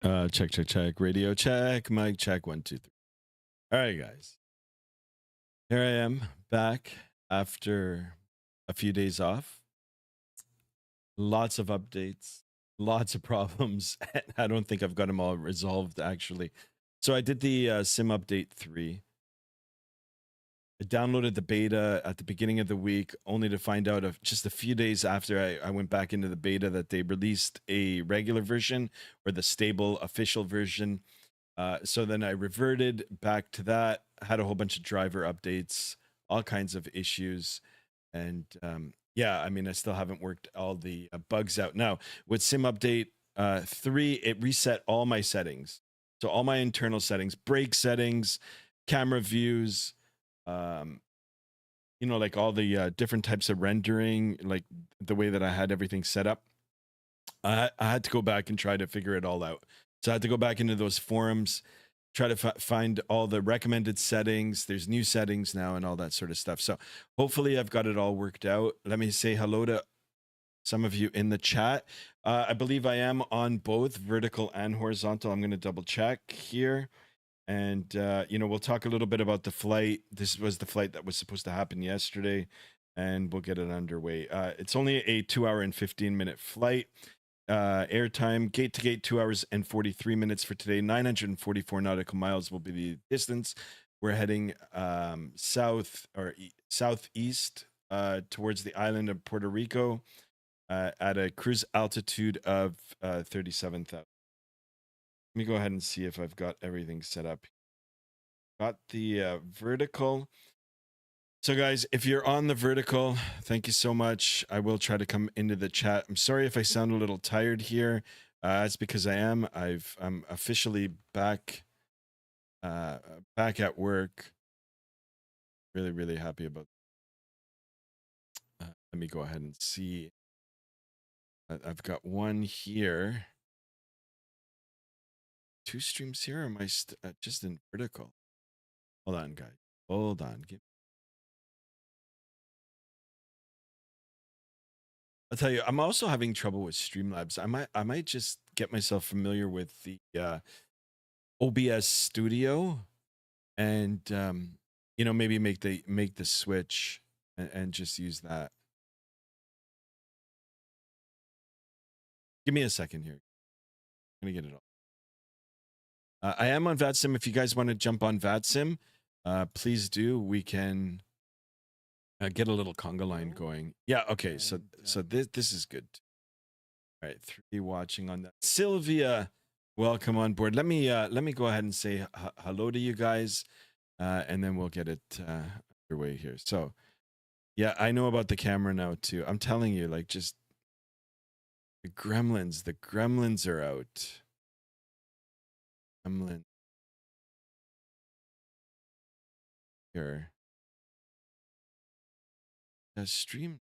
Check. Radio check. Mic check. 1, 2, 3. All right, guys. Here I am back after a few days off. Lots of updates, lots of problems. And I don't think I've got them all resolved, actually. So I did the Sim Update 3. I downloaded the beta at the beginning of the week, only to find out just a few days after I went back into the beta that they released a regular version or the stable official version. So then I reverted back to that, had a whole bunch of driver updates, all kinds of issues. And yeah, I mean, I still haven't worked all the bugs out. Now, with Sim Update 3, it reset all my settings. So all my internal settings, brake settings, camera views, like all the different types of rendering, like the way that I had everything set up. I had to go back and try to figure it all out. So I had to go back into those forums, try to find all the recommended settings. There's new settings now and all that sort of stuff. So hopefully I've got it all worked out. Let me say hello to some of you in the chat. I believe I am on both vertical and horizontal. I'm going to double check here. And, we'll talk a little bit about the flight. This was the flight that was supposed to happen yesterday, and we'll get it underway. It's only a 2-hour and 15-minute flight. Airtime, gate to gate, 2 hours and 43 minutes for today. 944 nautical miles will be the distance. We're heading southeast towards the island of Puerto Rico at a cruise altitude of 37,000. Let me go ahead and see if I've got everything set up. Got the vertical. So guys, if you're on the vertical, thank you so much. I will try to come into the chat. I'm sorry if I sound a little tired here. It's because I am. I'm officially back at work. Really happy about let me go ahead and see. I've got one here. 2 streams here, or am I just in vertical? Hold on, guys. Hold on. I'll tell you, I'm also having trouble with Streamlabs. I might just get myself familiar with the OBS Studio, and maybe make the switch and just use that. Give me a second here. I'm gonna get it all. I am on Vatsim. If you guys want to jump on Vatsim, please do. We can get a little conga line going. Yeah. Okay. So this is good. All right. 3 watching on that. Sylvia, welcome on board. Let me go ahead and say hello to you guys, and then we'll get it underway here. So, yeah, I know about the camera now too. I'm telling you, like, just the gremlins are out. Gremlin here. Stream.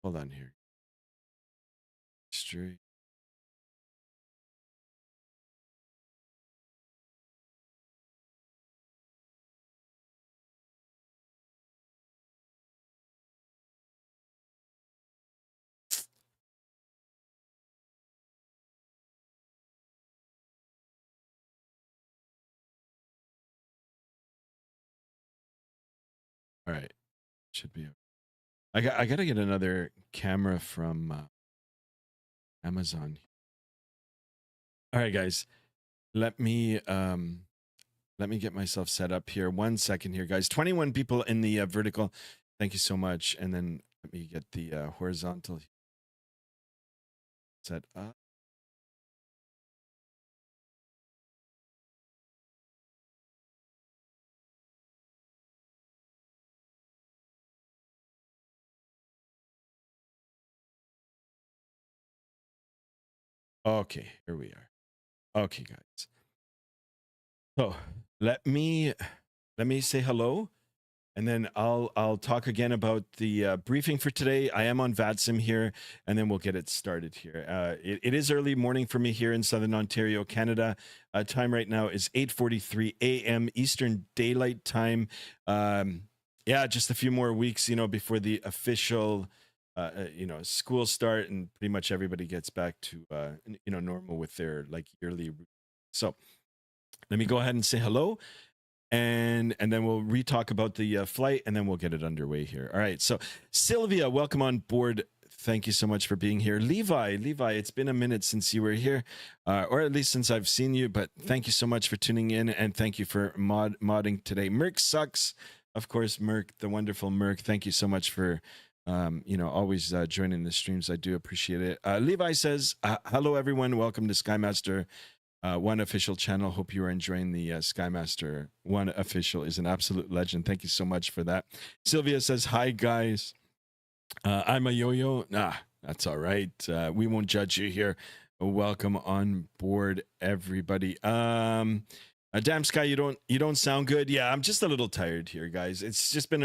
Hold on here. Stream. All right, should be. I gotta get another camera from Amazon. All right, guys, let me get myself set up here. 1 second here, guys. 21 people in the vertical. Thank you so much. And then let me get the horizontal set up. Okay, here we are. Okay, guys. So let me say hello, and then I'll talk again about the briefing for today. I am on Vatsim here, and then we'll get it started here. It is early morning for me here in Southern Ontario, Canada. Time right now is 8:43 a.m. Eastern Daylight Time. Yeah, just a few more weeks, before the official school start, and pretty much everybody gets back to normal with their like yearly routine. So let me go ahead and say hello, and then we'll re-talk about the flight, and then we'll get it underway here. All right. So Sylvia, welcome on board. Thank you so much for being here. Levi, it's been a minute since you were here, or at least since I've seen you, but thank you so much for tuning in, and thank you for modding today. Merc sucks. Of course, Merc, the wonderful Merc. Thank you so much for always joining the streams. I do appreciate it. Levi says, hello, everyone. Welcome to Skymaster One Official channel. Hope you are enjoying the Skymaster One Official is an absolute legend. Thank you so much for that. Sylvia says, hi, guys. I'm a yo-yo. Nah, that's all right. We won't judge you here. Welcome on board, everybody. Damn Sky, you don't sound good. Yeah, I'm just a little tired here, guys. It's just been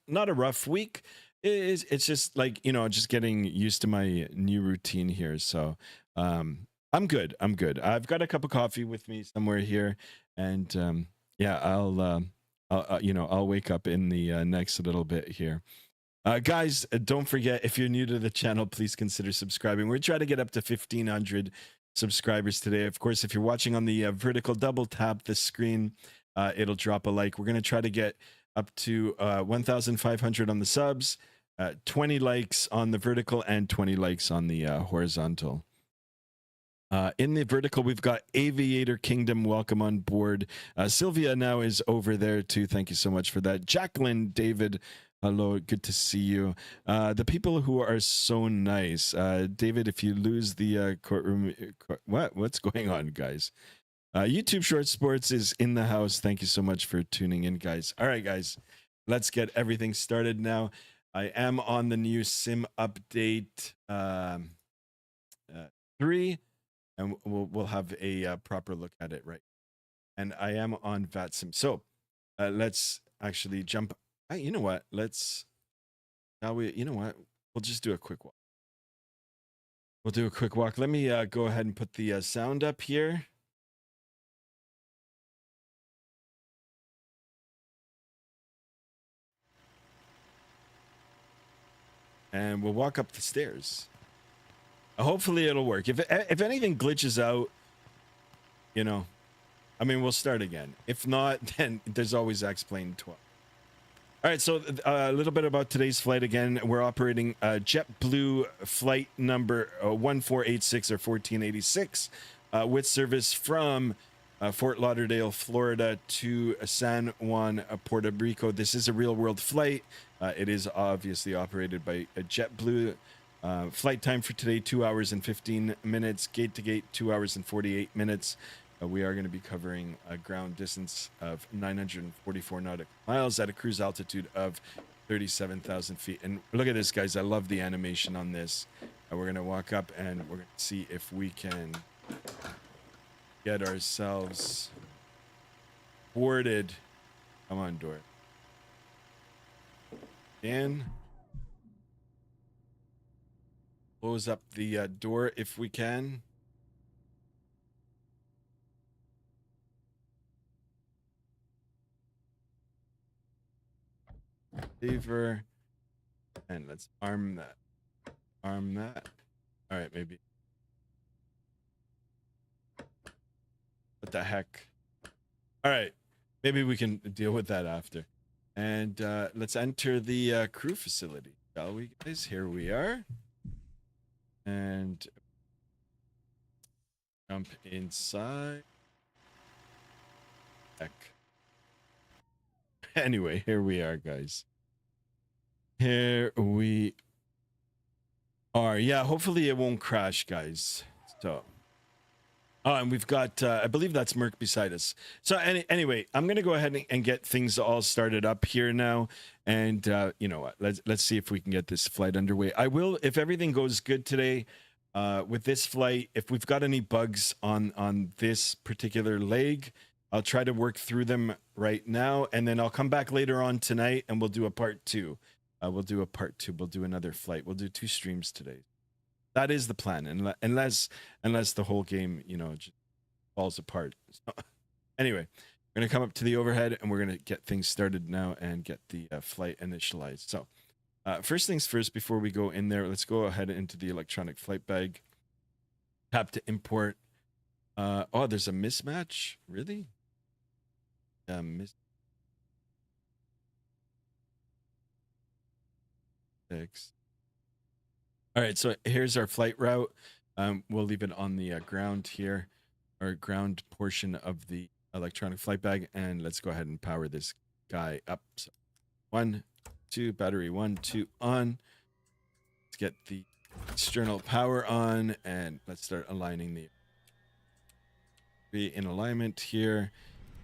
not a rough week. It's just like, just getting used to my new routine here. So I'm good. I've got a cup of coffee with me somewhere here, and yeah, I'll wake up in the next little bit here. Guys, don't forget, if you're new to the channel, please consider subscribing. We're trying to get up to 1,500 subscribers today. Of course, if you're watching on the vertical, double tap the screen. It'll drop a like. We're going to try to get up to 1,500 on the subs, 20 likes on the vertical, and 20 likes on the horizontal. In the vertical, we've got Aviator Kingdom. Welcome on board. Sylvia now is over there too. Thank you so much for that. Jacqueline, David, hello, good to see you. The people who are so nice. David, if you lose the courtroom, what's going on, guys? YouTube Short Sports is in the house. Thank you so much for tuning in, guys. All right, guys, let's get everything started now. I am on the new sim update 3. And we'll have a proper look at it, right? And I am on Vatsim. So let's actually jump. You know what? We'll just do a quick walk. We'll do a quick walk. Let me go ahead and put the sound up here. And we'll walk up the stairs. Hopefully it'll work. If anything glitches out, we'll start again. If not, then there's always X-Plane 12. All right, so a little bit about today's flight again. We're operating JetBlue flight number 1486 or 1486 with service from Fort Lauderdale, Florida to San Juan, Puerto Rico. This is a real-world flight. It is obviously operated by JetBlue. Flight time for today, 2 hours and 15 minutes. Gate to gate, 2 hours and 48 minutes. We are going to be covering a ground distance of 944 nautical miles at a cruise altitude of 37,000 feet. And look at this, guys. I love the animation on this. We're going to walk up and we're going to see if we can get ourselves boarded. Come on, door. In. Close up the door if we can. Lever. And let's arm that. Arm that. All right, maybe. What the heck? All right. Maybe we can deal with that after. And let's enter the crew facility, shall we, guys? Here we are. And jump inside. Heck. Anyway, here we are, guys. Here we are. Yeah, hopefully it won't crash, guys. So, and we've got, I believe that's Merc beside us. So anyway, I'm going to go ahead and get things all started up here now. And you know what? Let's see if we can get this flight underway. I will, if everything goes good today, with this flight, if we've got any bugs on this particular leg, I'll try to work through them right now, and then I'll come back later on tonight and we'll do a part 2. We'll do a part 2. We'll do another flight. We'll do 2 streams today. That is the plan, unless the whole game, just falls apart. So, anyway, we're gonna come up to the overhead and we're gonna get things started now and get the flight initialized. So First things first, before we go in there, let's go ahead into the electronic flight bag. Tap to import. Oh, there's a mismatch? Really? Yeah, misfix. All right, so here's our flight route. We'll leave it on the ground here, or ground portion of the electronic flight bag, and let's go ahead and power this guy up. So 1, 2, battery 1, 2 on. Let's get the external power on, and let's start aligning the be in alignment here.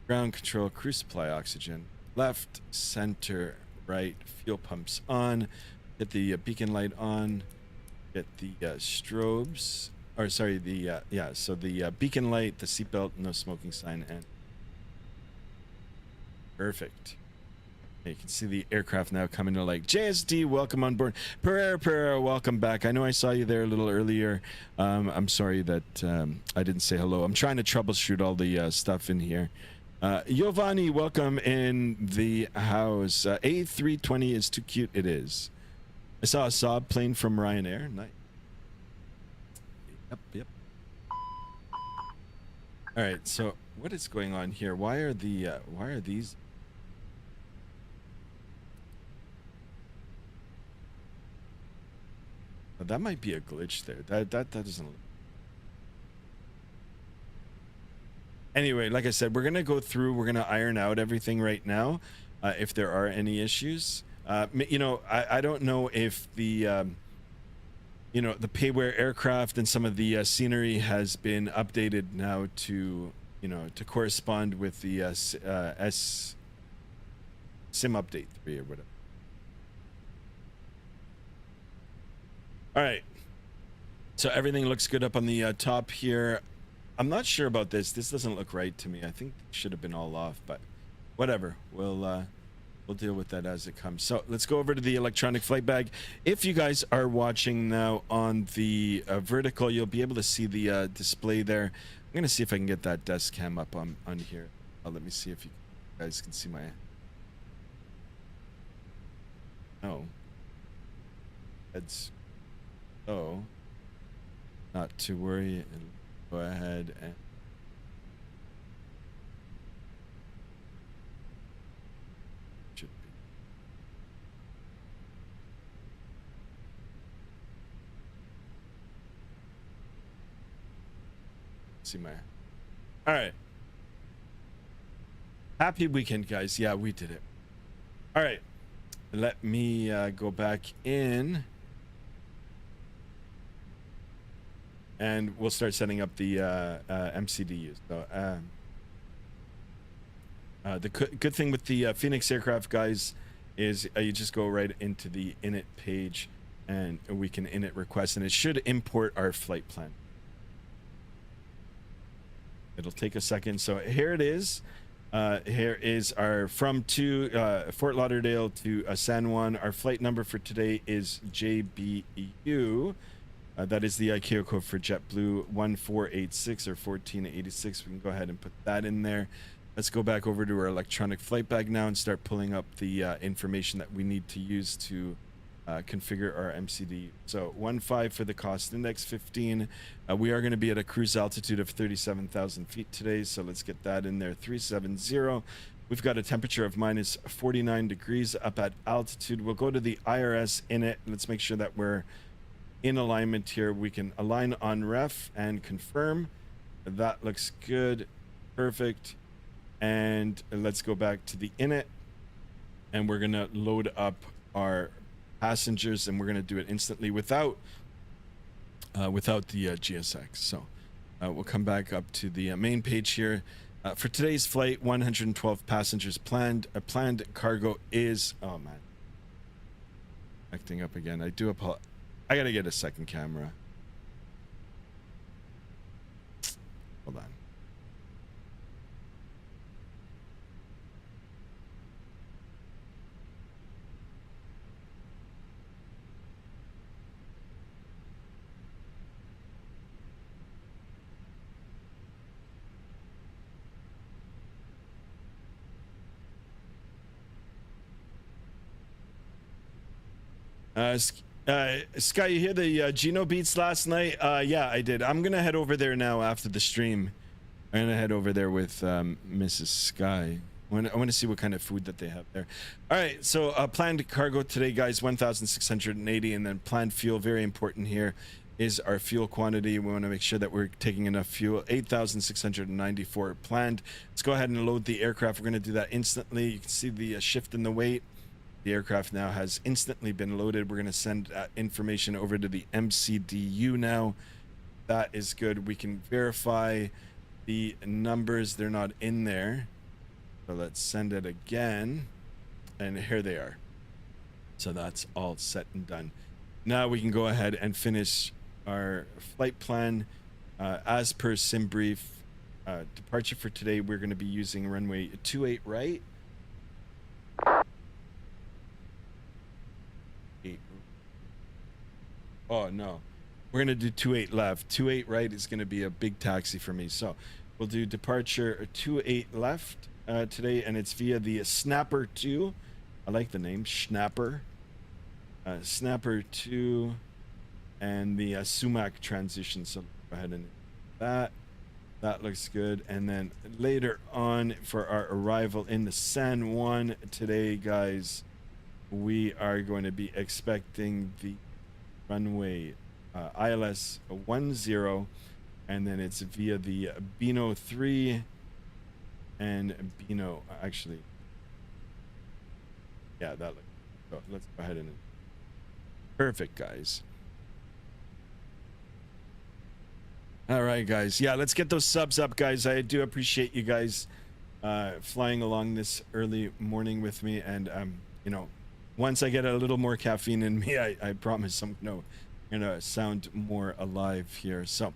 Ground control, cruise supply oxygen, left, center, right, fuel pumps on. Get the beacon light on. Get the strobes, or sorry, the so the beacon light, the seatbelt, no smoking sign, and perfect. You can see the aircraft now coming to like JSD. Welcome on board. Pereira, welcome back. I know I saw you there a little earlier. I'm sorry that I didn't say hello. I'm trying to troubleshoot all the stuff in here. Giovanni, welcome in the house. A320 is too cute. It is. I saw a Saab plane from Ryanair. Nice. Yep. All right. So what is going on here? Why are these? Oh, that might be a glitch there. That doesn't. Anyway, like I said, we're gonna go through. We're gonna iron out everything right now. If there are any issues, I don't know if the the payware aircraft and some of the scenery has been updated now to to correspond with the sim update 3 or whatever. All right, so everything looks good up on the top here. I'm not sure about this. This doesn't look right to me. I think it should have been all off, but whatever. We'll deal with that as it comes. So let's go over to the electronic flight bag. If you guys are watching now on the vertical, you'll be able to see the display there. I'm gonna see if I can get that desk cam up on here. Let me see if you guys can see my. No. Heads. Oh. Not to worry, and go ahead and. See my. All right. Happy weekend, guys. Yeah, we did it. All right. Let me go back in. And we'll start setting up the MCDUs. So the good thing with the Phoenix aircraft, guys, is you just go right into the init page, and we can init request, and it should import our flight plan. It'll take a second. So here it is. Here is our from to Fort Lauderdale to San Juan. Our flight number for today is JBU. That is the ICAO code for JetBlue 1486 or 1486. We can go ahead and put that in there. Let's go back over to our electronic flight bag now and start pulling up the information that we need to use to configure our MCD. So 15 for the cost index, 15. We are going to be at a cruise altitude of 37,000 feet today. So let's get that in there. 370. We've got a temperature of minus 49 degrees up at altitude. We'll go to the IRS in it. Let's make sure that we're in alignment here. We can align on ref and confirm. That looks good. Perfect. And let's go back to the init, and we're gonna load up our passengers, and we're gonna do it instantly without the GSX. So we'll come back up to the main page here. For today's flight, 112 passengers planned. Planned cargo is, oh man, acting up again. I do apologize. I gotta get a second camera. Hold on. Sky, you hear the Geno beats last night? Yeah, I did. I'm gonna head over there now after the stream. I'm gonna head over there with Mrs. Sky. I want to see what kind of food that they have there. All right, so planned cargo today, guys, 1,680, and then planned fuel. Very important here is our fuel quantity. We want to make sure that we're taking enough fuel. 8,694 planned. Let's go ahead and load the aircraft. We're going to do that instantly. You can see the shift in the weight. The aircraft now has instantly been loaded. We're going to send information over to the MCDU now. That is good. We can verify the numbers. They're not in there. So let's send it again. And here they are. So that's all set and done. Now we can go ahead and finish our flight plan. As per sim brief, departure for today, we're going to be using runway 28 right. Oh no, we're gonna do 28 left. 28 right is gonna be a big taxi for me, so we'll do departure 28 left today, and it's via the Snapper 2. I like the name Snapper. Snapper 2 and the Sumac transition. So go ahead and that looks good. And then later on for our arrival in the San Juan today, guys, we are going to be expecting the runway ILS 10, and then it's via the Bino 3 and Bino, actually, yeah, that looks, so let's go ahead and perfect, guys. All right, guys, yeah, let's get those subs up, guys. I do appreciate you guys flying along this early morning with me, and you know, once I get a little more caffeine in me, I promise I'm gonna sound more alive here. So,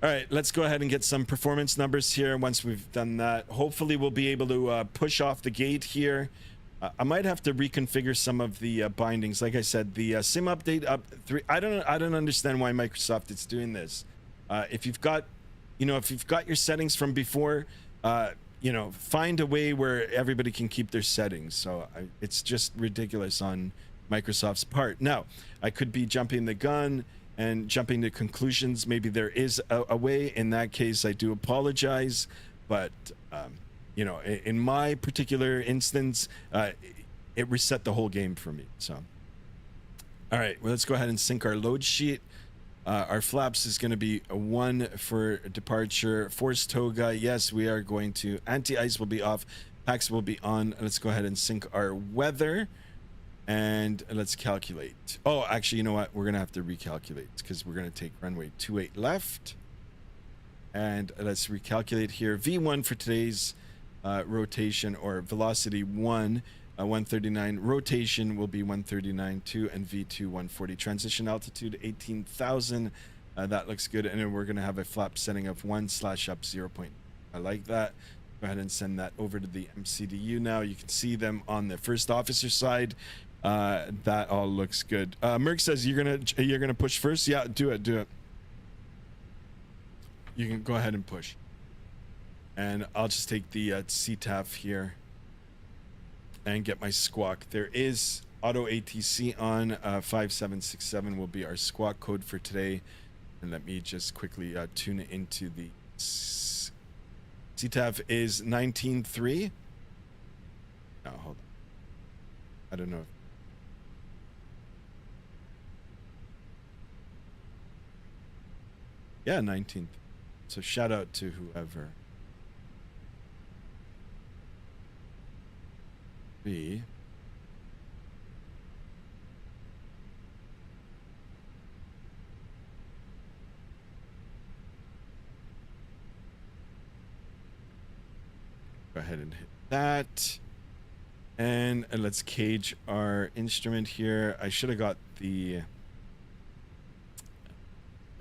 all right, let's go ahead and get some performance numbers here. Once we've done that, hopefully we'll be able to push off the gate here. I might have to reconfigure some of the bindings. Like I said, the sim update up 3. I don't understand why Microsoft is doing this. If you've got, if you've got your settings from before, find a way where everybody can keep their settings. So it's just ridiculous on Microsoft's part. Now, I could be jumping the gun and jumping to conclusions. Maybe there is a way. In that case, I do apologize. But, in my particular instance, it reset the whole game for me. So, all right, well, let's go ahead and sync our load sheet. Our flaps is going to be a 1 for departure. Force toga, yes, we are going to. Anti-ice will be off. Packs will be on. Let's go ahead and sync our weather. And let's calculate. Oh, actually, you know what? We're going to have to recalculate because we're going to take runway 28 left. And let's recalculate here. V1 for today's rotation, or velocity 1. 139. Rotation will be 139.2, and V2 140. Transition altitude 18,000. That looks good. And then we're going to have a flap setting of 1/up 0. I like that. Go ahead and send that over to the MCDU now. You can see them on the first officer side. That all looks good. Merck says you're gonna push first. Yeah, do it. You can go ahead and push. And I'll just take the CTAF here and get my squawk. There is auto ATC on. 5767 will be our squawk code for today. And let me just quickly tune it into the CTAF is 19.3. No, hold on. I don't know. Yeah, 19th. So shout out to whoever. B. Go ahead and hit that. And let's cage our instrument here. I should have got the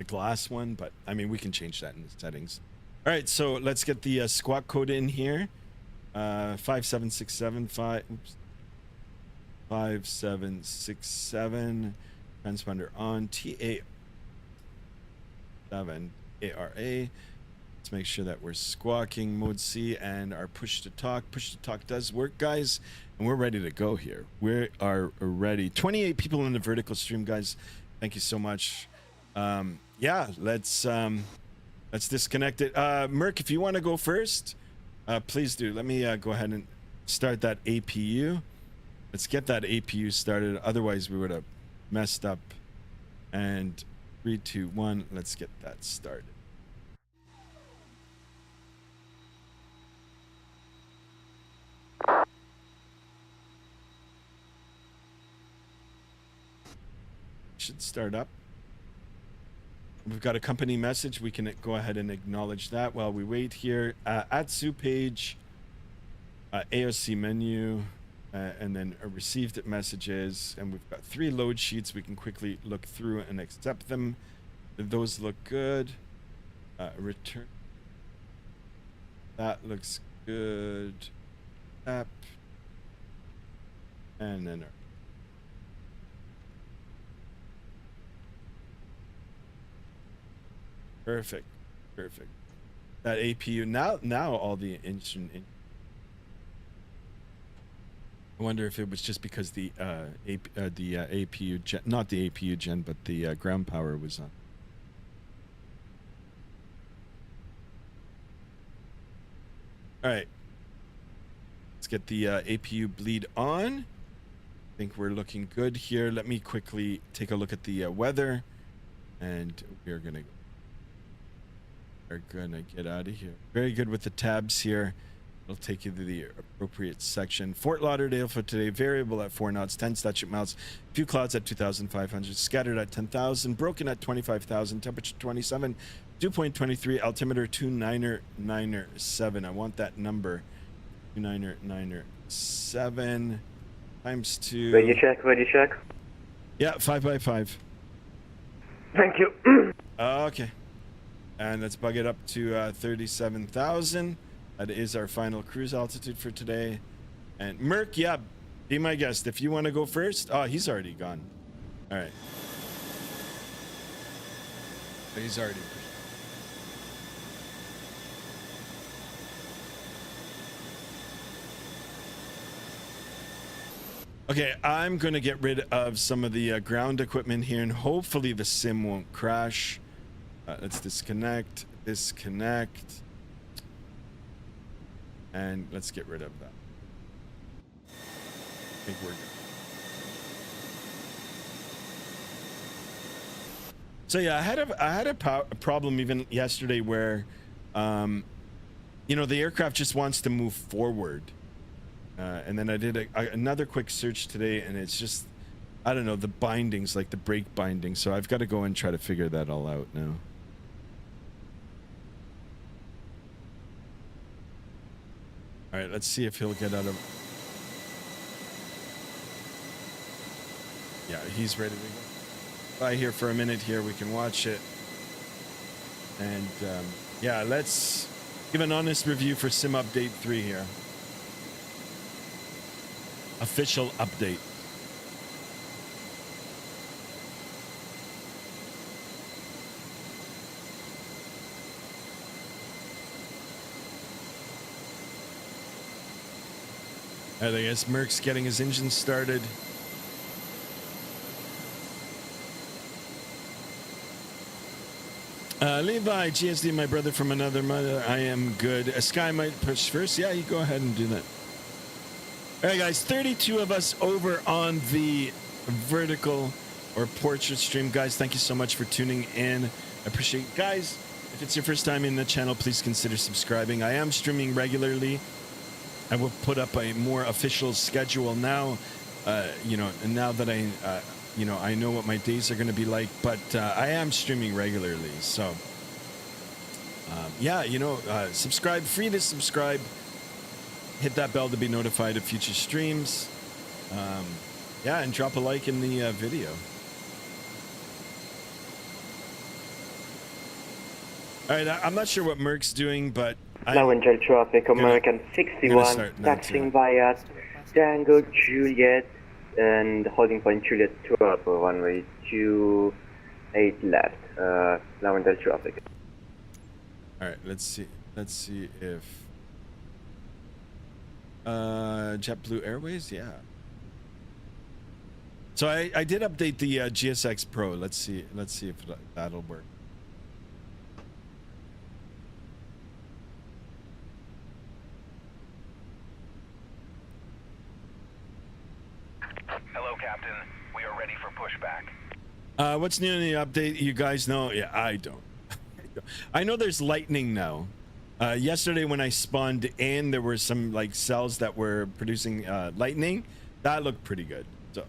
glass one, but I mean, we can change that in the settings. All right, so let's get the squawk code in here. 57675. Oops. 5767. Transponder on. TA7 ARA. Let's make sure that we're squawking mode C, and our push to talk. Push to talk does work, guys. And we're ready to go here. We are ready. 28 people in the vertical stream, guys. Thank you so much. Yeah, let's disconnect it. Merc, if you want to go first, please do. Let me go ahead and start that APU. Let's get that APU started. Otherwise, we would have messed up. And 3, 2, 1. Let's get that started. Should start up. We've got a company message. We can go ahead and acknowledge that while we wait here. Atsu page, AOC menu, and then received messages. And we've got 3 load sheets. We can quickly look through and accept them. Those look good. Return. That looks good. App. And then perfect. That APU now all the engine. I wonder if it was just because the APU gen, not the APU gen, but the ground power was on. All right, let's get the APU bleed on. I think we're looking good here. Let me quickly take a look at the weather, and we're gonna get out of here. Very good with the tabs here. It'll take you to the appropriate section. Fort Lauderdale for today, variable at 4 knots, 10 statute miles, few clouds at 2,500, scattered at 10,000, broken at 25,000, temperature 27, dew point 23, altimeter 2997. I want that number, 2997 times 2. Ready check. Yeah, 5 by 5. Thank you. Okay. And let's bug it up to 37,000. That is our final cruise altitude for today. And Merc, yeah, be my guest. If you want to go first. Oh, he's already gone. All right. He's already. Okay, I'm going to get rid of some of the ground equipment here, and hopefully the sim won't crash. Let's disconnect. And let's get rid of that. I think we're good. So yeah, I had a problem even yesterday where, the aircraft just wants to move forward. And then I did another quick search today, and it's just, I don't know, the bindings, like the brake binding. So I've got to go and try to figure that all out now. All right, let's see if he'll get out of. Yeah, he's ready to go. Bye here for a minute here. We can watch it. And yeah, let's give an honest review for Sim Update 3 here. Official update. I guess Merc's getting his engine started. Levi, GSD, my brother from another mother. I am good. Sky might push first. Yeah, you go ahead and do that. All right, guys, 32 of us over on the vertical or portrait stream. Guys, thank you so much for tuning in. I appreciate it. Guys, if it's your first time in the channel, please consider subscribing. I am streaming regularly. I will put up a more official schedule now, and now that I know what my days are going to be like, but I am streaming regularly. So, subscribe, free to subscribe. Hit that bell to be notified of future streams. And drop a like in the video. All right, I'm not sure what Merc's doing, but Now in traffic, American 61, taxiing via Tango Juliet and holding point Juliet 12, runway 28 left, now in traffic. All right, let's see if JetBlue Airways, yeah. So I did update the GSX Pro. Let's see if that'll work. Hello, Captain. We are ready for pushback. What's new in the update? You guys know? Yeah, I don't. I know there's lightning now. Yesterday when I spawned in, there were some like cells that were producing lightning. That looked pretty good. So,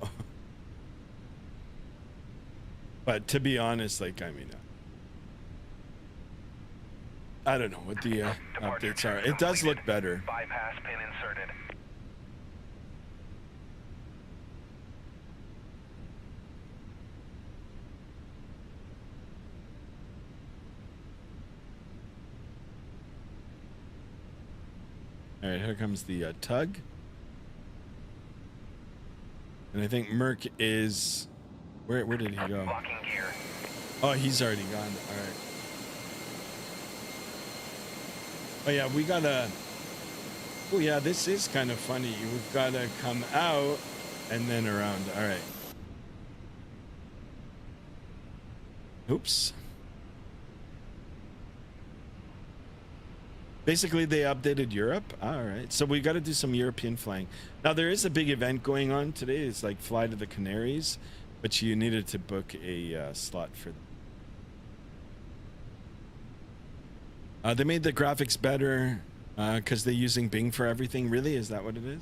but to be honest, like I mean, I don't know what the updates are. It does look better. Bypass pin inserted. All right, here comes the tug. And I think Merc is... Where did he go? Locking gear. Oh, he's already gone. All right. Oh, yeah, we gotta... Oh, yeah, this is kind of funny. We've got to come out and then around. All right. Oops. Basically, they updated Europe. All right. So we got to do some European flying. Now, there is a big event going on today. It's like Fly to the Canaries, but you needed to book a slot for them. They made the graphics better because they're using Bing for everything. Really? Is that what it is?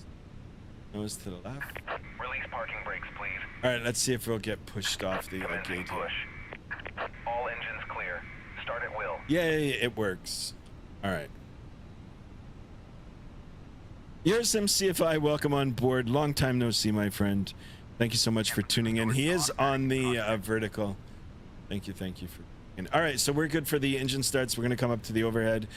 No, it's to the left. Release parking brakes, please. All right. Let's see if we'll get pushed off the gate here. All engines clear. Start at will. Yay, it works. All right. Here's MCFI. Welcome on board. Long time no see, my friend. Thank you so much for tuning in. He is on the vertical. Thank you for. All right, so we're good for the engine starts. We're going to come up to the overhead.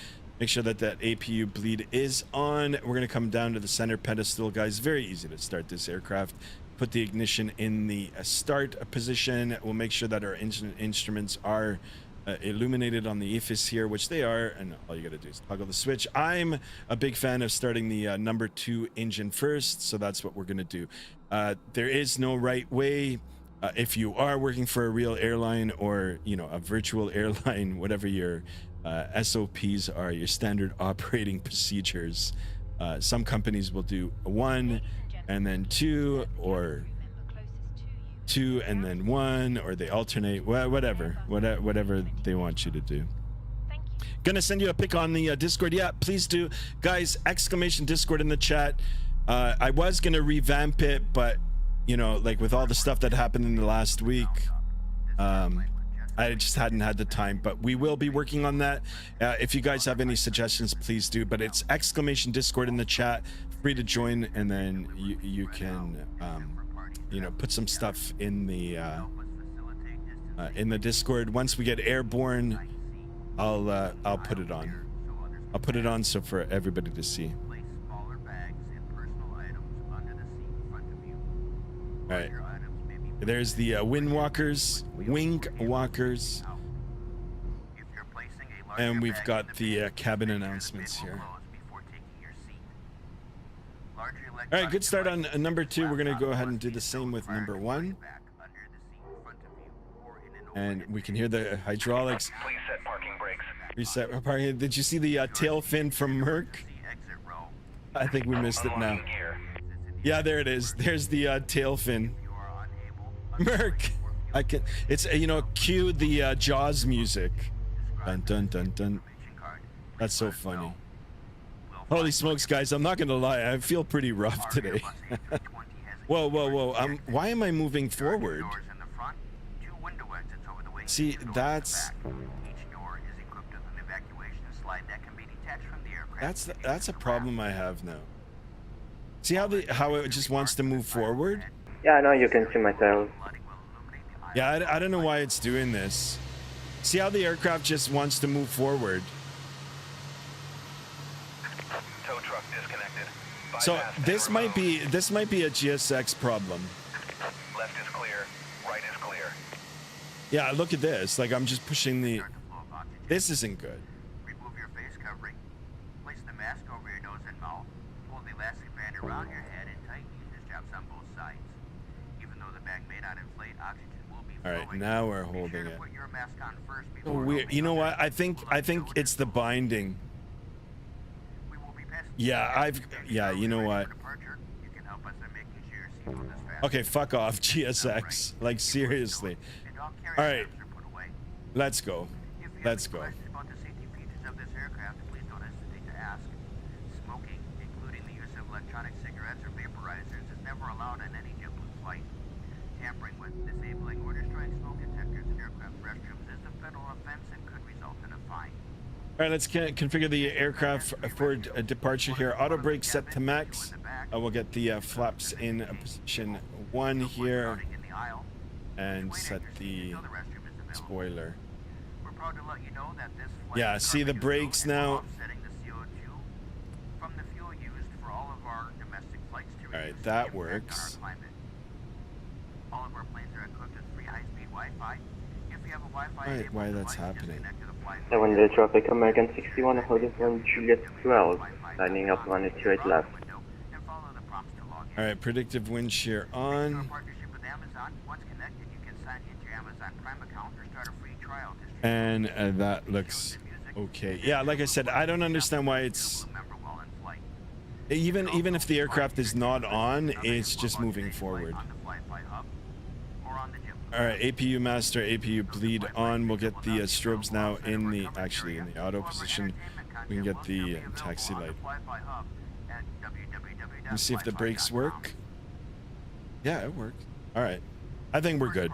Make sure that APU bleed is on. We're going to come down to the center pedestal, guys. Very easy to start this aircraft. Put the ignition in the start position. We'll make sure that our engine instruments are illuminated on the EFIS here, which they are, and all you got to do is toggle the switch. I'm a big fan of starting the number 2 engine first, so that's what we're going to do. There is no right way. If you are working for a real airline or, you know, a virtual airline, whatever your SOPs are, your standard operating procedures, some companies will do 1 and then 2, or 2 and then 1, or they alternate. Whatever they want you to do. Gonna send you a pic on the Discord. Yeah, please do, guys. Exclamation Discord in the chat. I was gonna revamp it, but you know, like with all the stuff that happened in the last week, I just hadn't had the time, but we will be working on that. If you guys have any suggestions, please do. But it's exclamation Discord in the chat. Free to join, and then you can you know, put some stuff in the Discord. Once we get airborne, I'll put it on. I'll put it on so for everybody to see. All right. There's the wing walkers, and we've got the cabin announcements here. All right, good start on number 2. We're gonna go ahead and do the same with number 1, and we can hear the hydraulics. Please set parking brakes. Reset parking. Did you see the tail fin from Merc? I think we missed it now. Yeah, there it is. There's the tail fin. Merc. I can. It's you know, cue the Jaws music. Dun dun dun dun. That's so funny. Holy smokes, guys! I'm not gonna lie. I feel pretty rough today. Whoa, whoa, whoa! Why am I moving forward? See, that's a problem I have now. See how it just wants to move forward? Yeah, now you can see myself. Yeah, I don't know why it's doing this. See how the aircraft just wants to move forward? Tow truck disconnected. So this might be a GSX problem. Left is clear. Right is clear. Yeah, look at this. Like I'm just pushing the. This isn't good. Remove your face covering. Place the mask over your nose and mouth. Pull the elastic band around your head and tighten user straps on both sides. Even though the bag may not inflate, oxygen will be flowing. All right, now we're holding it. Put your mask on first Oh, before weird. You know what? I think it's the binding. Yeah, you know what? Okay, fuck off, GSX. Like, seriously. All right, let's go. Let's go. Smoking, including the use of electronic cigarettes or vaporizers, is never allowed on any JetBlue flight. Tampering with, disabling, or destroying smoke detectors in aircraft restrooms is a federal offense and could result in a fine. All right, let's configure the aircraft for departure here. Auto brake set to max. We'll get the flaps in position 1 here and set the spoiler. We're proud to let you know that this flight Yeah, see the brakes now. offsetting the CO2 from the fuel used for all of our domestic flights to reduce All right, the that impact works. on our climate. All of our planes are equipped with free high-speed Wi-Fi. If you have a Wi-Fi enabled Why that's device, happening? just connect to the flight. 70 traffic, American 61, holding point Juliet 12, lining up 128 left. And follow the prompts to log in. All right, predictive wind shear on. Our partnership with Amazon. Once connected, you can sign into your Amazon Prime account or start a free trial. And that looks okay. Yeah, like I said, I don't understand why it's even if the aircraft is not on, it's just moving forward. All right, APU master, APU bleed on. We'll get the strobes now in the auto position. We can get the taxi light. Let's see if the brakes work. Yeah, it works. All right, I think we're good.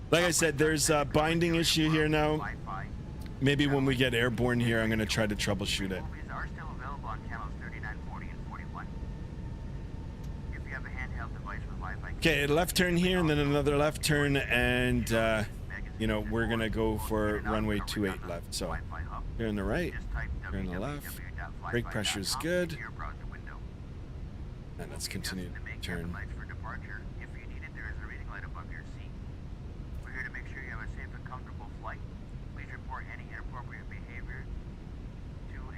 Like I said, there's a binding issue here now. Maybe when we get airborne here, I'm gonna try to troubleshoot it. Okay, left turn here, and then another left turn, and you know, we're gonna go for runway 28 left. So here on the right, here on the left. Brake pressure is good. And let's continue to turn.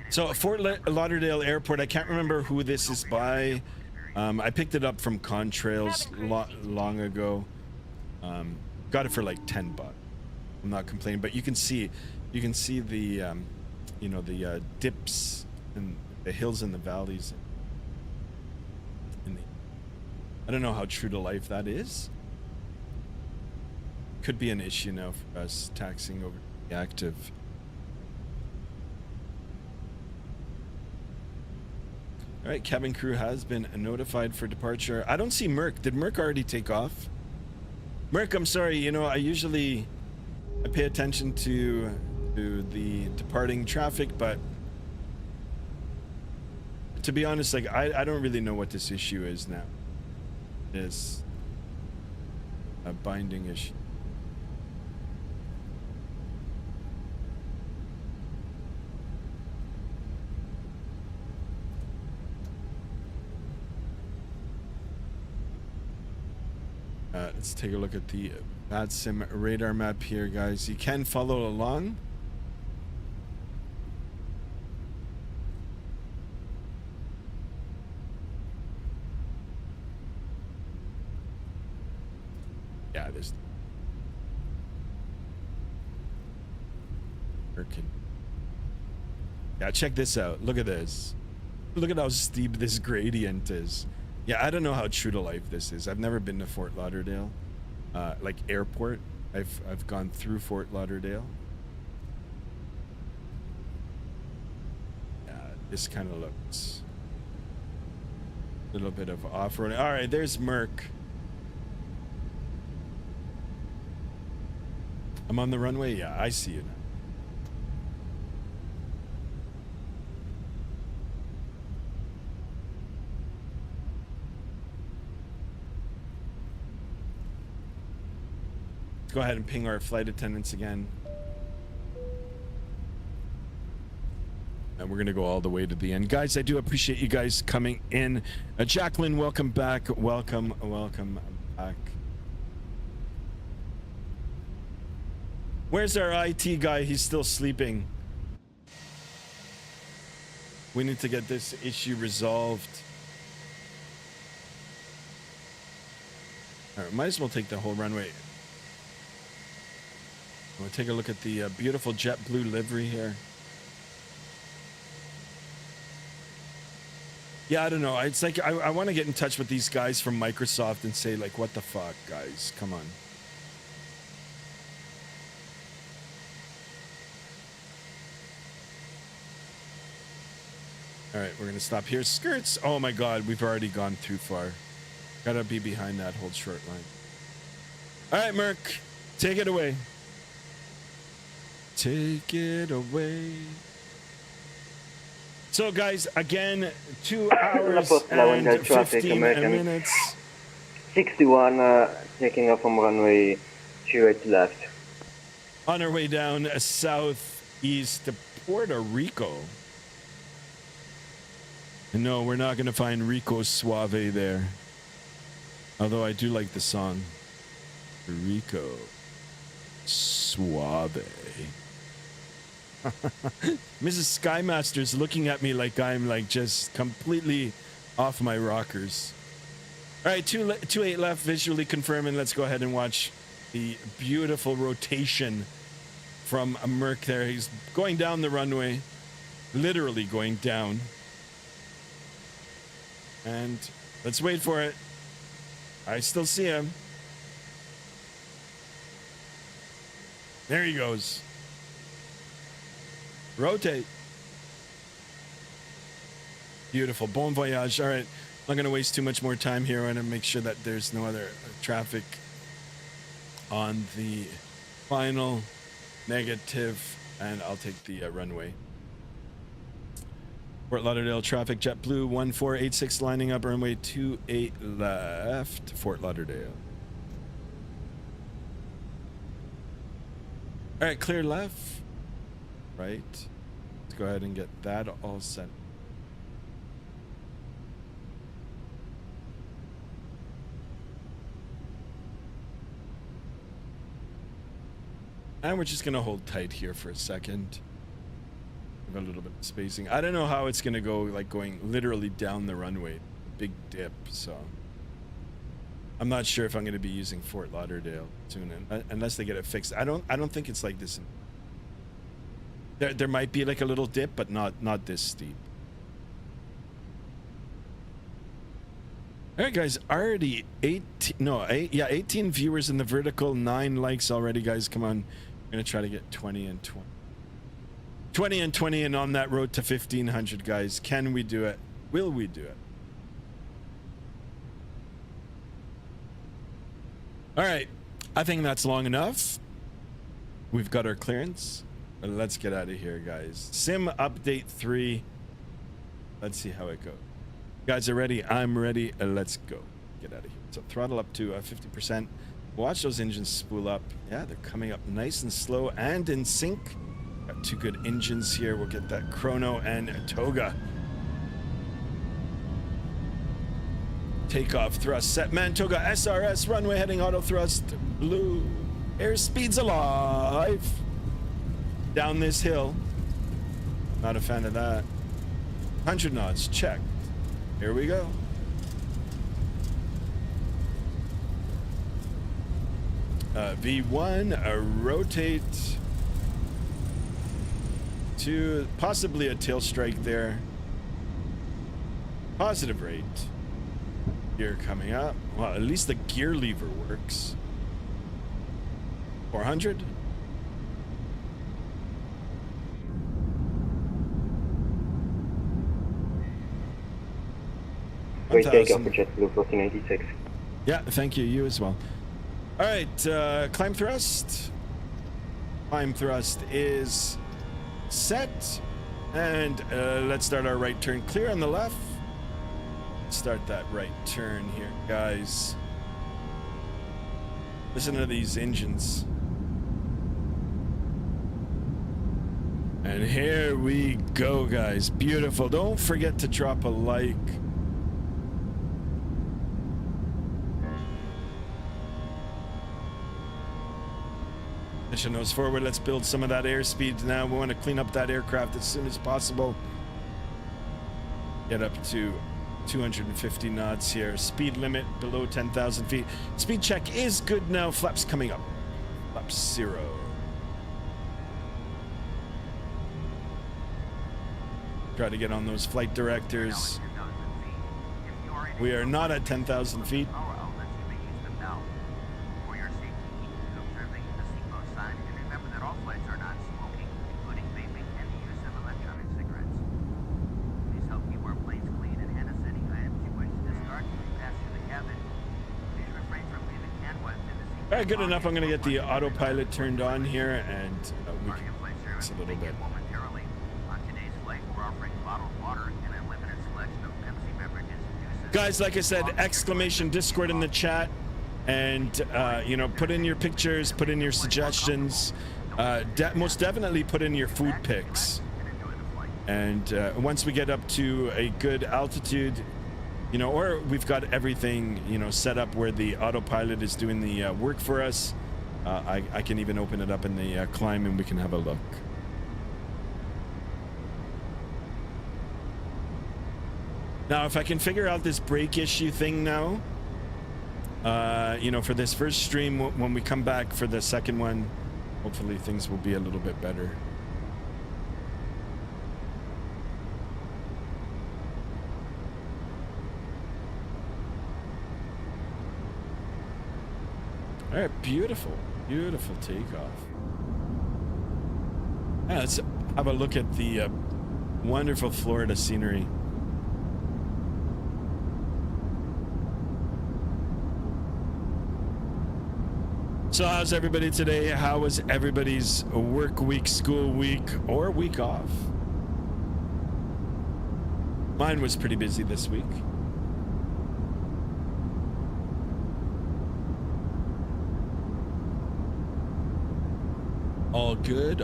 So Fort Lauderdale Airport, I can't remember who this is by. I picked it up from Contrails long ago. Got it for like $10. I'm not complaining, but you can see the you know, the dips and the hills and the valleys. I don't know how true to life that is. Could be an issue now for us taxiing over the active. All right, cabin crew has been notified for departure. I don't see Merck. Did Merck already take off? Merck, I'm sorry. You know, I pay attention to the departing traffic, but to be honest, like I don't really know what this issue is now. It's a binding issue. Let's take a look at the Vatsim radar map here, guys. You can follow along. Yeah, there's yeah, check this out. Look at this. Look at how steep this gradient is. Yeah, I don't know how true to life this is. I've never been to Fort Lauderdale, like airport. I've gone through Fort Lauderdale. Yeah, this kind of looks a little bit of off-road. All right, there's Merck. I'm on the runway. Yeah, I see you now. Go ahead and ping our flight attendants again. And we're going to go all the way to the end. Guys, I do appreciate you guys coming in. Jacqueline, welcome back. Welcome back. Where's our IT guy? He's still sleeping. We need to get this issue resolved. All right, might as well take the whole runway. We'll take a look at the beautiful JetBlue livery here. Yeah, I don't know. It's like I want to get in touch with these guys from Microsoft and say, like, what the fuck, guys? Come on. All right, we're going to stop here. Skirts. Oh, my God. We've already gone too far. Got to be behind that whole short line. All right, Merc. Take it away. Take it away. So, guys, again, 2 hours and 15 minutes. 61, taking off from runway 28 left. On our way down southeast to Puerto Rico. And no, we're not going to find Rico Suave there. Although I do like the song. Rico Suave. Mrs. Skymaster's looking at me like I'm like just completely off my rockers. All right, 28 left, visually confirming. Let's go ahead and watch the beautiful rotation from a Merc there. He's going down the runway, literally going down. And let's wait for it. I still see him. There he goes. Rotate. Beautiful. Bon voyage. All right. I'm not going to waste too much more time here. I want to make sure that there's no other traffic on the final negative, and I'll take the runway. Fort Lauderdale traffic, JetBlue 1486 lining up, runway 28 left, Fort Lauderdale. All right, clear left. Right. Let's go ahead and get that all set. And we're just going to hold tight here for a second. A little bit of spacing. I don't know how it's going to go, like going literally down the runway. Big dip, so. I'm not sure if I'm going to be using Fort Lauderdale soon, unless they get it fixed. I don't think it's like this. There might be like a little dip, but not this steep. All right, guys, already 18 viewers in the vertical, 9 likes already, guys. Come on. I'm going to try to get 20 and 20. 20 and 20 and on that road to 1500, guys. Can we do it? Will we do it? All right. I think that's long enough. We've got our clearance. Let's get out of here, guys. Sim update 3. Let's see how it goes. You guys are ready? I'm ready. Let's go. Get out of here. So throttle up to 50%. Watch those engines spool up. Yeah, they're coming up nice and slow and in sync. Got 2 good engines here. We'll get that chrono and toga. Takeoff thrust set. Mantoga SRS runway heading auto thrust blue. Airspeed's alive. Down this hill. Not a fan of that. 100 knots checked. Here we go. V1 rotate. To possibly a tail strike there. Positive rate. Gear coming up. Well, at least the gear lever works. 400. Great takeoff for JetBlue 1486. Yeah, thank you. You as well. All right, climb thrust. Climb thrust is set, and let's start our right turn. Clear on the left. Start that right turn here, guys. Listen to these engines. And here we go, guys. Beautiful. Don't forget to drop a like. Mission nose forward. Let's build some of that airspeed now. We want to clean up that aircraft as soon as possible. Get up to 250 knots here. Speed limit below 10,000 feet. Speed check is good now. Flaps coming up. Flaps 0. Try to get on those flight directors. We are not at 10,000 feet. All right, good enough. I'm going to get the autopilot turned on here, and we can fix a little bit. Guys, like I said, exclamation Discord in the chat, and you know, put in your pictures, put in your suggestions, most definitely put in your food pics. And once we get up to a good altitude, you know, or we've got everything, you know, set up where the autopilot is doing the work for us, I can even open it up in the climb and we can have a look. Now, if I can figure out this brake issue thing now, you know, for this first stream, when we come back for the second one, hopefully things will be a little bit better. All right, beautiful, beautiful takeoff. Yeah, let's have a look at the wonderful Florida scenery. So how's everybody today? How was everybody's work week, school week, or week off? Mine was pretty busy this week.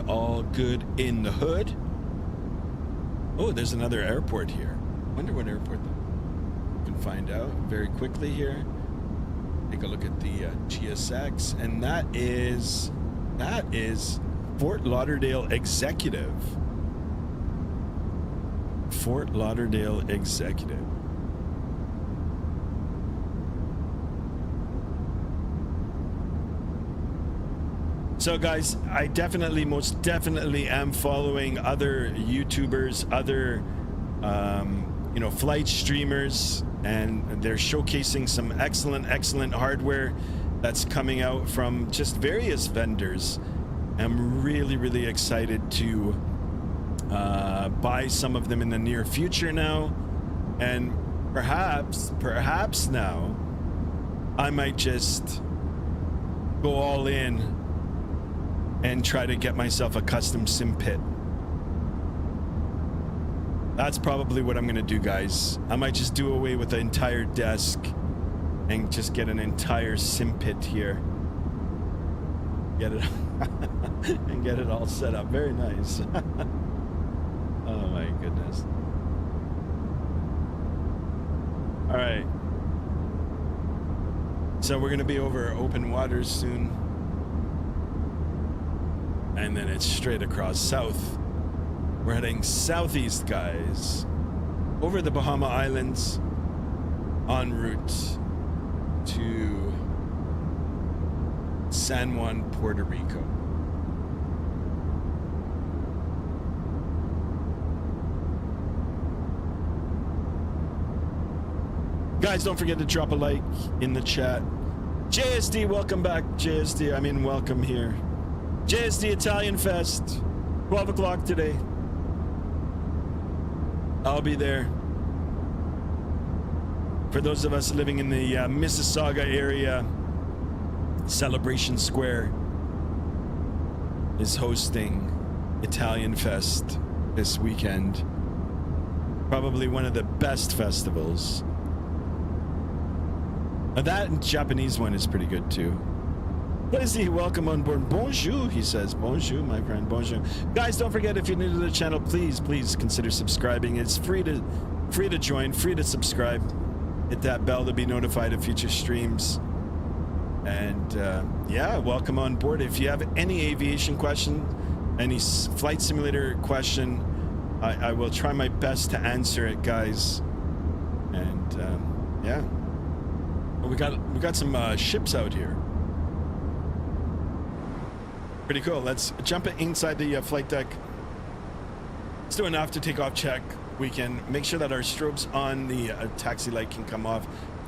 All good in the hood. Oh, there's another airport here. Wonder what airport though. We can find out very quickly here. Take a look at the GSX, and that is Fort Lauderdale Executive. Fort Lauderdale Executive. So guys, I most definitely am following other YouTubers, other you know, flight streamers, and they're showcasing some excellent hardware that's coming out from just various vendors. I'm really excited to buy some of them in the near future now, and perhaps now I might just go all in and try to get myself a custom sim pit. That's probably what I'm gonna do, guys. I might just do away with the entire desk and just get an entire sim pit here. Get it and get it all set up. Very nice. Oh my goodness. All right. So we're gonna be over open waters soon. And then it's straight across south. We're heading southeast, guys, over the Bahama Islands, en route to San Juan, Puerto Rico. Guys, don't forget to drop a like in the chat. JSD, welcome back, JSD. I mean, welcome here. JSD Italian Fest, 12 o'clock today. I'll be there. For those of us living in the Mississauga area, Celebration Square is hosting Italian Fest this weekend. Probably one of the best festivals. That Japanese one is pretty good too. Lizzie, welcome on board. Bonjour, he says. Bonjour, my friend. Bonjour. Guys, don't forget, if you're new to the channel, please consider subscribing. It's free to join, free to subscribe. Hit that bell to be notified of future streams. And yeah, welcome on board. If you have any aviation question, any flight simulator question, I will try my best to answer it, guys. And yeah, well, we got some ships out here. Pretty cool. Let's jump inside the flight deck. Let's do an after takeoff check. We can make sure that our strobes on the taxi light can come off.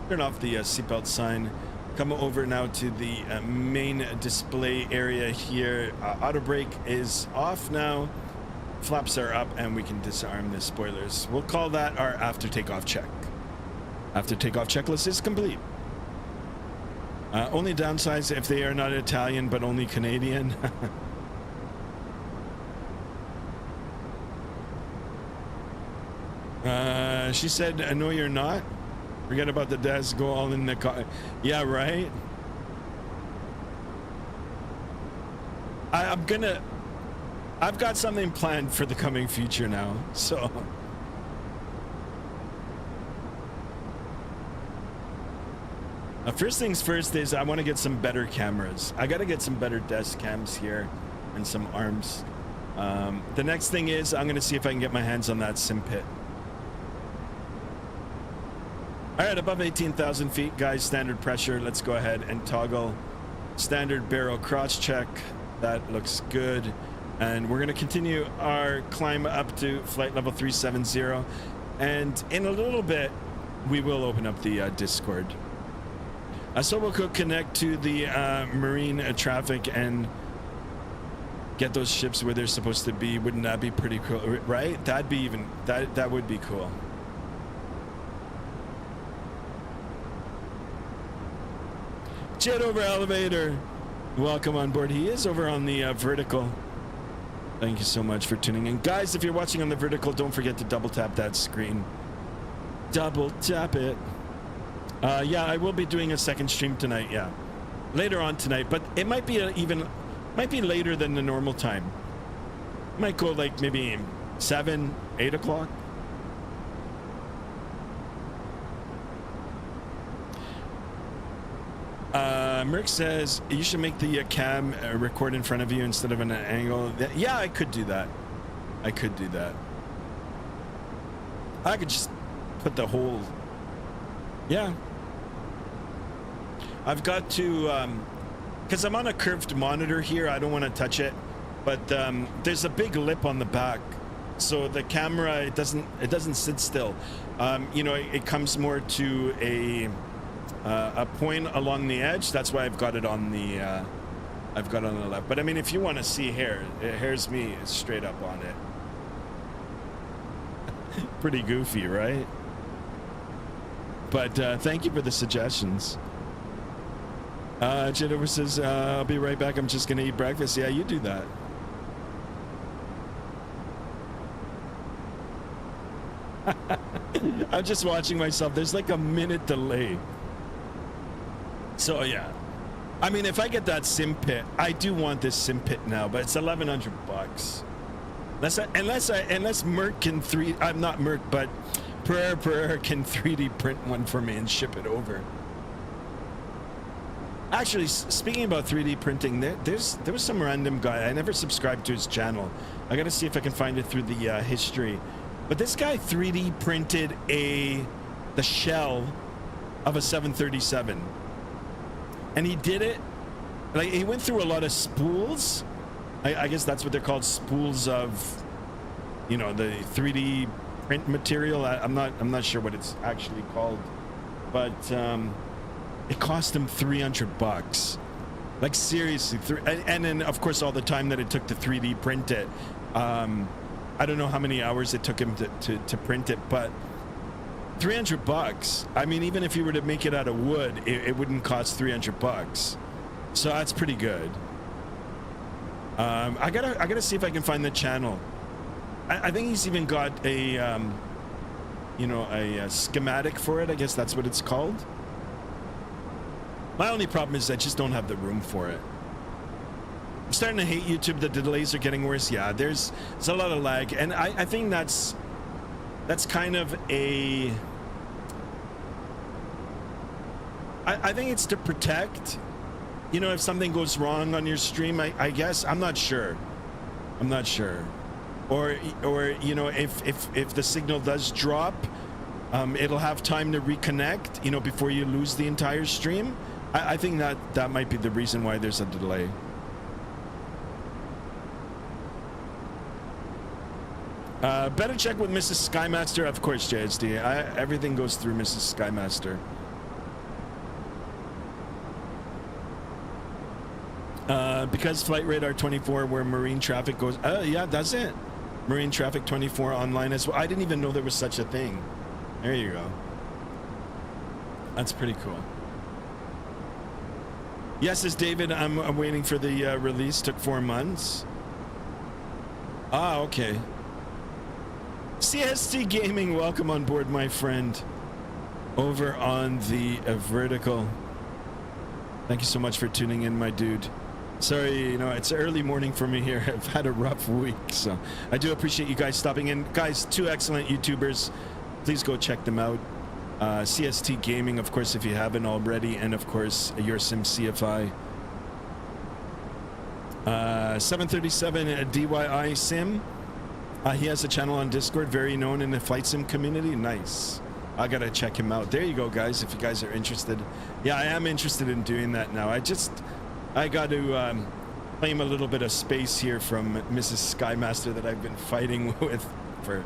Turn off the seatbelt sign. Come over now to the main display area here. Auto brake is off now. Flaps are up, and we can disarm the spoilers. We'll call that our after takeoff check. After takeoff checklist is complete. Only downsides if they are not Italian but only Canadian. She said, no, you're not. Forget about the desk. Go all in the car. Yeah, right. I've got something planned for the coming future now. So. First things first is I want to get some better cameras. I got to get some better desk cams here and some arms. The next thing is I'm going to see if I can get my hands on that sim pit. All right, above 18,000 feet, guys, standard pressure. Let's go ahead and toggle standard barrel cross check. That looks good. And we're going to continue our climb up to flight level 370. And in a little bit, we will open up the Discord. So we'll connect to the marine traffic and get those ships where they're supposed to be. Wouldn't that be pretty cool, right? That'd be even, that would be cool. Jet over elevator. Welcome on board. He is over on the vertical. Thank you so much for tuning in. Guys, if you're watching on the vertical, don't forget to double tap that screen. Double tap it. Yeah, I will be doing a second stream tonight. Yeah, later on tonight, but it might be might be later than the normal time. Might go like maybe 7, 8 o'clock. Merck says you should make the cam record in front of you instead of an angle. Yeah, I could do that. I could do that. I could just put the whole. Yeah. I've got to, because I'm on a curved monitor here. I don't want to touch it, but there's a big lip on the back, so the camera it doesn't sit still. You know, it comes more to a point along the edge. That's why I've got it on the left. But I mean, if you want to see hair, here's me straight up on it. Pretty goofy, right? But thank you for the suggestions. Jennifer says, I'll be right back. I'm just going to eat breakfast. Yeah, you do that. I'm just watching myself. There's like a minute delay. So, yeah. I mean, if I get that sim pit, I do want this sim pit now, but it's $1,100. Unless Merck can I'm not Merck, but Pereira can 3D print one for me and ship it over. Actually, speaking about 3D printing, there was some random guy. I never subscribed to his channel. I got to see if I can find it through the history. But this guy 3D printed the shell of a 737, and he did it like he went through a lot of spools. I guess that's what they're called, spools of, you know, the 3D print material. I'm not sure what it's actually called, but it cost him $300. Like seriously, and then of course all the time that it took to 3D print it. I don't know how many hours it took him to print it, but $300. I mean, even if you were to make it out of wood, it wouldn't cost $300. So that's pretty good. I gotta see if I can find the channel. I think he's even got a you know, a schematic for it. I guess that's what it's called. My only problem is I just don't have the room for it. I'm starting to hate YouTube. The delays are getting worse. Yeah, there's a lot of lag, and I think that's kind of a. I think it's to protect. You know, if something goes wrong on your stream, I guess I'm not sure. I'm not sure. or you know, if the signal does drop, it'll have time to reconnect, you know, before you lose the entire stream. I think that might be the reason why there's a delay. Better check with Mrs. Skymaster, of course, JSD. Everything goes through Mrs. Skymaster. Because flight radar 24 where marine traffic goes. Yeah, that's it. Marine traffic 24 online as well. I didn't even know there was such a thing. There you go. That's pretty cool. Yes, as David, I'm waiting for the release. Took 4 months. Ah, okay. CST Gaming, welcome on board, my friend. Over on the vertical. Thank you so much for tuning in, my dude. Sorry, you know, it's early morning for me here. I've had a rough week, so I do appreciate you guys stopping in. Guys, 2 excellent YouTubers. Please go check them out. CST Gaming, of course, if you haven't already, and of course, your Sim CFI. 737 DYI Sim. He has a channel on Discord, very known in the flight sim community. Nice. I gotta check him out. There you go, guys, if you guys are interested. Yeah, I am interested in doing that now. I got to claim a little bit of space here from Mrs. Skymaster that I've been fighting with for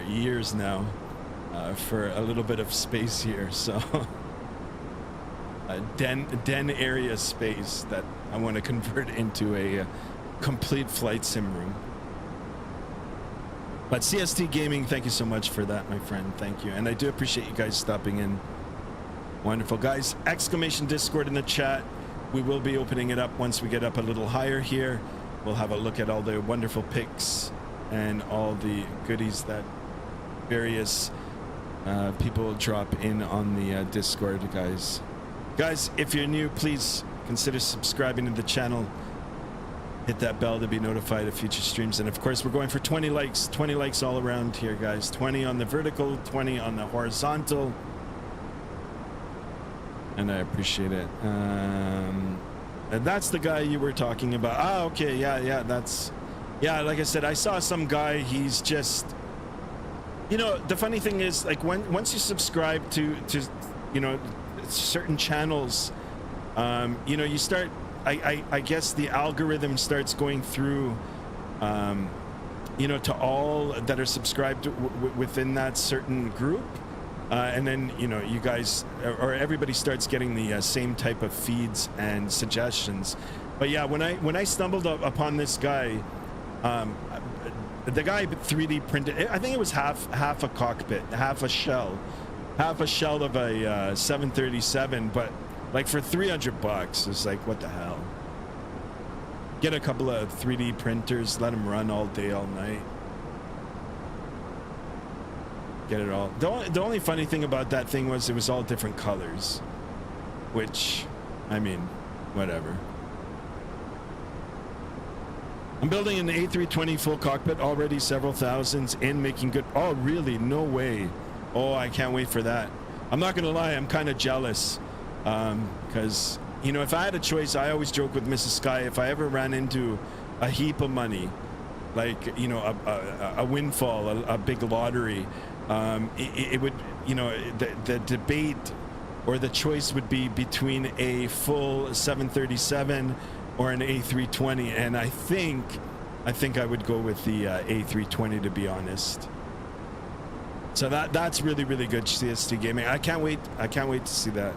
years now, for a little bit of space here. So a den area space that I want to convert into a complete flight sim room. But CST Gaming, thank you so much for that, my friend. Thank you. And I do appreciate you guys stopping in. Wonderful, guys. Exclamation Discord in the chat. We will be opening it up once we get up a little higher here. We'll have a look at all the wonderful pics and all the goodies that various people drop in on the Discord, guys. Guys, if you're new, please consider subscribing to the channel. Hit that bell to be notified of future streams. And of course, we're going for 20 likes. 20 likes all around here, guys. 20 on the vertical, 20 on the horizontal. And I appreciate it. And that's the guy you were talking about. Ah, okay. Yeah, that's... Yeah, like I said, I saw some guy, he's just... You know, the funny thing is, like, once you subscribe to you know, certain channels, you know, you start... I guess the algorithm starts going through, you know, to all that are subscribed within that certain group. And then, you know, you guys, or everybody starts getting the same type of feeds and suggestions. But yeah, when I stumbled upon this guy, the guy 3D printed, I think it was half a cockpit, half a shell of a 737, but like for $300, it's like, what the hell? Get a couple of 3D printers, let them run all day, all night. Get it all. The only funny thing about that thing was it was all different colors, which, I mean, whatever. I'm building an A320 full cockpit, already several thousands in, making good. Oh, really? No way. Oh, I can't wait for that. I'm not gonna lie, I'm kind of jealous, because, you know, if I had a choice, I always joke with Mrs. Sky, if I ever ran into a heap of money, like, you know, a windfall, a big lottery, it would, you know, the debate or the choice would be between a full 737 or an A320, and I think I would go with the A320, to be honest. So that's really good, CST Gaming. I can't wait to see that.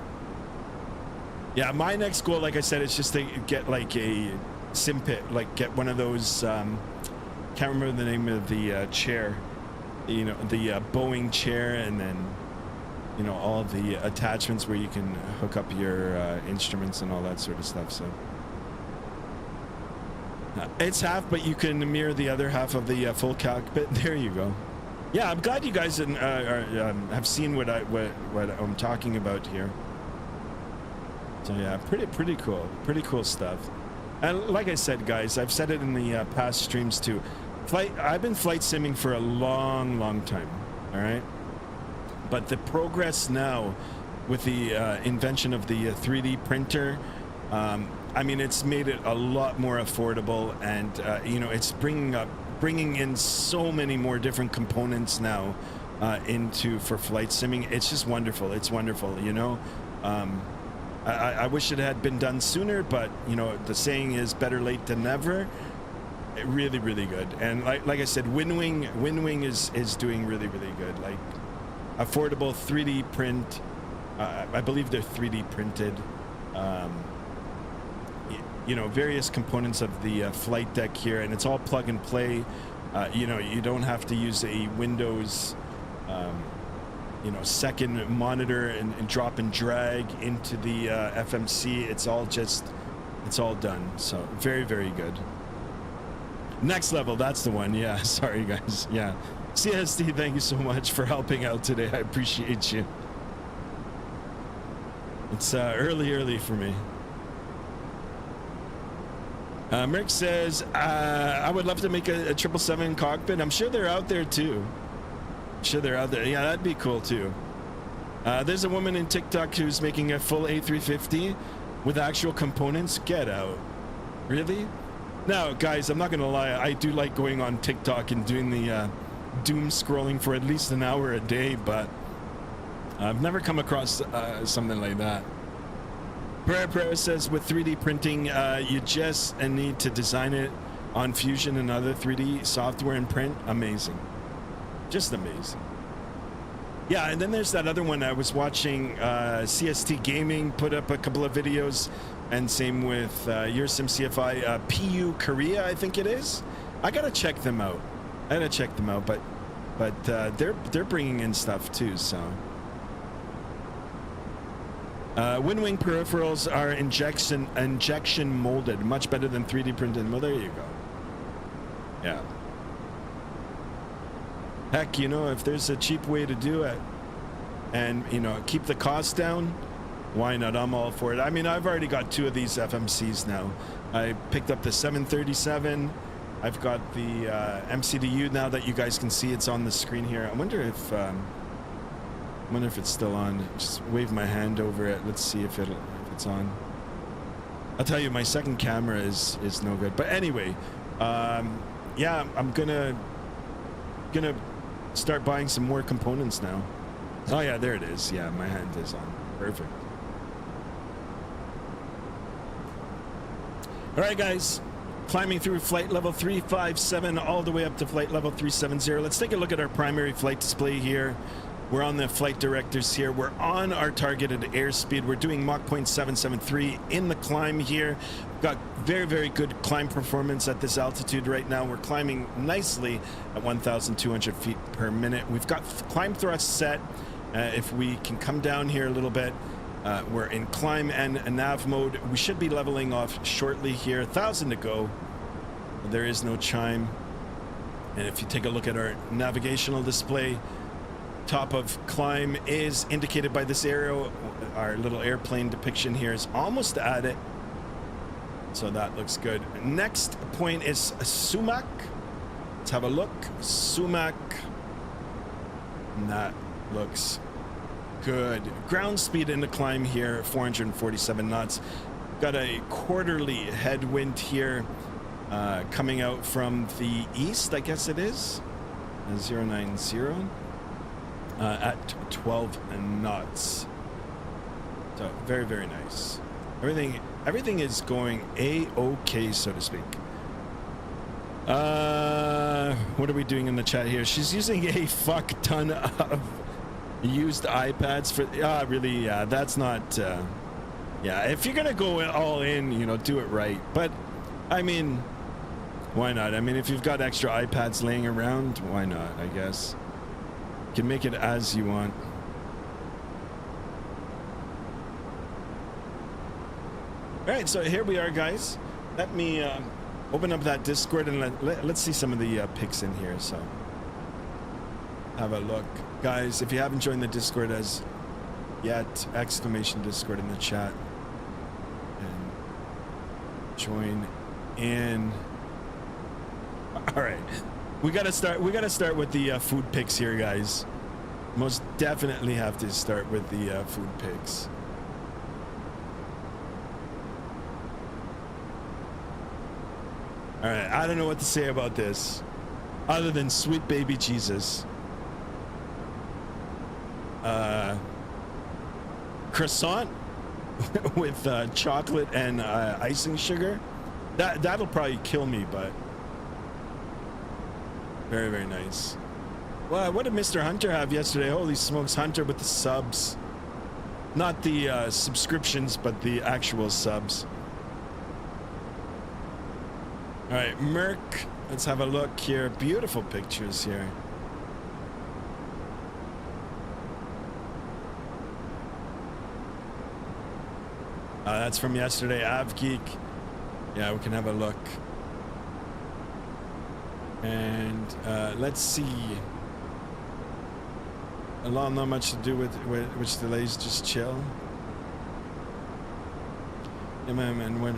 Yeah, my next goal, like I said, is just to get like a sim pit, like get one of those, can't remember the name of the chair, you know, the Boeing chair, and then, you know, all the attachments where you can hook up your instruments and all that sort of stuff. So it's half, but you can mirror the other half of the full cockpit. There you go. Yeah, I'm glad you guys have seen what I'm talking about here. So yeah, pretty cool stuff. And like I said, guys, I've said it in the past streams too. I've been flight simming for a long time. All right, but the progress now with the invention of the 3D printer, I mean, it's made it a lot more affordable, and you know, it's bringing up bringing in so many more different components now for flight simming. It's just wonderful. It's wonderful, you know. I wish it had been done sooner, but you know, the saying is better late than never. Really, really good. And like I said, Windwing is doing really, really good. Like affordable 3D print. I believe they're 3D printed. You know, various components of the flight deck here, and it's all plug and play. You know, you don't have to use a Windows, you know, second monitor and drop and drag into the FMC. It's all done. So very, very good. Next level, that's the one. Yeah, sorry guys. Yeah, CSD, thank you so much for helping out today. I appreciate you. It's early for me. Merck says, I would love to make a 777 cockpit. I'm sure they're out there too. I'm sure they're out there. Yeah, that'd be cool too. There's a woman in TikTok who's making a full A350 with actual components. Get out. Really? Now, guys, I'm not going to lie. I do like going on TikTok and doing the doom scrolling for at least an hour a day, but I've never come across something like that. Prayer says with 3D printing, you just need to design it on Fusion and other 3D software and print. Amazing. Just amazing. Yeah, and then there's that other one I was watching, CST Gaming put up a couple of videos, and same with your SimCFI, PU Korea, I think it is. I gotta check them out. But they're bringing in stuff too, so. Windwing peripherals are injection molded, much better than 3D printed. Well, there you go. Yeah. Heck, you know, if there's a cheap way to do it and, you know, keep the cost down, why not? I'm all for it. I mean, I've already got 2 of these FMCs now. I picked up the 737. I've got the MCDU now that you guys can see. It's on the screen here. I wonder if it's still on. Just wave my hand over it. Let's see if it's on. I'll tell you, my second camera is no good. But anyway, yeah, I'm gonna start buying some more components now. Oh yeah, there it is. Yeah, my hand is on. Perfect. All right, guys. Climbing through flight level 357 all the way up to flight level 370. Let's take a look at our primary flight display here. We're on the flight directors here. We're on our targeted airspeed. We're doing Mach 0.773 in the climb here. Got very, very good climb performance at this altitude right now. We're climbing nicely at 1,200 feet per minute. We've got climb thrust set. If we can come down here a little bit, we're in climb and nav mode. We should be leveling off shortly here. 1,000 to go. There is no chime. And if you take a look at our navigational display, top of climb is indicated by this arrow. Our little airplane depiction here is almost at it, so that looks good. Next point is Sumac. Let's have a look. Sumac, and that looks good. Ground speed in the climb here, 447 knots. Got a quarterly headwind here coming out from the east, I guess it is, 090. At 12 knots. So very, very nice. Everything is going a-okay, so to speak. What are we doing in the chat here? She's using a fuck ton of used iPads for really, yeah, that's not yeah, if you're gonna go all in, you know, do it right. But I mean, why not? I mean, if you've got extra iPads laying around, why not? I guess you can make it as you want. All right, so here we are, guys. Let me open up that Discord and let's see some of the pics in here. So have a look, guys. If you haven't joined the Discord as yet, exclamation Discord in the chat and join in. All right, we gotta start with the food pics here, guys. Most definitely have to start with the food pics. All right, I don't know what to say about this. other than sweet baby Jesus. Croissant with chocolate and icing sugar. That'll probably kill me, but very, very nice. Well, what did Mr. Hunter have yesterday? Holy smokes, Hunter with the subs. Not the subscriptions, but the actual subs. All right, Merc, let's have a look here. Beautiful pictures here. That's from yesterday, AvGeek. Yeah, we can have a look. And let's see. Not much to do with which delays, just chill. Yeah, man, when...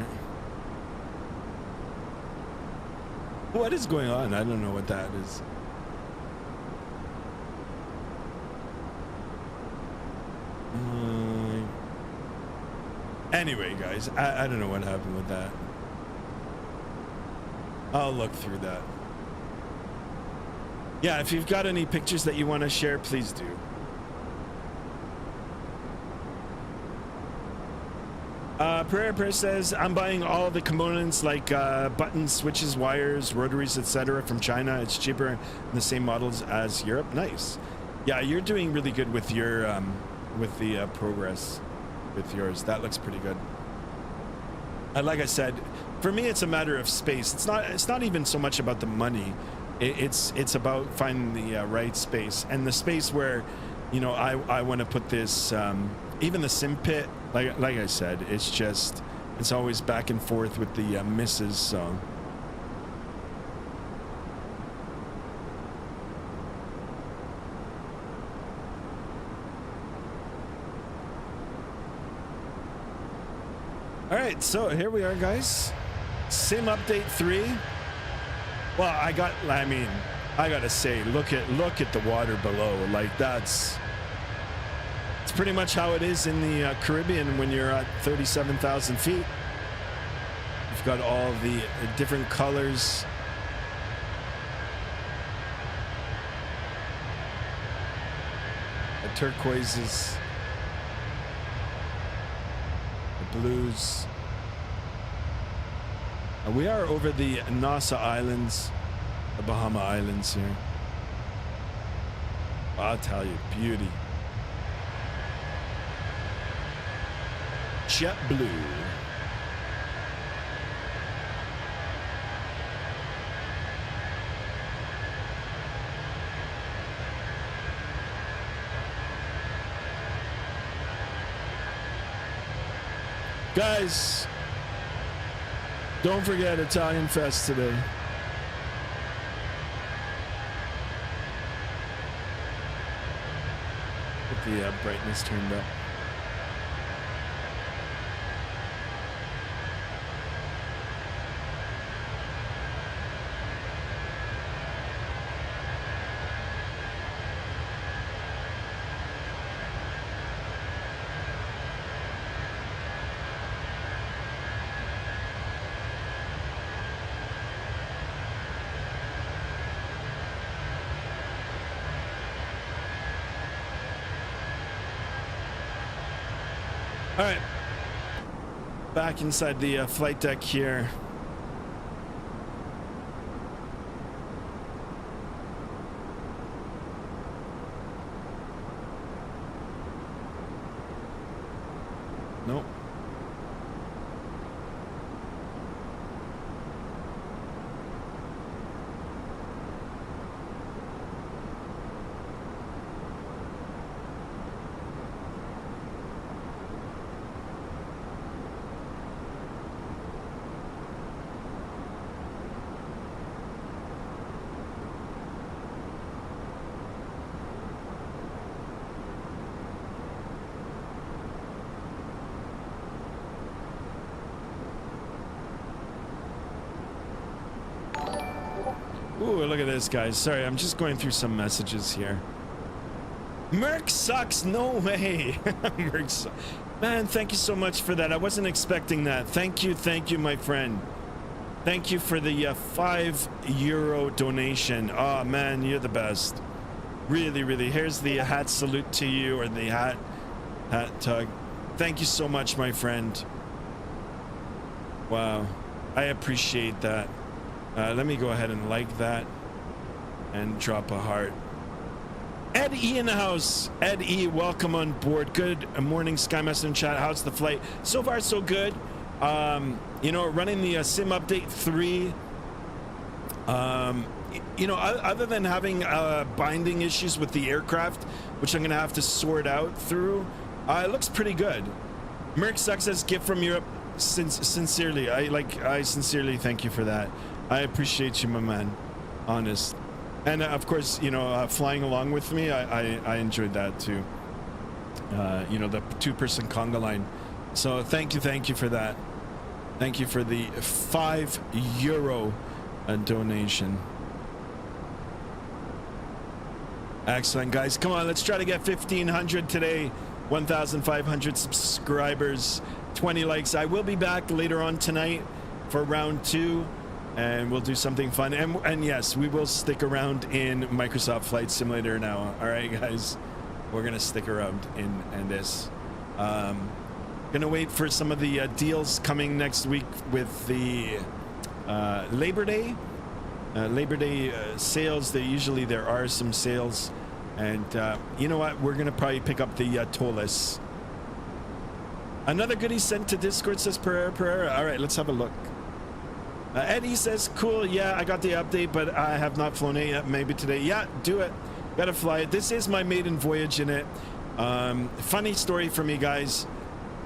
What is going on? I don't know what that is. Anyway, guys, I don't know what happened with that. I'll look through that. Yeah, if you've got any pictures that you want to share, please do. Prayer says, I'm buying all the components like buttons, switches, wires, rotaries, etc. from China. It's cheaper and the same models as Europe. Nice. Yeah, you're doing really good with your with the progress with yours. That looks pretty good. Like I said, for me, it's a matter of space. It's not even so much about the money. It's about finding the right space, and the space where, you know, I want to put this. Even the sim pit, like I said, it's always back and forth with the misses. So. All right, so here we are, guys. Sim update 3. Well, I gotta say, look at the water below. Like it's pretty much how it is in the Caribbean when you're at 37,000 feet. You've got all the different colors. The turquoises, the blues. We are over the Nassau Islands, the Bahama Islands here. I'll tell you, beauty. Jet blue. Guys, don't forget Italian Fest today. Get the brightness turned up. All right, back inside the flight deck here. Nope. Ooh, look at this, guys. Sorry, I'm just going through some messages here. Merc sucks. No way. Merc Man, thank you so much for that. I wasn't expecting that. Thank you, my friend. Thank you for the €5 donation. Oh man, you're the best. Really, really. Here's the hat salute to you, or the hat tug. Thank you so much, my friend. Wow, I appreciate that. Let me go ahead and like that and drop a heart. Ed E in the house. Ed E, welcome on board. Good morning, Skymaster in chat. How's the flight? So far, so good. You know, running the sim update 3. You know, other than having binding issues with the aircraft, which I'm gonna have to sort out through, it looks pretty good. Merc Sucks says gift from Europe. Sincerely, I sincerely thank you for that. I appreciate you, my man. Honest. And of course, you know, flying along with me, I enjoyed that too. You know, the 2-person conga line. So thank you for that. Thank you for the €5 donation. Excellent, guys. Come on, let's try to get 1,500 today. 1,500 subscribers, 20 likes. I will be back later on tonight for round 2, and we'll do something fun. And yes, we will stick around in Microsoft Flight Simulator now. All right, guys, we're gonna stick around in this. Gonna wait for some of the deals coming next week with the Labor Day sales. There are some sales, and you know what, we're gonna probably pick up the Tollus. Another goodie sent to Discord, says Pereira. All right, let's have a look. Eddie says, cool, yeah, I got the update, but I have not flown it yet. Maybe today. Yeah, do it. Gotta fly it. This is my maiden voyage in it. Funny story for me, guys.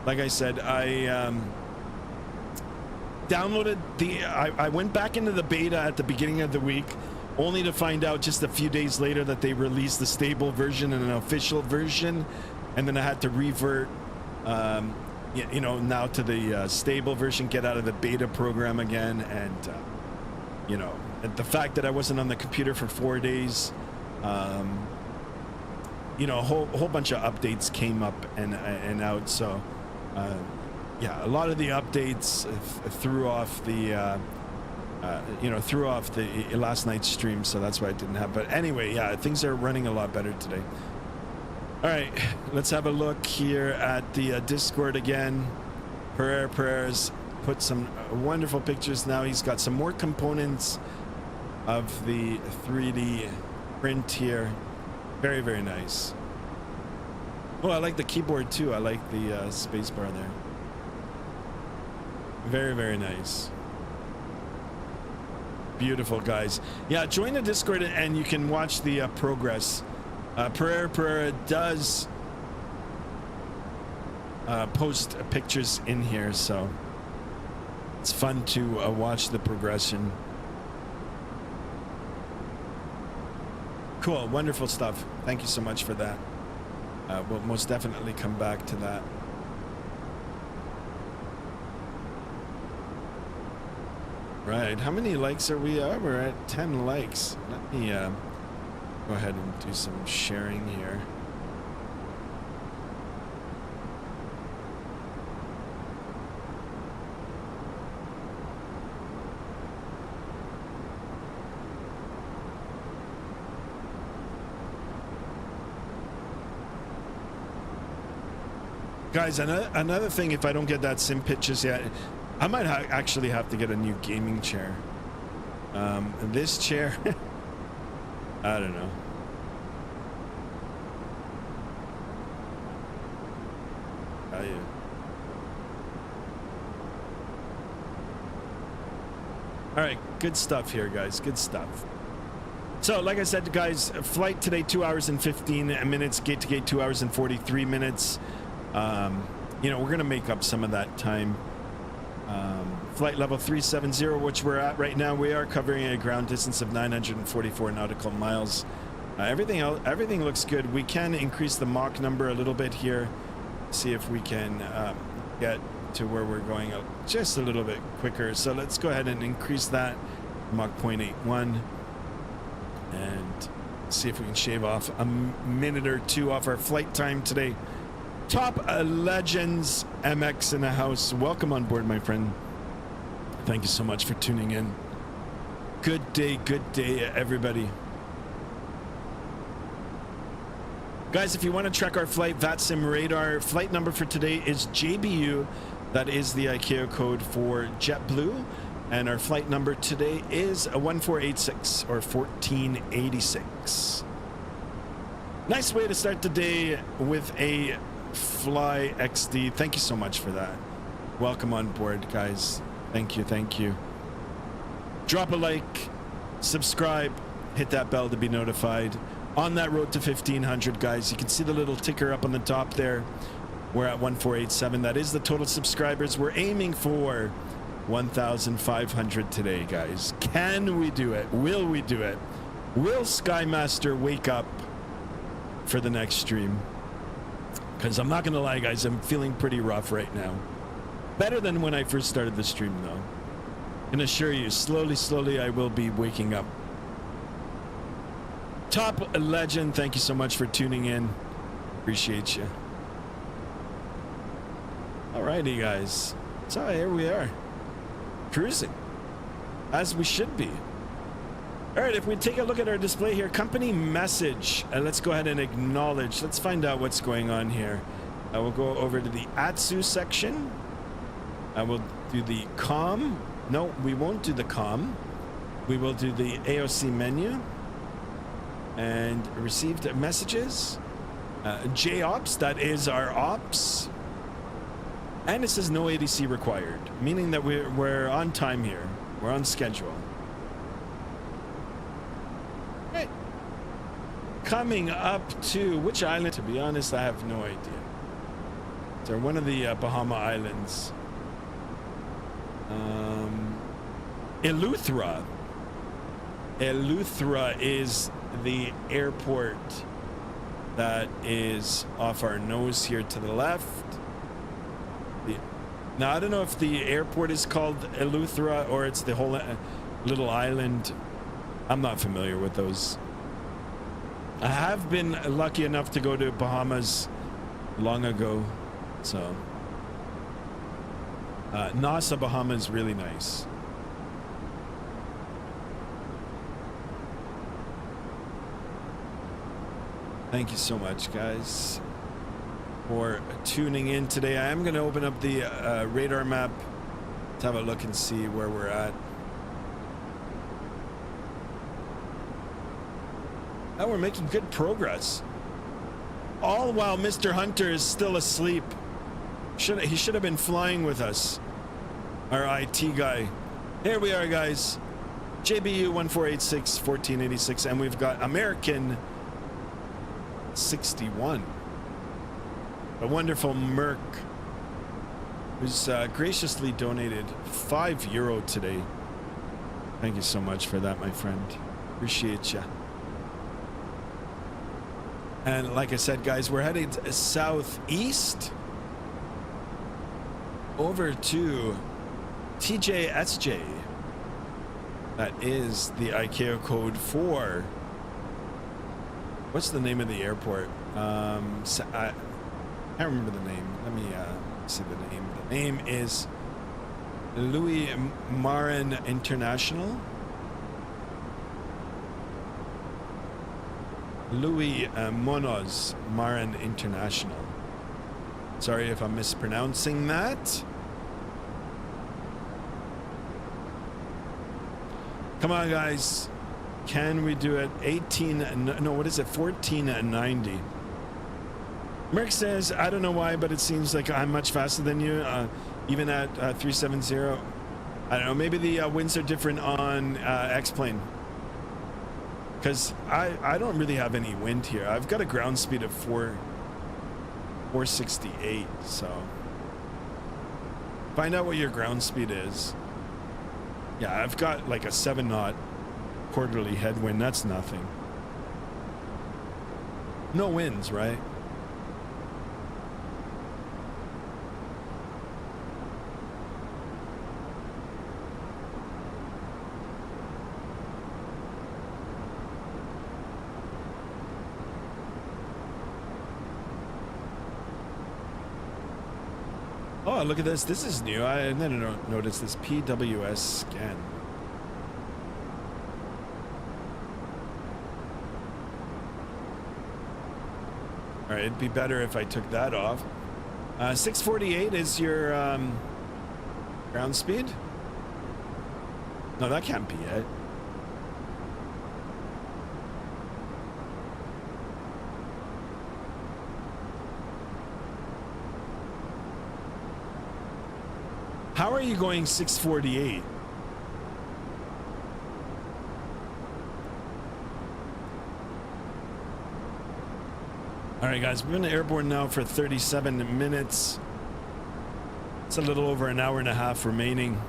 Like I said, I downloaded I went back into the beta at the beginning of the week, only to find out just a few days later that they released the stable version and an official version, and then I had to revert, you know, now to the stable version, get out of the beta program again, and you know, the fact that I wasn't on the computer for 4 days, you know, a whole bunch of updates came up and out, so. Yeah, a lot of the updates threw off the, you know, threw off the last night's stream, so that's why it didn't have. But anyway, yeah, things are running a lot better today. All right, let's have a look here at the Discord again. Pereira's put some wonderful pictures now. He's got some more components of the 3D print here. Very, very nice. Oh, I like the keyboard too. I like the space bar there. Very, very nice. Beautiful, guys. Yeah, join the Discord and you can watch the progress. Pereira does post pictures in here, so it's fun to watch the progression. Cool, wonderful stuff. Thank you so much for that. We'll most definitely come back to that. Right, how many likes are we at? We're at 10 likes. Let me go ahead and do some sharing here. Guys, another thing, if I don't get that sim pictures yet, I might actually have to get a new gaming chair. This chair, I don't know. All right, good stuff here, guys. Good stuff. So, like I said, guys, flight today 2 hours and 15 minutes. Gate to gate 2 hours and 43 minutes. You know, we're gonna make up some of that time. Flight level 370, which we're at right now. We are covering a ground distance of 944 nautical miles. Everything looks good. We can increase the Mach number a little bit here. See if we can get to where we're going just a little bit quicker. So let's go ahead and increase that Mach 0.81 and see if we can shave off a minute or two off our flight time today. Top Legends MX in the house. Welcome on board, my friend. Thank you so much for tuning in. Good day, everybody. Guys, if you want to track our flight, Vatsim radar, flight number for today is JBU. That is the ICAO code for JetBlue. And our flight number today is a 1486 or 1486. Nice way to start the day with a Fly XD. Thank you so much for that. Welcome on board, guys. Thank you. Drop a like, subscribe, hit that bell to be notified. On that road to 1500, guys, you can see the little ticker up on the top there. We're at 1487. That is the total subscribers. We're aiming for 1,500 today, guys. Can we do it? Will we do it? Will Skymaster wake up for the next stream? Because I'm not going to lie, guys, I'm feeling pretty rough right now. Better than when I first started the stream, though. I can assure you, slowly, I will be waking up. Top Legend, thank you so much for tuning in. Appreciate you. Alrighty, guys. So here we are. Cruising. As we should be. Alright, if we take a look at our display here, company message. Let's go ahead and acknowledge. Let's find out what's going on here. We'll go over to the ATSU section. We'll do the COM. No, we won't do the COM. We will do the AOC menu. And received messages. JOPS, that is our ops. And it says no ADC required, meaning that we're on time here. We're on schedule. Right. Coming up to which island? To be honest, I have no idea. So one of the Bahama Islands. Eleuthera. Eleuthera is the airport that is off our nose here to the left. Now, I don't know if the airport is called Eleuthera or it's the whole little island. I'm not familiar with those. I have been lucky enough to go to Bahamas long ago, so Nassau, Bahamas is really nice. Thank you so much, guys, for tuning in today. I am going to open up the radar map to have a look and see where we're at. Now we're making good progress. All while Mr. Hunter is still asleep. He should have been flying with us. Our IT guy. Here we are, guys. JBU 1486, 1486, and we've got American 61. A wonderful Merc who's graciously donated €5 today. Thank you so much for that, my friend. Appreciate you. And like I said, guys, we're heading southeast over to TJSJ. That is the ICAO code for, what's the name of the airport? I can't remember the name. Let me see the name. The name is Louis Marin International. Louis Munoz Marin International. Sorry if I'm mispronouncing that. Come on, guys. Can we do it? 1490. Merck says, I don't know why, but it seems like I'm much faster than you, even at 370. I don't know, maybe the winds are different on X-Plane. Because I don't really have any wind here. I've got a ground speed of 468, so. Find out what your ground speed is. Yeah, I've got like a 7-knot quarterly headwind. That's nothing. No winds, right? Oh, look at this. This is new. I didn't notice this PWS scan. All right, it'd be better if I took that off. 648 is your ground speed? No, that can't be it. How are you going 648? All right, guys, we've been airborne now for 37 minutes. It's a little over an hour and a half remaining.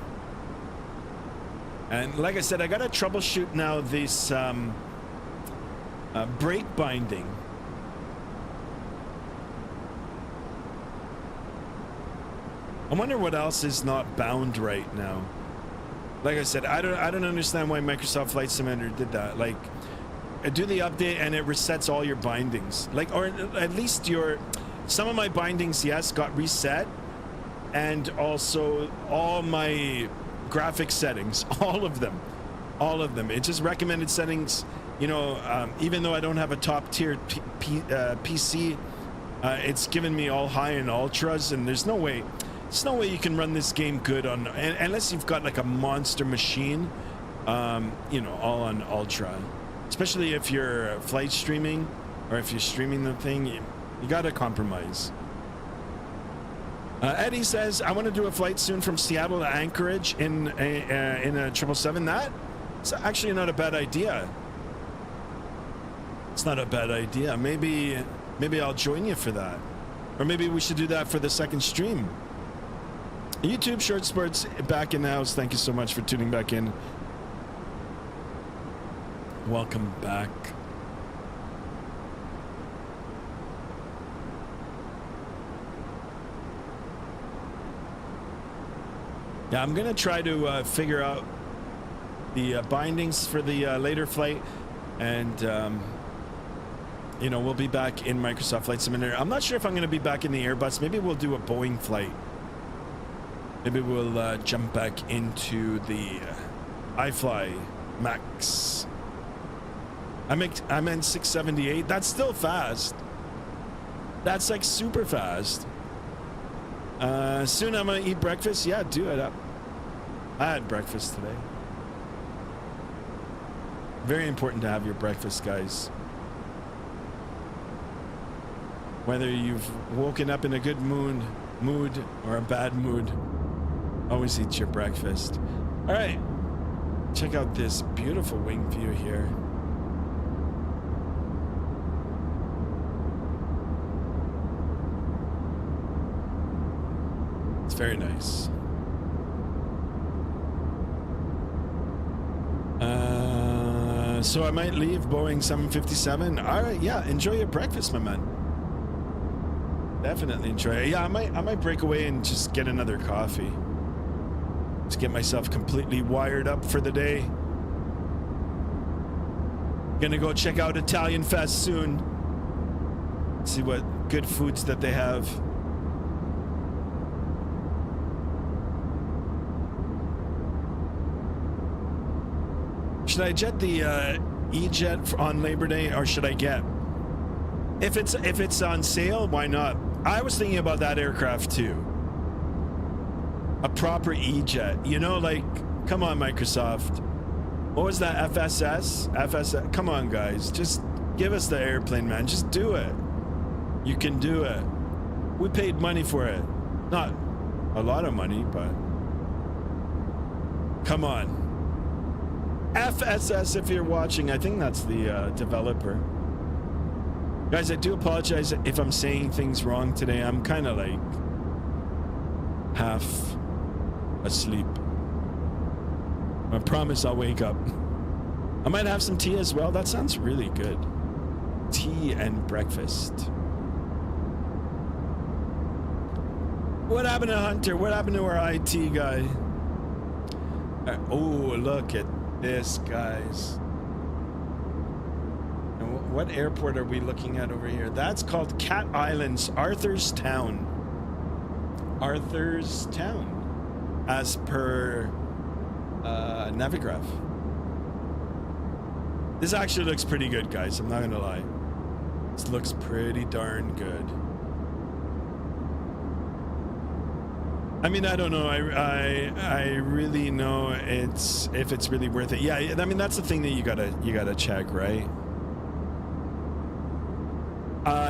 And like I said, I got to troubleshoot now this brake binding. I wonder what else is not bound right now. Like I said, I don't understand why Microsoft Flight Simulator did that. Like, do the update and it resets all your bindings. Like, or at least some of my bindings, yes, got reset, and also all my graphic settings, all of them. It just recommended settings. You know, even though I don't have a top tier PC, it's given me all high and ultras, and there's no way you can run this game good on, unless you've got like a monster machine, you know, all on ultra. Especially if you're flight streaming, or if you're streaming the thing, you gotta compromise. Eddie says, I want to do a flight soon from Seattle to Anchorage in a 777. That's actually not a bad idea. It's not a bad idea. Maybe I'll join you for that. Or maybe we should do that for the second stream. YouTube Short Sports back in the house. Thank you so much for tuning back in. Welcome back. Yeah, I'm gonna try to figure out the bindings for the later flight, and you know, we'll be back in Microsoft Flight Simulator. I'm not sure if I'm gonna be back in the Airbus. Maybe we'll do a Boeing flight. Maybe we'll jump back into the iFly Max. I meant 678. That's still fast. That's like super fast. Soon I'm gonna eat breakfast. Yeah, do it up. I had breakfast today. Very important to have your breakfast, guys. Whether you've woken up in a good mood or a bad mood, always eat your breakfast. All right, check out this beautiful wing view here. It's very nice. So I might leave Boeing 757. All right, yeah, enjoy your breakfast, my man. Definitely enjoy it. Yeah, I might break away and just get another coffee. Just get myself completely wired up for the day. Gonna go check out Italian Fest soon. See what good foods that they have. Should I jet the E-Jet on Labor Day, or should I get? If it's on sale, why not? I was thinking about that aircraft too. A proper E-Jet, you know, like, come on, Microsoft. What was that, FSS? Come on, guys, just give us the airplane, man. Just do it. You can do it. We paid money for it. Not a lot of money, but come on. FSS, if you're watching, I think that's the developer. Guys, I do apologize if I'm saying things wrong today. I'm kind of like half asleep. I promise I'll wake up. I might have some tea as well. That sounds really good. Tea and breakfast. What happened to Hunter? What happened to our IT guy? Oh, look at this, guys. And what airport are we looking at over here? That's called Cat Islands, Arthur's Town. Arthur's Town, as per Navigraph. This actually looks pretty good, guys. I'm not gonna lie. This looks pretty darn good. I mean, I don't know. I really know if it's really worth it. Yeah, I mean that's the thing that you gotta check, right?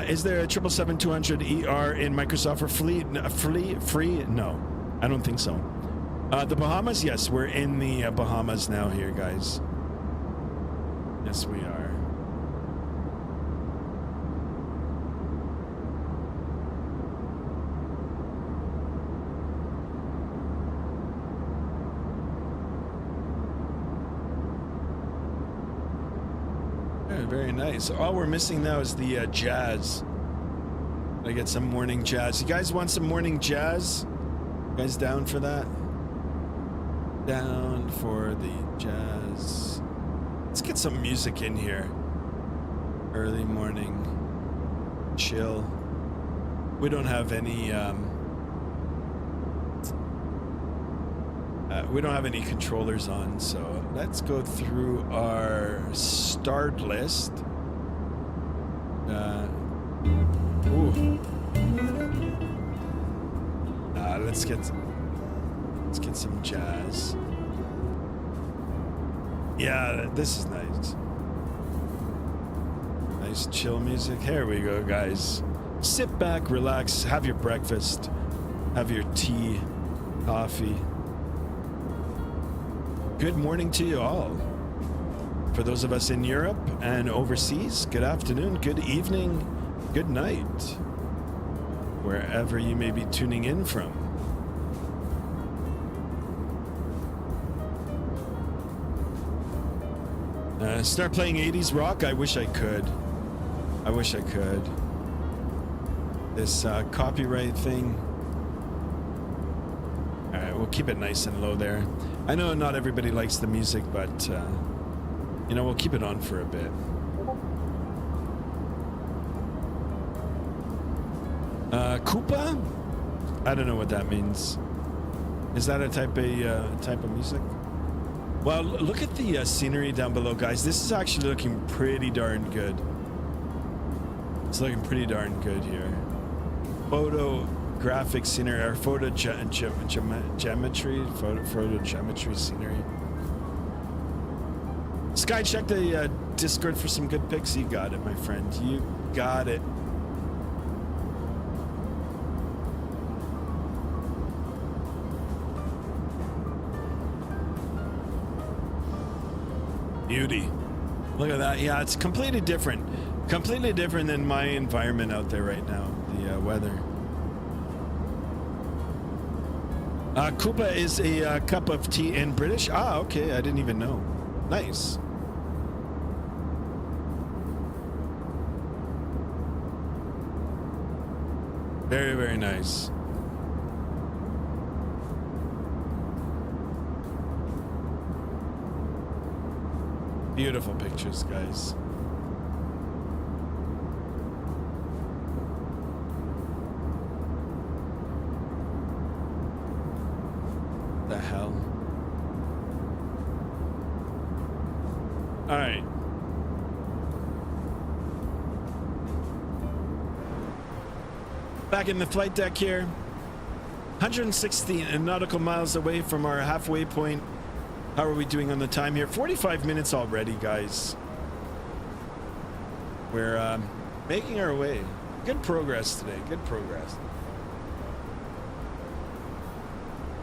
Is there a 777-200 ER in Microsoft for free? No, I don't think so. The Bahamas, yes, we're in the Bahamas now here, guys. Yes, we are. Very nice. All we're missing now is the jazz. I get some morning jazz. You guys want some morning jazz? You guys down for that? Down for the jazz. Let's get some music in here. Early morning chill. We don't have any controllers on, so let's go through our start list. Let's get some jazz. Yeah, this is nice. Nice chill music. Here we go, guys. Sit back, relax, have your breakfast, have your tea, coffee. Good morning to you all. For those of us in Europe and overseas, good afternoon, good evening, good night, wherever you may be tuning in from. Start playing 80s rock? I wish I could. I wish I could. This copyright thing. Alright, we'll keep it nice and low there. I know not everybody likes the music, but you know, we'll keep it on for a bit. Koopa? I don't know what that means. Is that a type of music? Well, look at the scenery down below, guys. This is actually looking pretty darn good. It's looking pretty darn good here. Photographic scenery, or photogeometry scenery. Sky, check the Discord for some good pics. You got it, my friend. You got it. Beauty. Look at that. Yeah, it's completely different. Completely different than my environment out there right now. The weather. Koopa is a cup of tea in British. Ah, okay. I didn't even know. Nice. Very, very nice. Beautiful pictures, guys. The hell? All right. Back in the flight deck here. 160 nautical miles away from our halfway point. How are we doing on the time here? 45 minutes already, guys. We're making our way. Good progress today. Good progress.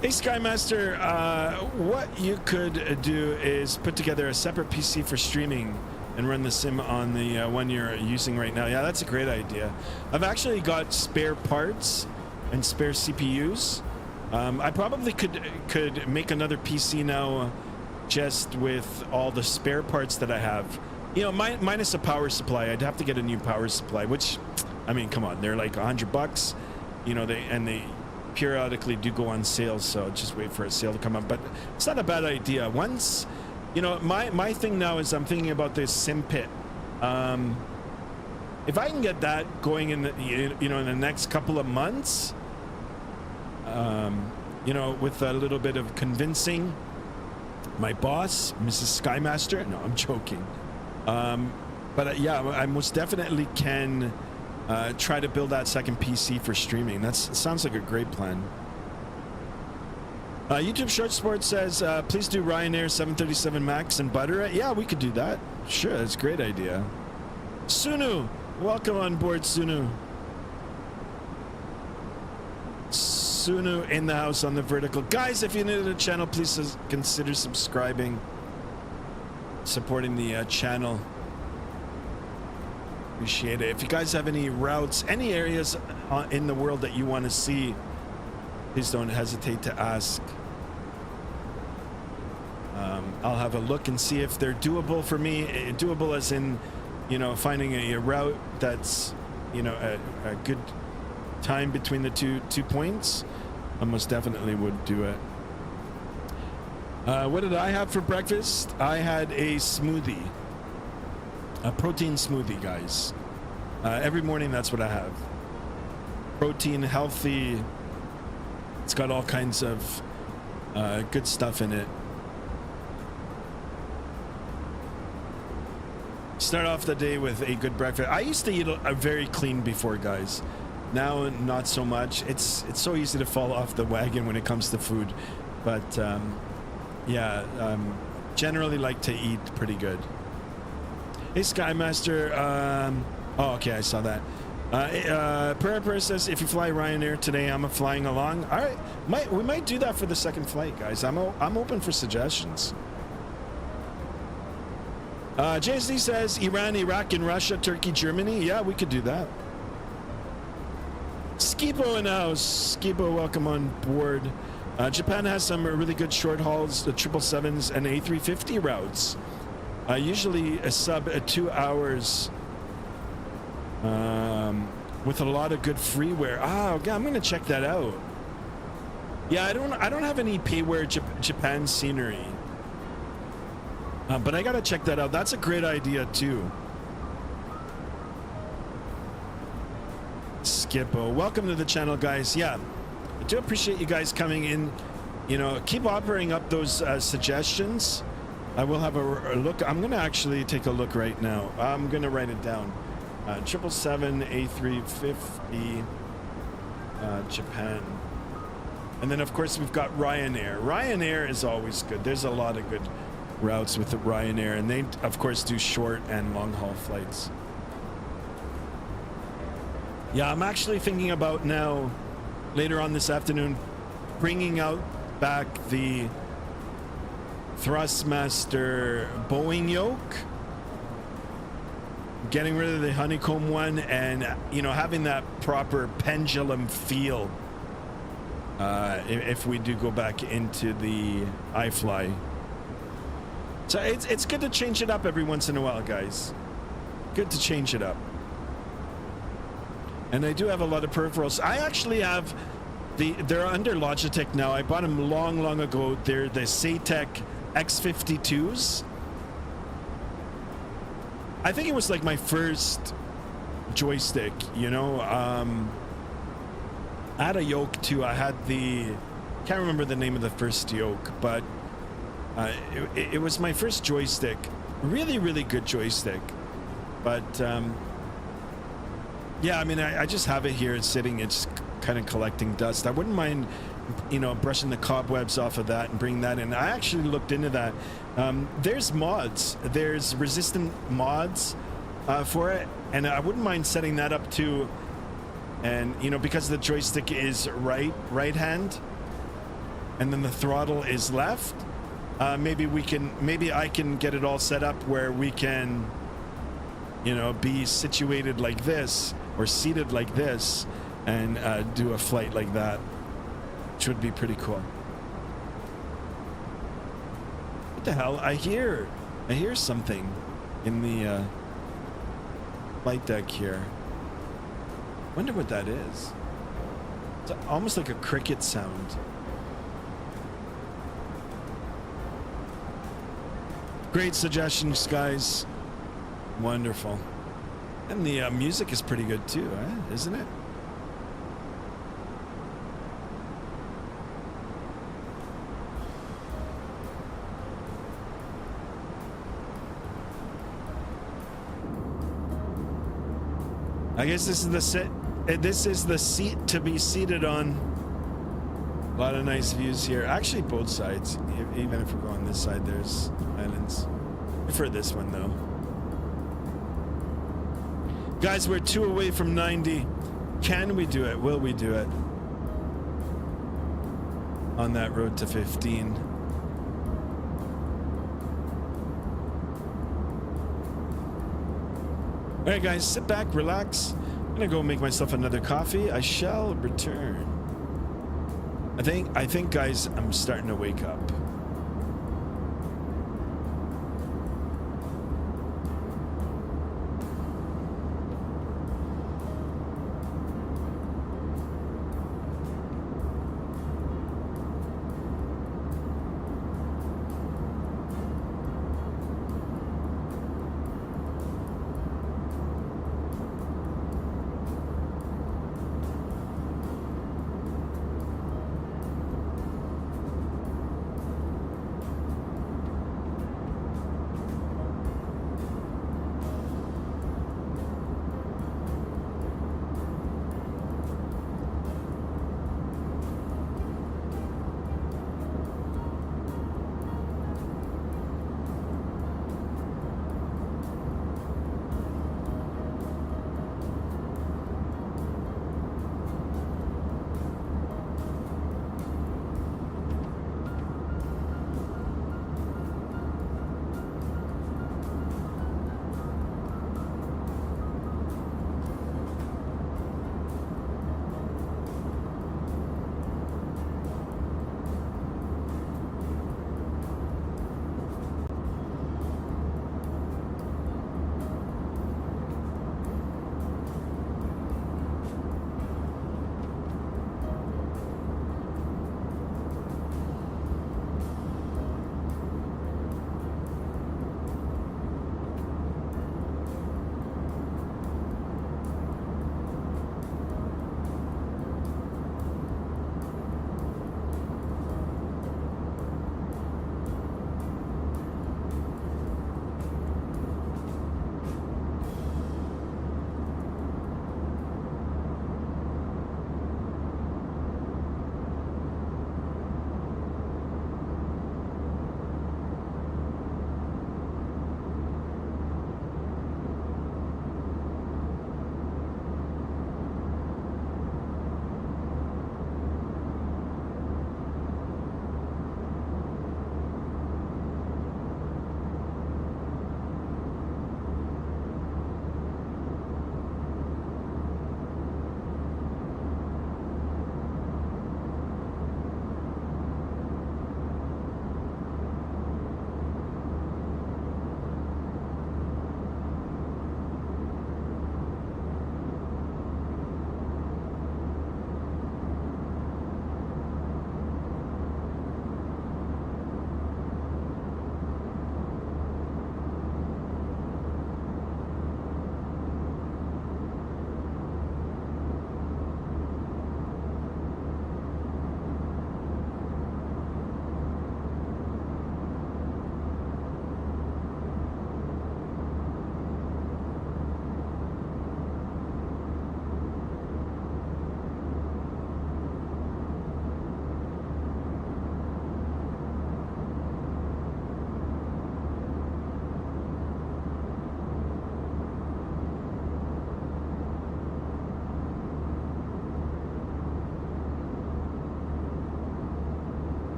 Hey, Skymaster, what you could do is put together a separate PC for streaming and run the sim on the one you're using right now. Yeah, that's a great idea. I've actually got spare parts and spare CPUs. I probably could make another PC now just with all the spare parts that I have. You know, minus a power supply. I'd have to get a new power supply, which, I mean, come on, they're like $100. You know, they periodically do go on sale, so just wait for a sale to come up. But it's not a bad idea. Once, you know, my thing now is I'm thinking about this sim pit. If I can get that going in the, you know, in the next couple of months, you know, with a little bit of convincing my boss, Mrs. Skymaster. No, I'm joking. But yeah, I most definitely can try to build that second PC for streaming. That sounds like a great plan. YouTube Short Sport says, please do Ryanair 737 Max and butter it. Yeah, we could do that. Sure, that's a great idea. Sunu, welcome on board, Sunu. Sunu in the house on the vertical. Guys, if you're new to the channel, please consider subscribing, supporting the channel. Appreciate it. If you guys have any routes, any areas in the world that you want to see, please don't hesitate to ask. I'll have a look and see if they're doable for me. Doable as in, you know, finding a route that's, you know, a good time between the two points. I most definitely would do it. What did I have for breakfast? I had a smoothie, a protein smoothie, guys. Every morning, that's what I have. Protein, healthy. It's got all kinds of good stuff in it. Start off the day with a good breakfast. I used to eat a very clean before, guys. Now, not so much. It's so easy to fall off the wagon when it comes to food. But, yeah, generally like to eat pretty good. Hey, Skymaster. Oh, okay, I saw that. Per says, if you fly Ryanair today, I'm flying along. All right, we might do that for the second flight, guys. I'm open for suggestions. JSD says Iran, Iraq, and Russia, Turkey, Germany. Yeah, we could do that. Skibo in the house. Skibo, welcome on board. Japan has some really good short hauls, the 777s and A350 routes. Usually a sub 2 hours. With a lot of good freeware. Oh, yeah, I'm gonna check that out. Yeah, I don't have any payware Japan scenery. But I gotta check that out. That's a great idea too. Skippo, welcome to the channel, guys. Yeah, I do appreciate you guys coming in. You know, keep offering up those suggestions. I will have a look. I'm gonna actually take a look right now. I'm gonna write it down. 777 A350 Japan, and then of course we've got Ryanair. Ryanair is always good. There's a lot of good routes with the Ryanair, and they of course do short and long haul flights. Yeah, I'm actually thinking about now later on this afternoon bringing out back the Thrustmaster Boeing yoke, getting rid of the honeycomb one, and you know, having that proper pendulum feel if we do go back into the iFly. So it's good to change it up every once in a while, guys. Good to change it up. And I do have a lot of peripherals. I actually have they're under Logitech now. I bought them long ago. They're the Satec X52s. I think it was like my first joystick, you know. I had a yoke too. I had can't remember the name of the first yoke, but it was my first joystick. Really good joystick. But yeah, I mean, I just have it here. It's sitting. It's kind of collecting dust. I wouldn't mind, you know, brushing the cobwebs off of that and bring that in. I actually looked into that. There's mods. There's resistant mods for it, and I wouldn't mind setting that up too. And you know, because the joystick is right hand, and then the throttle is left. Maybe I can get it all set up where we can, you know, be situated like this or seated like this and do a flight like that, which would be pretty cool. What the hell? I hear something in the flight deck here. Wonder what that is. It's almost like a cricket sound. Great suggestions, guys. Wonderful. And the music is pretty good too, isn't it? I guess this is the sit. This is the seat to be seated on. A lot of nice views here. Actually, both sides. Even if we're going this side, there's islands. I prefer this one though. Guys, we're 2 away from 90. Can we do it? Will we do it? On that road to 15. All right, guys, sit back, relax. I'm gonna go make myself another coffee. I shall return. I think, guys, I'm starting to wake up.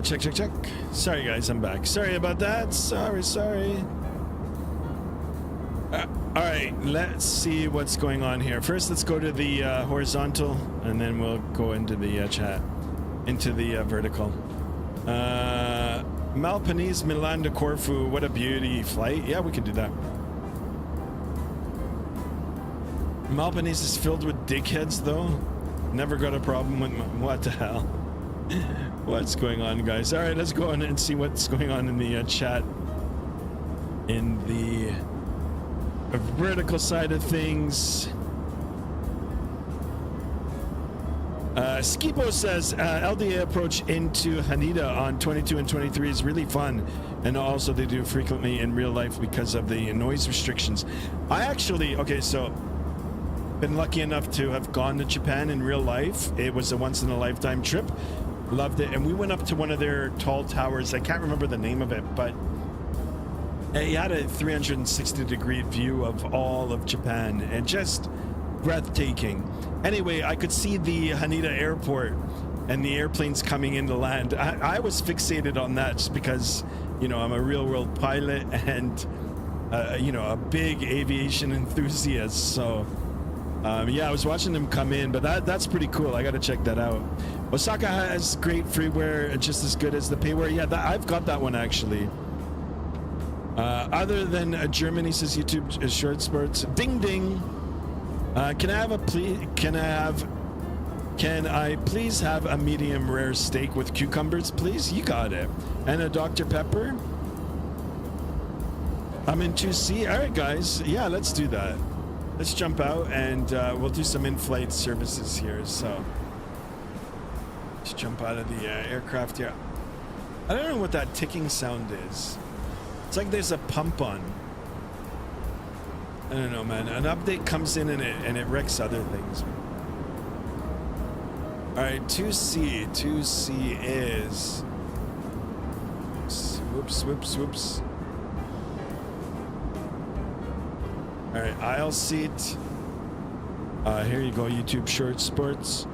Check. Sorry, guys, I'm back. Sorry about that. Sorry. All right, let's see what's going on here. First, let's go to the horizontal, and then we'll go into the chat, into the vertical. Malpanese, Milan to Corfu. What a beauty flight. Yeah, we can do that. Malpanese is filled with dickheads, though. Never got a problem with what the hell. What's going on, guys? All right, let's go on and see what's going on in the chat. In the vertical side of things. Skipo says LDA approach into Haneda on 22 and 23 is really fun, and also they do frequently in real life because of the noise restrictions. I actually, okay, so been lucky enough to have gone to Japan in real life. It was a once in a lifetime trip. Loved it. And we went up to one of their tall towers. I can't remember the name of it, but it had a 360-degree view of all of Japan and just breathtaking. Anyway, I could see the Haneda airport and the airplanes coming into land. I was fixated on that just because, you know, I'm a real world pilot and, you know, a big aviation enthusiast. So, yeah, I was watching them come in, but that's pretty cool. I got to check that out. Osaka has great freeware, just as good as the payware. Yeah, I've got that one actually. Other than Germany, says YouTube short sports. Ding ding. Can I please have a medium rare steak with cucumbers, please? You got it. And a Dr. Pepper. I'm in 2C. All right, guys. Yeah, let's do that. Let's jump out and we'll do some in-flight services here. So let's jump out of the aircraft here. I don't know what that ticking sound is. It's like there's a pump on. I don't know, man. An update comes in and it wrecks other things. All right, 2C. 2C is... Whoops. All right, aisle seat. Here you go, YouTube Short Sports.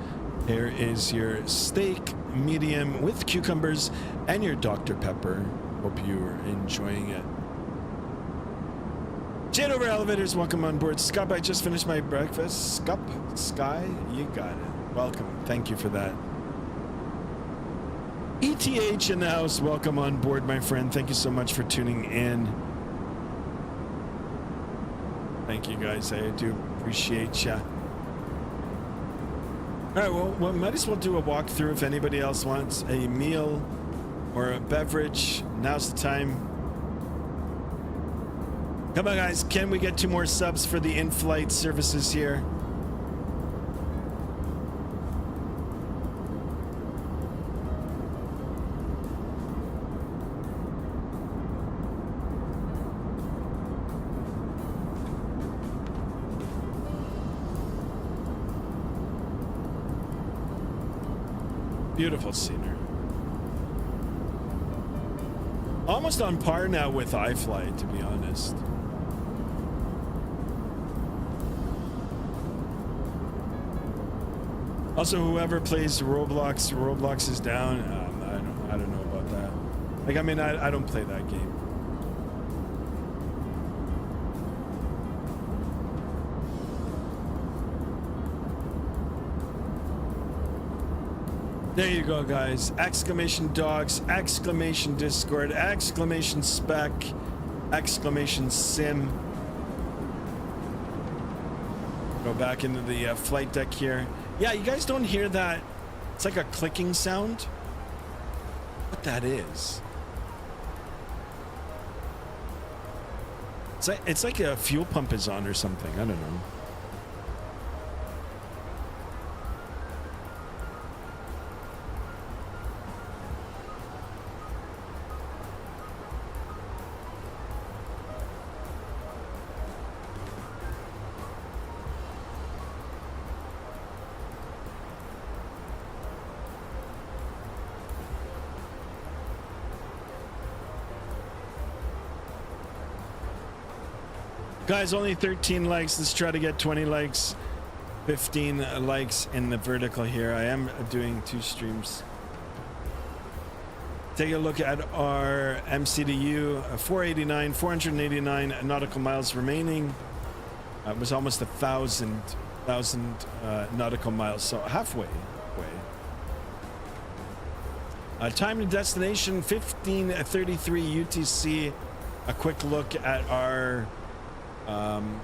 Here is your steak, medium with cucumbers, and your Dr. Pepper. Hope you're enjoying it. Jade over elevators, welcome on board. Scub, I just finished my breakfast. Sky, you got it. Welcome, thank you for that. ETH in the house, welcome on board, my friend. Thank you so much for tuning in. Thank you, guys. I do appreciate ya. All right, well, we might as well do a walkthrough if anybody else wants a meal or a beverage. Now's the time. Come on, guys. Can we get 2 more subs for the in-flight services here? Beautiful scenery. Almost on par now with iFly, to be honest. Also, whoever plays Roblox is down. I don't know about that. Like, I mean, I don't play that game. There you go, guys. Exclamation dogs, exclamation Discord, exclamation spec, exclamation sim. Go back into the flight deck here. Yeah, you guys don't hear that? It's like a clicking sound. What that is? It's like a fuel pump is on or something. I don't know. Guys, only 13 likes. Let's try to get 20 likes. 15 likes in the vertical here. I am doing 2 streams. Take a look at our MCDU, 489 nautical miles remaining. It was almost 1,000 nautical miles, so halfway. Time to destination 15:33 UTC. A quick look at our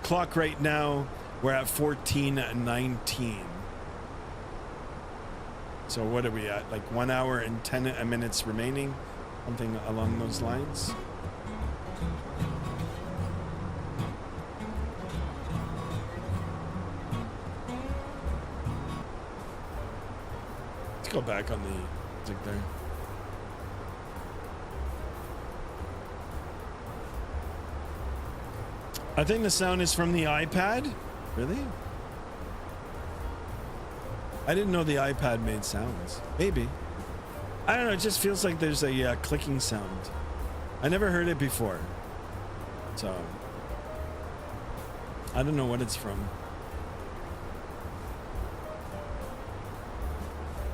clock right now. We're at 14:19. So what are we at? Like 1 hour and 10 minutes remaining, something along those lines. Let's go back on the music there. I think the sound is from the iPad. Really? I didn't know the iPad made sounds. Maybe. I don't know. It just feels like there's a clicking sound. I never heard it before. So I don't know what it's from.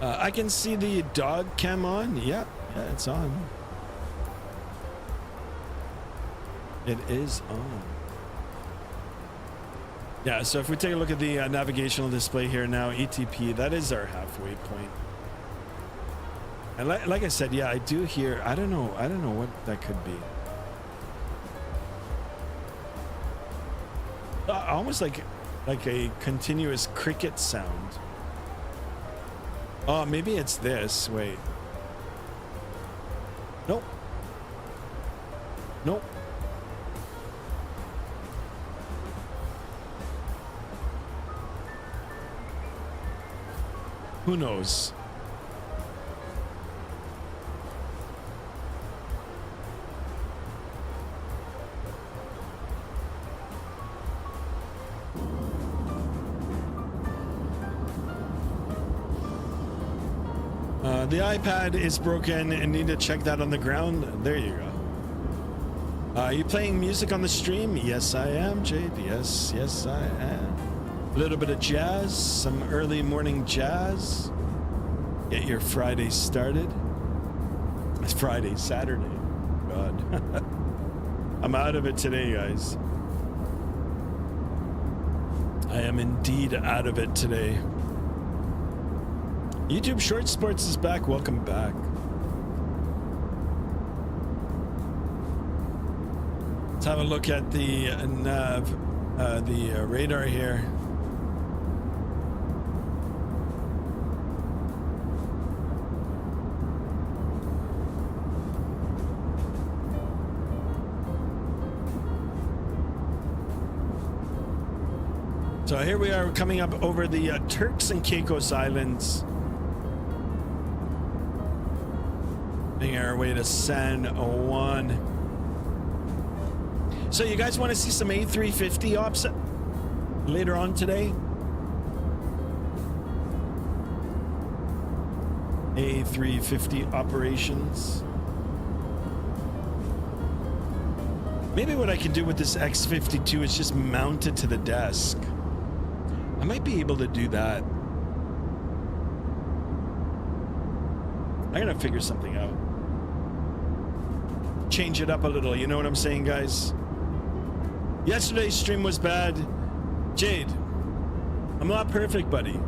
I can see the dog cam on. Yeah, it's on. It is on. Yeah, so if we take a look at the navigational display here now, ETP, that is our halfway point. And like I said, yeah, I do hear, I don't know what that could be. Almost like a continuous cricket sound. Oh, maybe it's this. Wait. Nope. Nope. Who knows? The iPad is broken and need to check that on the ground. There you go. Are you playing music on the stream? Yes, I am, Jade. Yes, I am. A little bit of jazz, some early morning jazz. Get your Friday started. It's Friday, Saturday. God. I'm out of it today, guys. I am indeed out of it today. YouTube Short Sports is back. Welcome back. Let's have a look at the radar here. So here we are coming up over the Turks and Caicos Islands. Making our way to San Juan. So you guys want to see some A350 ops later on today? A350 operations. Maybe what I can do with this X52 is just mount it to the desk. I might be able to do that. I gotta figure something out. Change it up a little, you know what I'm saying, guys? Yesterday's stream was bad. Jade, I'm not perfect, buddy.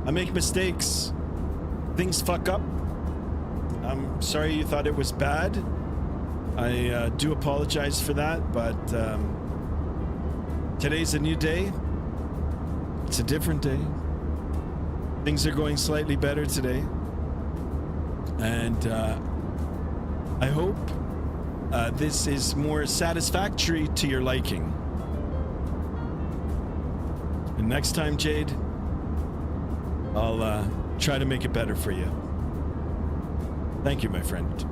I make mistakes. Things fuck up. I'm sorry you thought it was bad. I do apologize for that, but today's a new day. It's a different day. Things are going slightly better today. And I hope this is more satisfactory to your liking. And next time, Jade, I'll try to make it better for you. Thank you, my friend.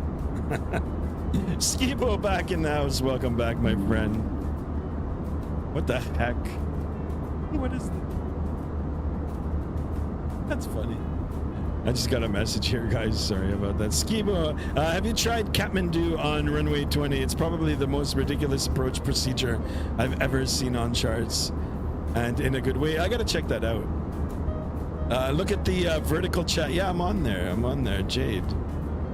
Skibo back in the house. Welcome back, my friend. What the heck? What is that? That's funny. I just got a message here, guys. Sorry about that. Skibo, have you tried Kathmandu on runway 20? It's probably the most ridiculous approach procedure I've ever seen on charts, and in a good way. I gotta check that out. Look at the vertical chat. Yeah, I'm on there. Jade.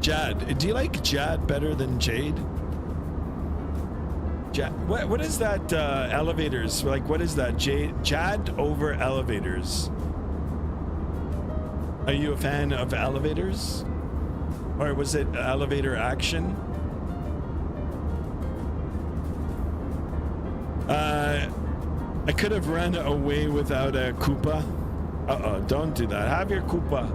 Jad, do you like Jad better than Jade? Jad, what is that? Elevators, like what is that? Jad over elevators. Are you a fan of elevators? Or was it elevator action? I could have run away without a Koopa. Uh-oh, don't do that. Have your Koopa.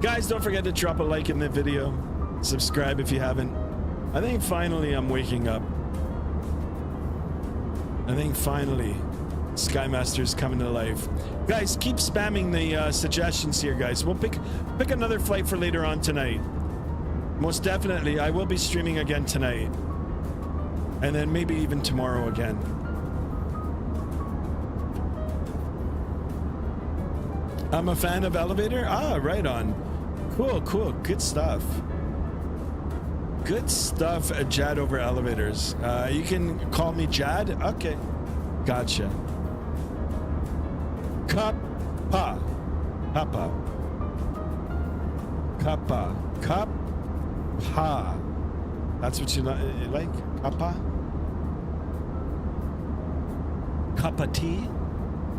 Guys, don't forget to drop a like in the video. Subscribe if you haven't. I think finally I'm waking up. I think finally Skymaster's coming to life. Guys, keep spamming the suggestions here, guys. We'll pick another flight for later on tonight. Most definitely, I will be streaming again tonight. And then maybe even tomorrow again. I'm a fan of elevator. Ah, right on. Cool, cool. Good stuff. Good stuff at Jad over elevators. You can call me Jad. Okay. Gotcha. Kappa. Kappa. Kappa. Kappa. That's what you like? Kappa? Cup of tea?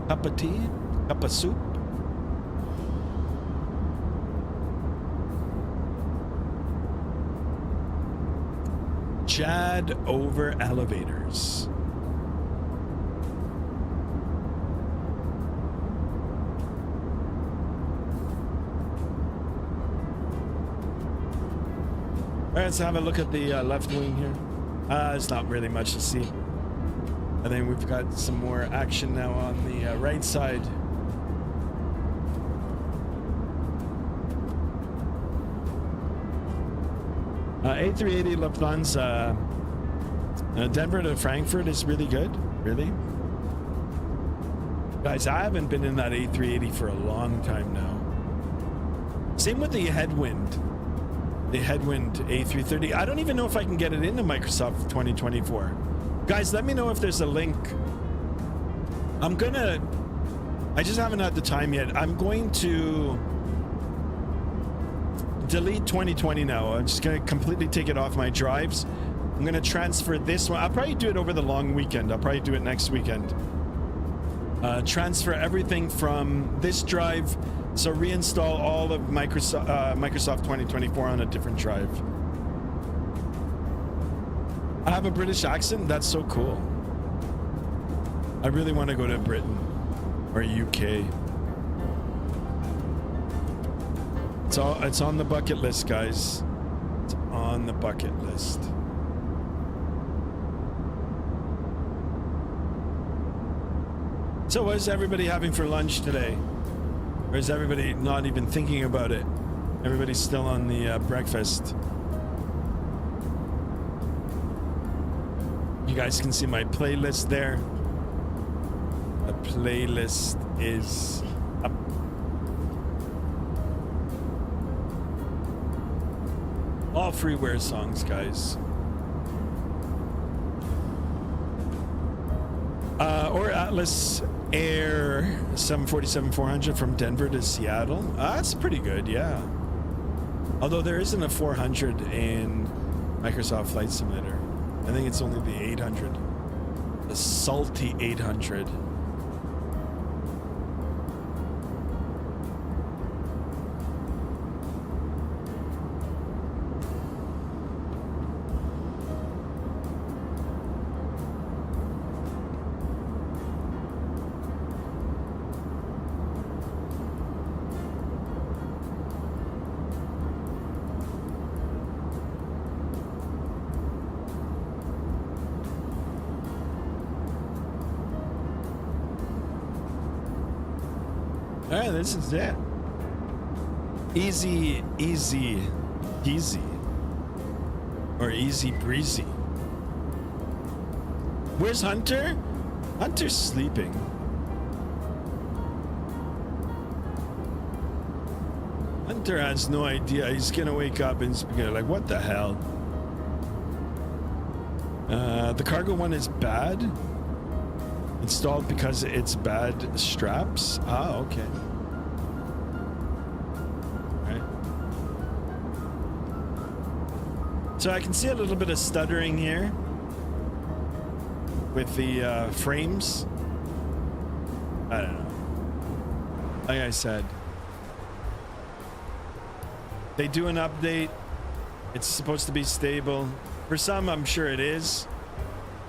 Cup of tea? Cup of soup? Jad over elevators. All right, let's have a look at the left wing here. It's not really much to see. I think we've got some more action now on the right side. A380 Lufthansa, Denver to Frankfurt is really good. Really, guys, I haven't been in that A380 for a long time now. Same with the headwind. The headwind A330. I don't even know if I can get it into Microsoft 2024. Guys, let me know if there's a link. I just haven't had the time yet. I'm going to delete 2020 now. I'm just going to completely take it off my drives. I'm going to transfer this one. I'll probably do it over the long weekend. I'll probably do it next weekend. Transfer everything from this drive. So reinstall all of Microsoft 2024 on a different drive. I have a British accent. That's so cool. I really want to go to Britain or UK. It's on the bucket list, guys. It's on the bucket list. So what is everybody having for lunch today? Or is everybody not even thinking about it? Everybody's still on the breakfast. You guys can see my playlist there. The playlist is up. All freeware songs, guys. Or Atlas Air 747-400 from Denver to Seattle. That's pretty good, yeah. Although there isn't a 400 in Microsoft Flight Simulator. I think it's only the 800. The salty 800. This is it. Easy or easy breezy. Where's Hunter? Hunter's sleeping. Hunter has no idea. He's gonna wake up and he's gonna like, what the hell? The cargo one is bad. Installed because it's bad straps. Ah, okay. So I can see a little bit of stuttering here with the frames. I don't know. Like I said, they do an update. It's supposed to be stable. For some, I'm sure it is.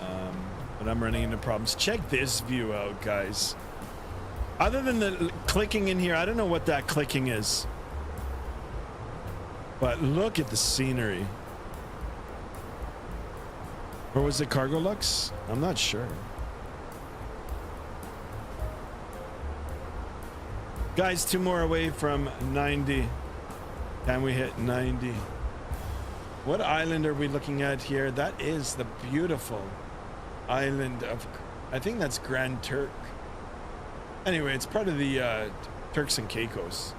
But I'm running into problems. Check this view out, guys. Other than the clicking in here, I don't know what that clicking is. But look at the scenery. Or was it Cargo Lux? I'm not sure. Guys, 2 more away from 90. Can we hit 90? What island are we looking at here? That is the beautiful island of, I think that's Grand Turk. Anyway, it's part of the Turks and Caicos.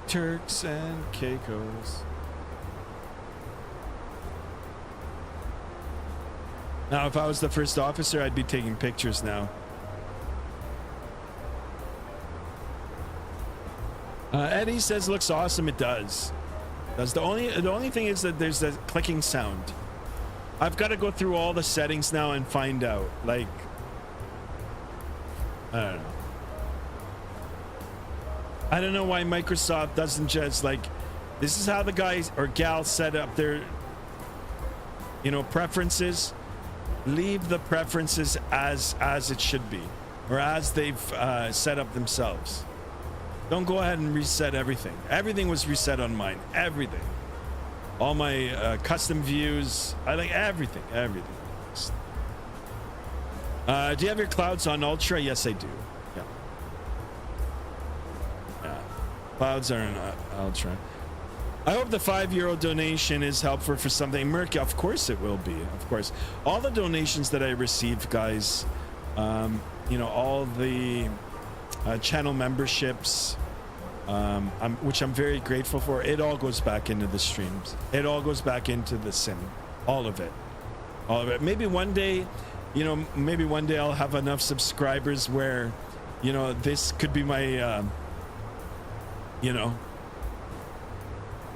Turks and Caicos. Now, if I was the first officer, I'd be taking pictures now. Eddie says looks awesome. It does. The only thing is that there's a clicking sound. I've got to go through all the settings now and find out. Like, I don't know. I don't know why Microsoft doesn't just like, this is how the guys or gals set up their, you know, preferences. Leave the preferences as it should be, or as they've set up themselves. Don't go ahead and reset everything. Everything was reset on mine. Everything. All my custom views. I like everything. Everything. Do you have your clouds on Ultra? Yes, I do. Yeah. Yeah. Clouds are on Ultra. I hope the €5 donation is helpful for something. Merc, of course it will be. Of course. All the donations that I received, guys, you know, all the channel memberships, which I'm very grateful for, it all goes back into the streams. It all goes back into the sim. All of it. All of it. Maybe one day, you know, maybe one day I'll have enough subscribers where, you know, this could be my, you know,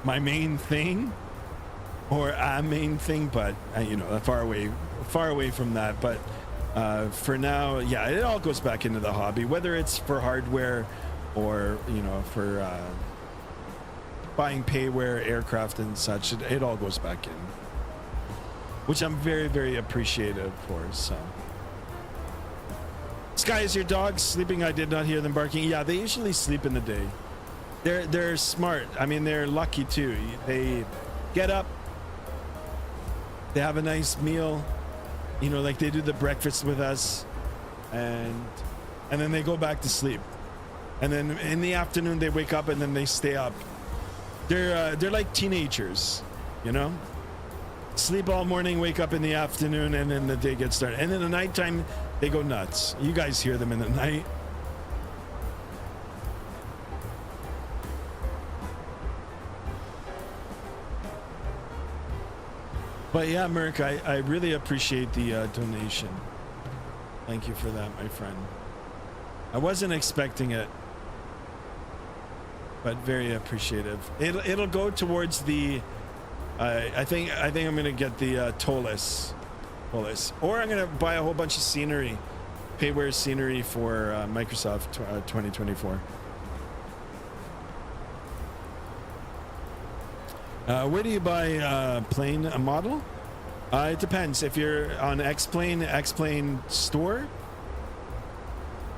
my main thing, or a main thing, but you know, far away from that. But for now, yeah, it all goes back into the hobby, whether it's for hardware or, you know, for buying payware, aircraft and such. It all goes back in, which I'm very, very appreciative for. So, Sky, is your dog sleeping? I did not hear them barking. Yeah, they usually sleep in the day. They're smart. I mean, they're lucky too. They get up, they have a nice meal, you know, like they do the breakfast with us, and then they go back to sleep, and then in the afternoon they wake up and then they stay up. They're like teenagers, you know, sleep all morning, wake up in the afternoon, and then the day gets started. And in the nighttime they go nuts. You guys hear them in the night. But yeah, Merc, I really appreciate the donation. Thank you for that, my friend. I wasn't expecting it, but very appreciative. It'll go towards the. I think I'm gonna get the Tolis, or I'm gonna buy a whole bunch of scenery, payware scenery for Microsoft 2024. Where do you buy plane a model? It depends. If you're on X-Plane store,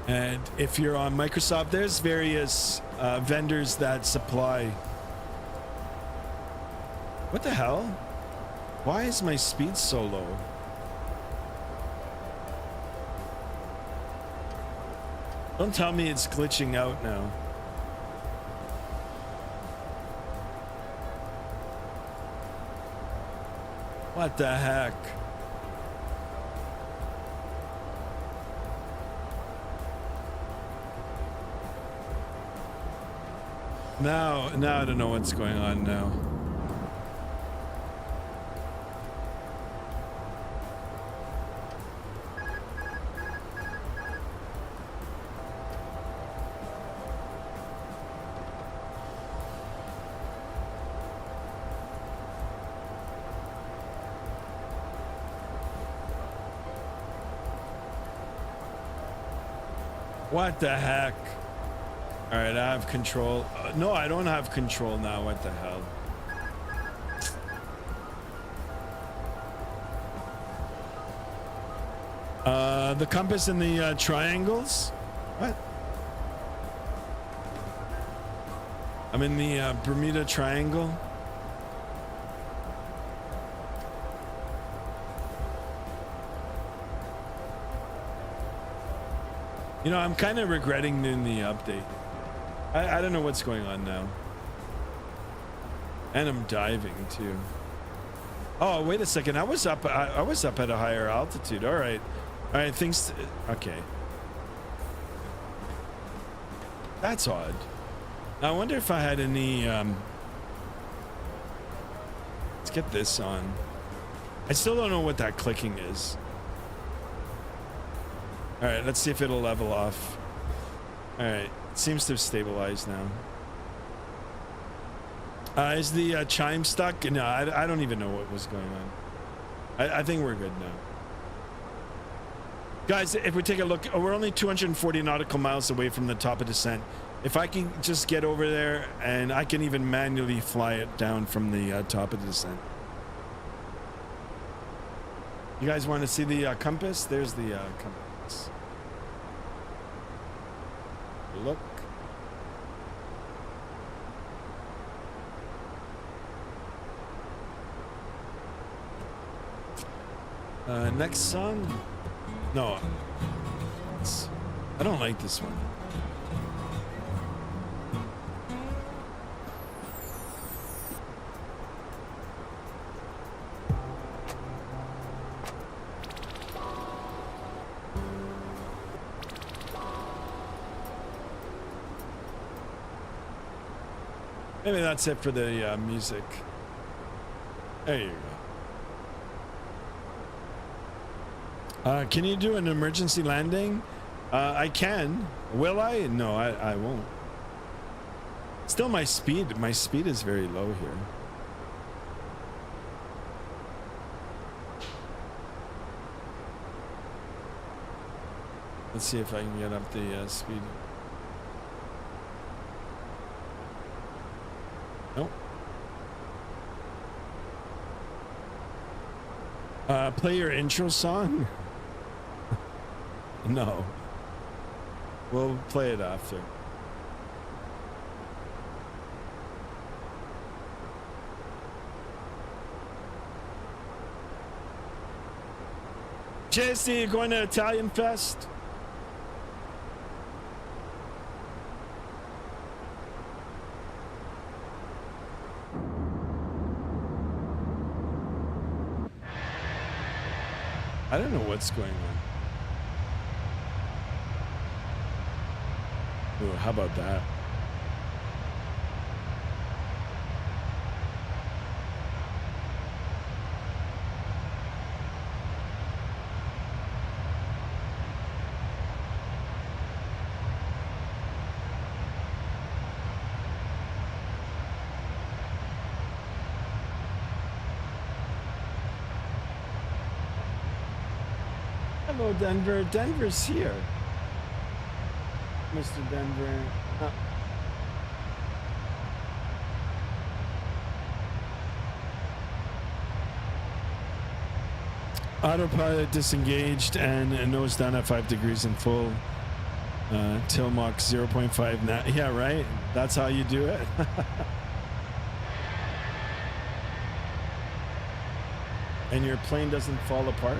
and if you're on Microsoft, there's various vendors that supply. What the hell? Why is my speed so low? Don't tell me it's glitching out now. What the heck? Now I don't know what's going on now. What the heck? All right, I have control. No, I don't have control now. What the hell? The compass and the triangles? What? I'm in the Bermuda Triangle. You know, I'm kind of regretting doing the update. I don't know what's going on now. And I'm diving too. Oh, wait a second. I was up at a higher altitude. All right. All right, things okay. That's odd. I wonder if I had any let's get this on. I still don't know what that clicking is. All right, let's see if it'll level off. All right, it seems to have stabilized now. Is the chime stuck? No, I don't even know what was going on. I think we're good now. Guys, if we take a look, we're only 240 nautical miles away from the top of descent. If I can just get over there, and I can even manually fly it down from the top of the descent. You guys want to see the compass? There's the compass. Look. Next song? No. I don't like this one. Maybe that's it for the music. There you go. Can you do an emergency landing? I can. Will I? No, I won't. Still, my speed is very low here. Let's see if I can get up the speed. Nope. Play your intro song? No. We'll play it after. JC, you going to Italian Fest? I don't know what's going on. Ooh, how about that? Hello, Denver. Denver's here. Mr. Denver. Autopilot disengaged and nose down at 5 degrees in full. Till Mach 0.5 now. Yeah, right. That's how you do it. And your plane doesn't fall apart.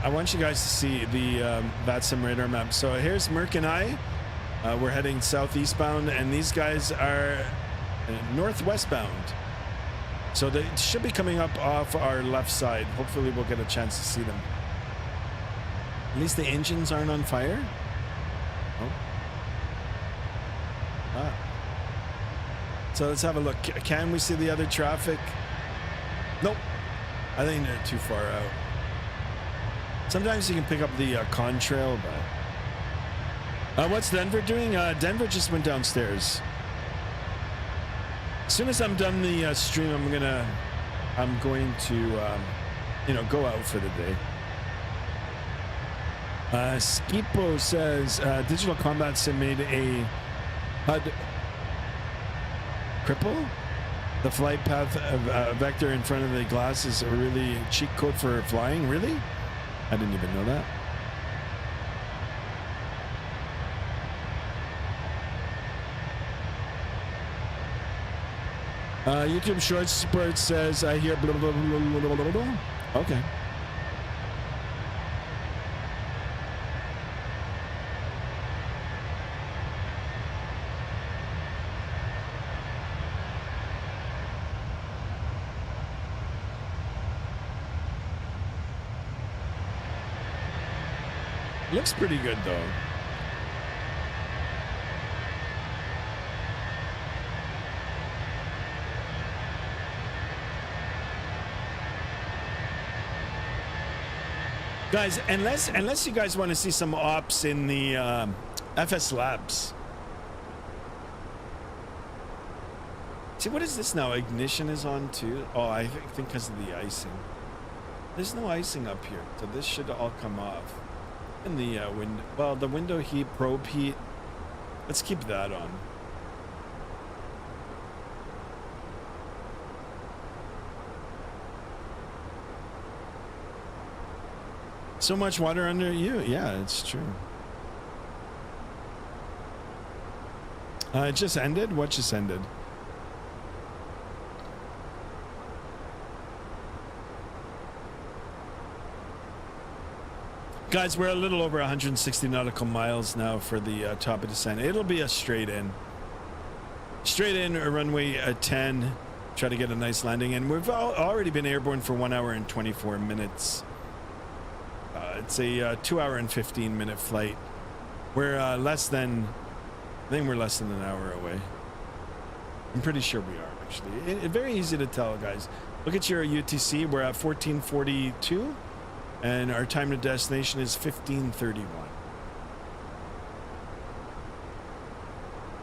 I want you guys to see the Vatsim radar map. So here's Merck and I. We're heading southeastbound, and these guys are northwestbound. So they should be coming up off our left side. Hopefully we'll get a chance to see them. At least the engines aren't on fire. Oh. Ah. So let's have a look. Can we see the other traffic? Nope. I think they're too far out. Sometimes you can pick up the contrail, What's Denver doing? Denver just went downstairs. As soon as I'm done the stream, I'm going to, go out for the day. Skipo says, Digital Combat Sim made a HUD cripple. The flight path of vector in front of the glass is a really cheat code for flying. Really? I didn't even know that. YouTube Shorts Support says, I hear blah, blah, blah, blah, blah, blah, blah. Okay. Looks pretty good though. Guys, unless you guys want to see some ops in the FS Labs. See, what is this now? Ignition is on too. Oh, I think because of the icing. There's no icing up here, so this should all come off. And the window, well, the window heat, probe heat. Let's keep that on. So much water under you. Yeah, it's true. It just ended? What just ended? Guys, we're a little over 160 nautical miles now for the top of descent. It'll be a straight in. Straight in, runway 10. Try to get a nice landing. And we've already been airborne for 1 hour and 24 minutes. It's a 2 hour and 15-minute flight. We're less than, I think we're less than an hour away. I'm pretty sure we are, actually. Very easy to tell, guys. Look at your UTC. We're at 1442, and our time to destination is 1531.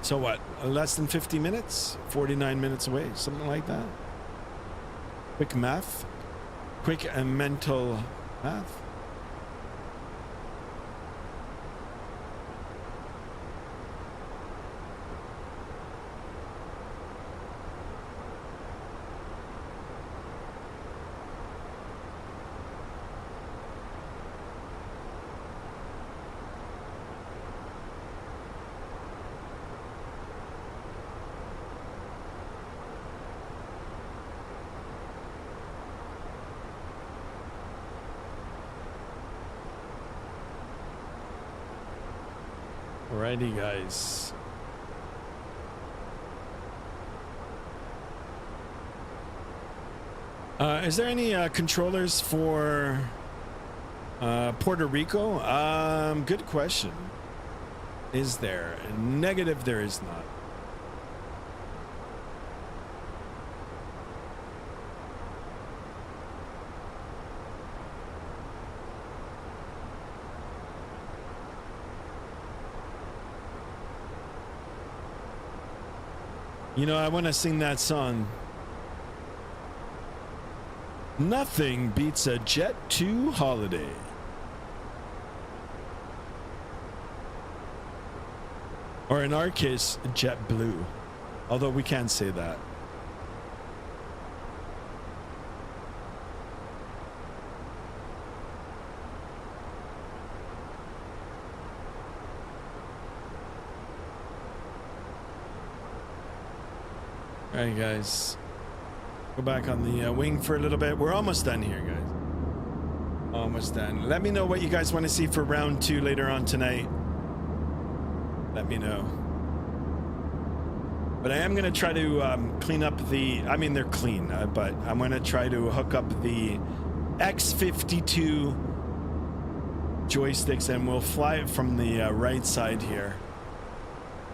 So what? Less than 50 minutes? 49 minutes away, something like that. Quick math. Quick mental math. Alrighty, guys. Is there any controllers for Puerto Rico? Good question. Is there? Negative, there is not. You know, I want to sing that song. Nothing beats a Jet 2 holiday. Or in our case, Jet Blue. Although we can't say that. All right, guys. Go back on the wing for a little bit. We're almost done here, guys. Almost done. Let me know what you guys want to see for round 2 later on tonight. Let me know. But I am going to try to clean up the... I mean, they're clean, but I'm going to try to hook up the X52 joysticks, and we'll fly it from the right side here.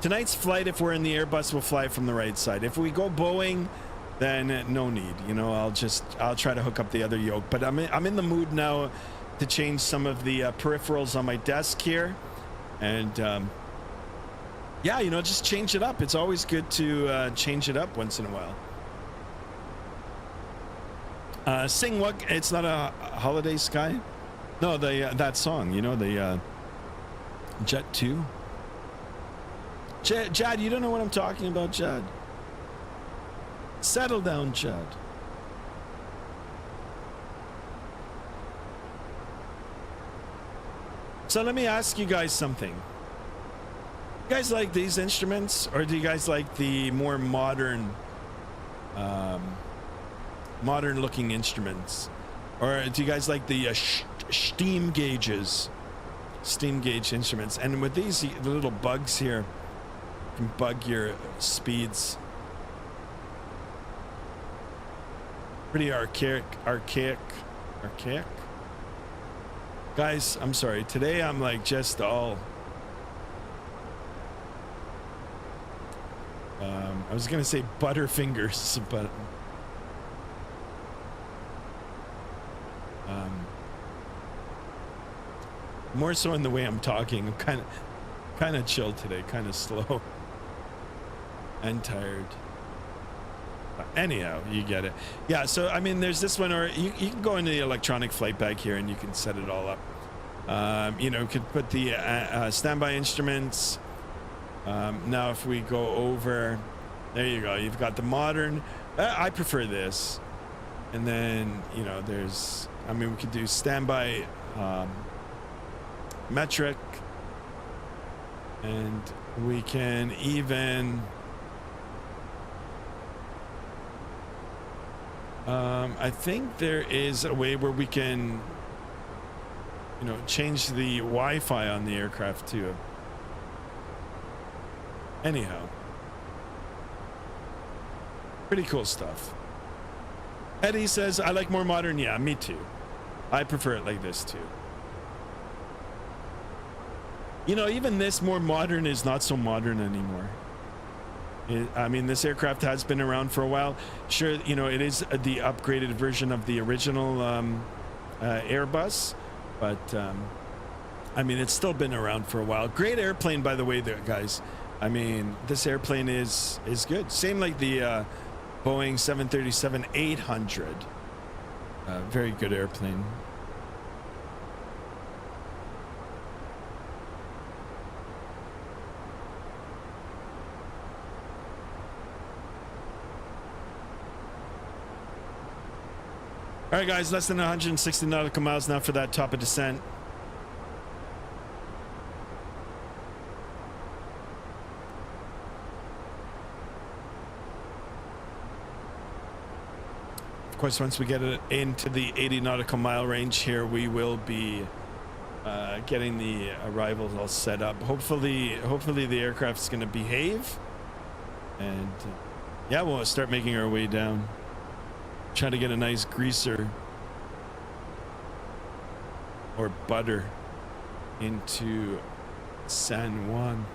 Tonight's flight, if we're in the Airbus, we'll fly it from the right side. If we go Boeing, then no need. You know, I'll try to hook up the other yoke. But I'm in the mood now to change some of the peripherals on my desk here, and Yeah, you know, just change it up. It's always good to change it up once in a while. Sing what? It's not a Holiday Sky? No, that song, you know, the Jet 2. Jad, you don't know what I'm talking about, Jad. Settle down, Jad. So let me ask you guys something. You guys like these instruments, or do you guys like the more modern looking instruments? Or do you guys like the steam gauge instruments? And with these, the little bugs here can bug your speeds. Pretty archaic. Guys, I'm sorry. Today I'm like just all... I was gonna say butterfingers, but... more so in the way I'm talking. I'm kind of chill today, kind of slow. And tired. Anyhow, you get it. Yeah, so I mean, there's this one, or you can go into the electronic flight bag here and you can set it all up. You know, could put the standby instruments. Now if we go over, there you go, you've got the modern. I prefer this. And then, you know, there's, I mean, we could do standby metric, and we can even I think there is a way where we can, you know, change the Wi-Fi on the aircraft too. Anyhow, pretty cool stuff. Eddie says, I like more modern. Yeah, me too. I prefer it like this too. You know, even this more modern is not so modern anymore. I mean, this aircraft has been around for a while. Sure, you know, it is the upgraded version of the original Airbus, but I mean, it's still been around for a while. Great airplane, by the way, there, guys. I mean, this airplane is good. Same like the Boeing 737-800. Very good airplane. All right, guys, less than 160 nautical miles now for that top of descent. Of course, once we get it into the 80 nautical mile range here, we will be getting the arrivals all set up. Hopefully the aircraft's going to behave, and yeah, we'll start making our way down. Try to get a nice greaser or butter into San Juan.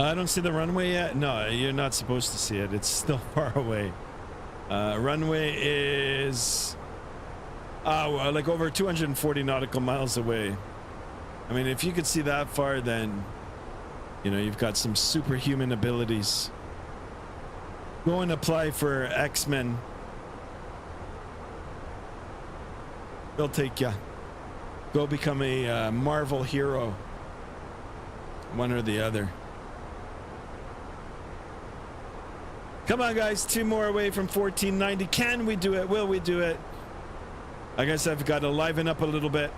I don't see the runway yet. No, you're not supposed to see it. It's still far away. Runway is like over 240 nautical miles away. I mean, if you could see that far, then you know you've got some superhuman abilities. Go and apply for X-Men. They'll take you. Go become a Marvel hero. One or the other. Come on, guys. 2 more away from 1490. Can we do it? Will we do it? I guess I've got to liven up a little bit.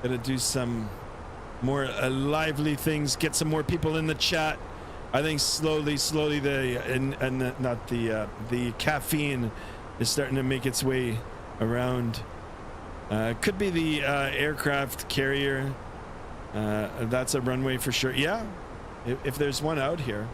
Got to do some more lively things. Get some more people in the chat. I think slowly the caffeine is starting to make its way around Could be the aircraft carrier. That's a runway for sure. Yeah, if there's one out here.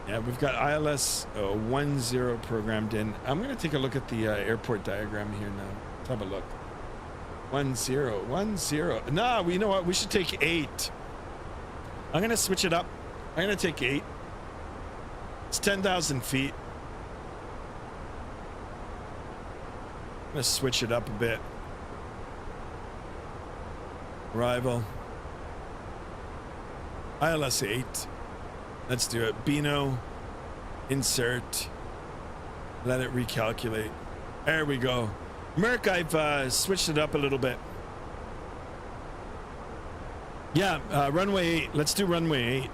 Yeah, we've got ILS 10 programmed in. I'm going to take a look at the airport diagram here now. Let's have a look. 10, 10. Nah, you know what? We should take 8. I'm going to switch it up. I'm going to take 8. It's 10,000 feet. I'm going to switch it up a bit. Arrival. ILS 8. Let's do it. Beano. Insert. Let it recalculate. There we go. Merc, I've switched it up a little bit. Yeah, runway 8. Let's do runway 8.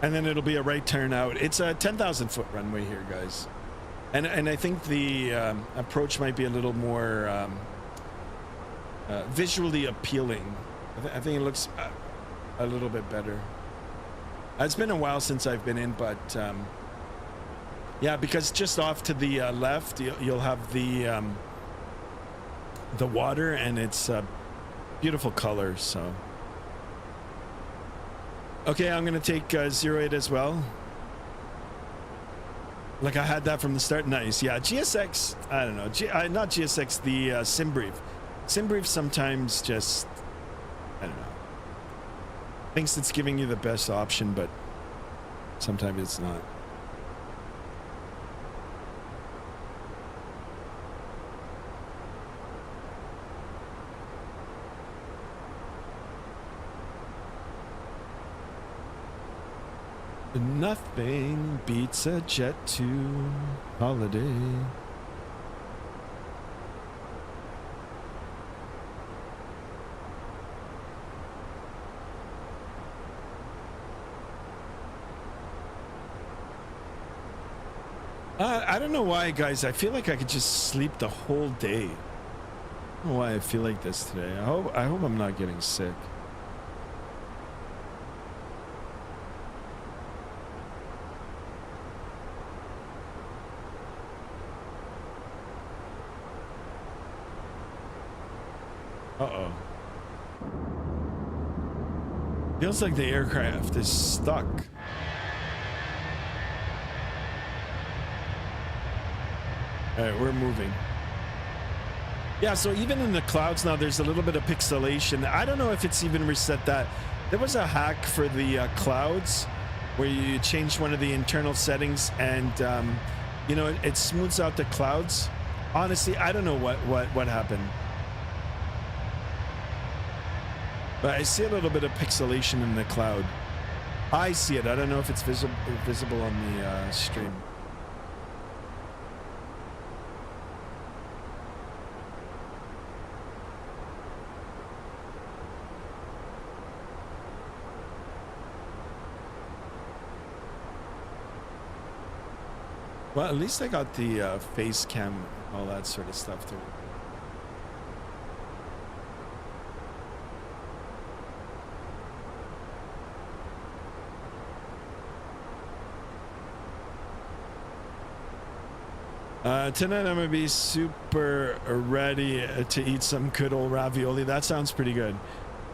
And then it'll be a right turn out. It's a 10,000 foot runway here, guys. And I think the approach might be a little more visually appealing. I think it looks a little bit better. It's been a while since I've been in, but yeah, because just off to the left, you'll have the water, and it's beautiful colors. So, okay, I'm gonna take 08 as well. Like I had that from the start. Nice. Yeah, GSX. I don't know. Not GSX. The SimBrief. SimBrief sometimes just, I don't know, thinks it's giving you the best option, but sometimes it's not. Nothing beats a Jet 2 holiday. I don't know why, guys. I feel like I could just sleep the whole day. I don't know why I feel like this today. I hope I'm not getting sick. Uh-oh. Feels like the aircraft is stuck. All right, we're moving. Yeah, so even in the clouds now, there's a little bit of pixelation. I don't know if it's even reset that. There was a hack for the clouds where you change one of the internal settings and, you know, it smooths out the clouds. Honestly, I don't know what happened. But I see a little bit of pixelation in the cloud. I see it. I don't know if it's visible on the stream. Well, at least I got the face cam, all that sort of stuff to tonight I'm gonna be super ready to eat some good old ravioli. That sounds pretty good.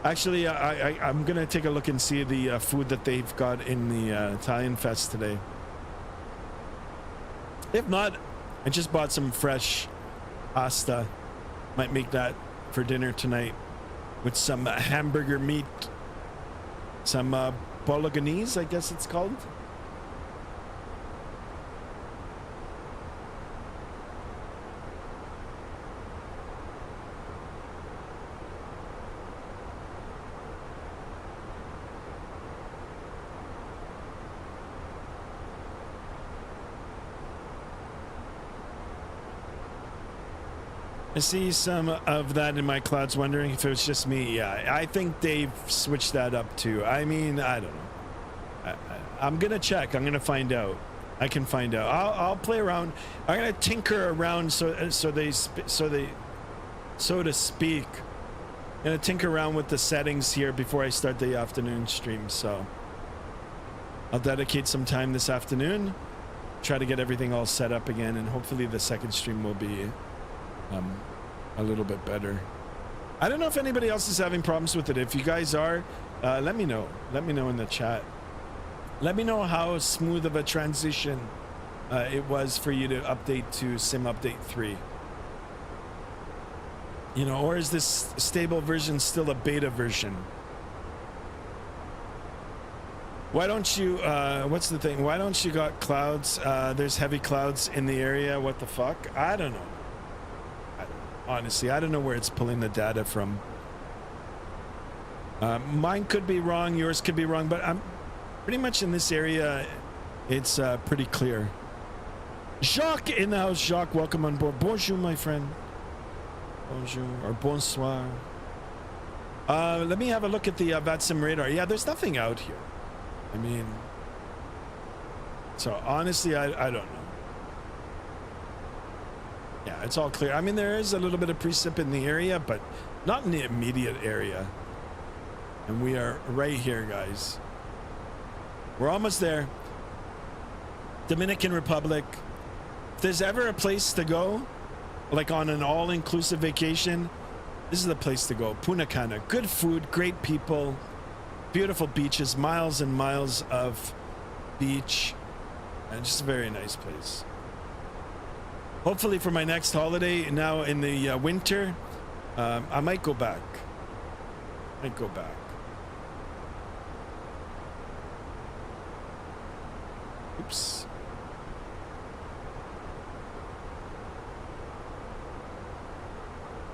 Actually, I'm gonna take a look and see the food that they've got in the Italian Fest today. If not, I just bought some fresh pasta. Might make that for dinner tonight with some hamburger meat, some bolognese, I guess it's called. I see some of that in my clouds, wondering if it was just me. Yeah, I think they've switched that up too. I mean, I don't know. I'm gonna check. I'm gonna find out. I can find out. I'll play around. I'm gonna tinker around so to speak. I'm gonna tinker around with the settings here before I start the afternoon stream. So I'll dedicate some time this afternoon, try to get everything all set up again, and hopefully the second stream will be a little bit better. I don't know if anybody else is having problems with it. If you guys are, let me know. Let me know in the chat. Let me know how smooth of a transition it was for you to update to Sim Update 3. You know, or is this stable version still a beta version? Why don't you, what's the thing? Why don't you got clouds? There's heavy clouds in the area. What the fuck? I don't know. Honestly, I don't know where it's pulling the data from. Mine could be wrong, yours could be wrong, but I'm pretty much in this area. It's pretty clear. Jacques in the house. Jacques, welcome on board. Bonjour, my friend. Bonjour or bonsoir. Let me have a look at the Vatsim radar. Yeah, there's nothing out here. I mean, so honestly, I don't know. Yeah, it's all clear. I mean, there is a little bit of precip in the area, but not in the immediate area. And we are right here, guys. We're almost there. Dominican Republic. If there's ever a place to go, like on an all-inclusive vacation, this is the place to go. Punta Cana. Good food, great people, beautiful beaches, miles and miles of beach, and just a very nice place. Hopefully for my next holiday, now in the winter, I might go back. Oops.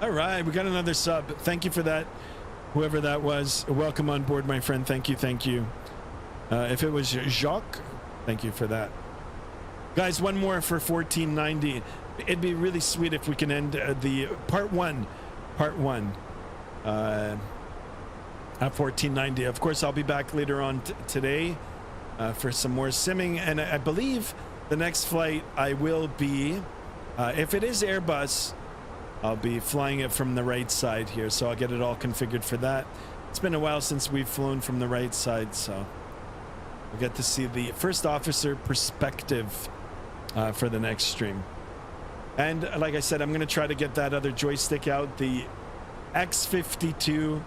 All right, we got another sub. Thank you for that, whoever that was. Welcome on board, my friend. Thank you, thank you. If it was Jacques, thank you for that. Guys, one more for 1490. It'd be really sweet if we can end the part one at 1490. Of course, I'll be back later on today for some more simming, and I believe the next flight I will be, if it is Airbus, I'll be flying it from the right side here, so I'll get it all configured for that. It's been a while since we've flown from the right side, so we'll get to see the first officer perspective for the next stream. And like I said, I'm going to try to get that other joystick out, the X52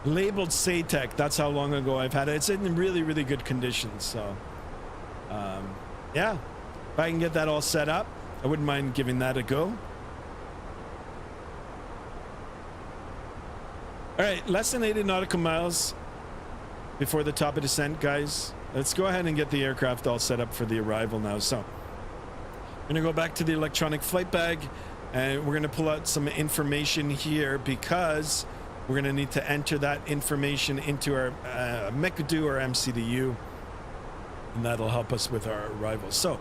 labeled SATEC. That's how long ago I've had it. It's in really, really good condition. So, yeah, if I can get that all set up, I wouldn't mind giving that a go. All right, less than 80 nautical miles before the top of descent, guys. Let's go ahead and get the aircraft all set up for the arrival now. So I'm going to go back to the electronic flight bag, and we're going to pull out some information here because we're going to need to enter that information into our MECDU or MCDU, and that'll help us with our arrival. So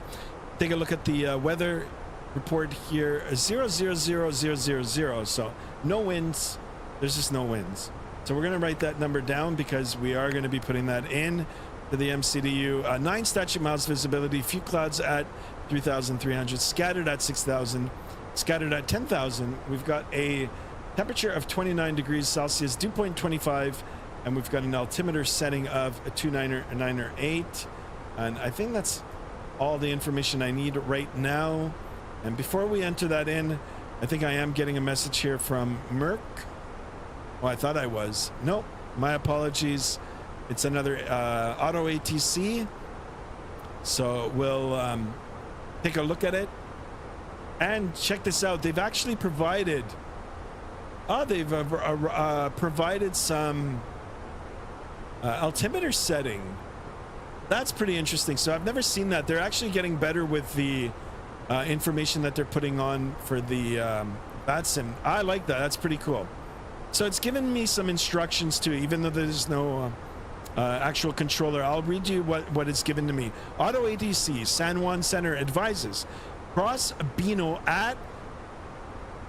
take a look at the weather report here. 000000. So no winds. There's just no winds. So we're going to write that number down because we are going to be putting that in to the MCDU. 9 statute miles visibility, few clouds at 3,300, scattered at 6,000, scattered at 10,000. We've got a temperature of 29 degrees Celsius, dew point 25, and we've got an altimeter setting of a 298. And I think that's all the information I need right now. And before we enter that in, I think I am getting a message here from Merck. Well, I thought I was. Nope, my apologies. It's another auto ATC. So we'll take a look at it and check this out. They've actually provided provided some altimeter setting. That's pretty interesting. So I've never seen that. They're actually getting better with the information that they're putting on for the Vatsim. I like that. That's pretty cool. So it's given me some instructions too, even though there's no actual controller. I'll read you what it's given to me. Auto ATC San Juan Center advises cross Bino at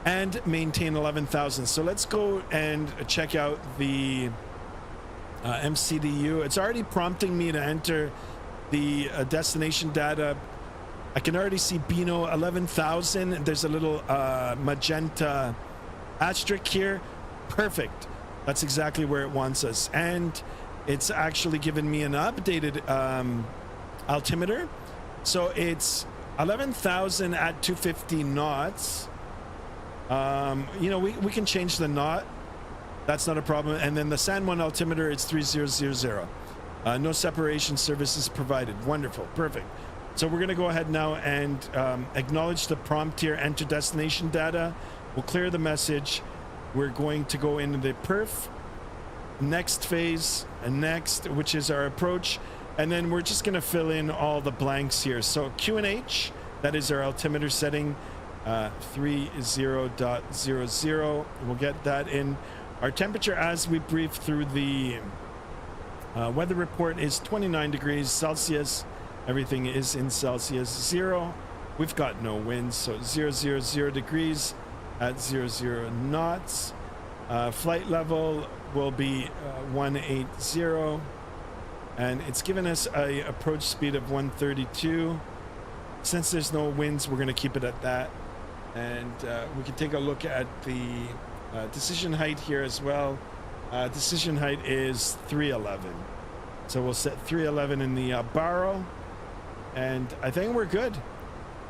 and maintain 11,000. So let's go and check out the MCDU. It's already prompting me to enter the destination data. I can already see Bino 11,000. There's a little magenta asterisk here. Perfect. That's exactly where it wants us. And it's actually given me an updated altimeter. So it's 11,000 at 250 knots. You know, we can change the knot. That's not a problem. And then the San Juan altimeter, it's 3000. No separation services provided. Wonderful. Perfect. So we're going to go ahead now and acknowledge the prompt here, enter destination data. We'll clear the message. We're going to go into the perf, next phase, and next, which is our approach. And then we're just going to fill in all the blanks here. So QNH, that is our altimeter setting, 30.00. We'll get that in. Our temperature, as we brief through the weather report, is 29 degrees Celsius. Everything is in Celsius. 0. We've got no winds, so 0 degrees at 0 knots. Flight level will be 180, and it's given us a approach speed of 132. Since there's no winds, we're going to keep it at that. And we can take a look at the decision height here as well. Decision height is 311. So we'll set 311 in the barrel, and I think we're good.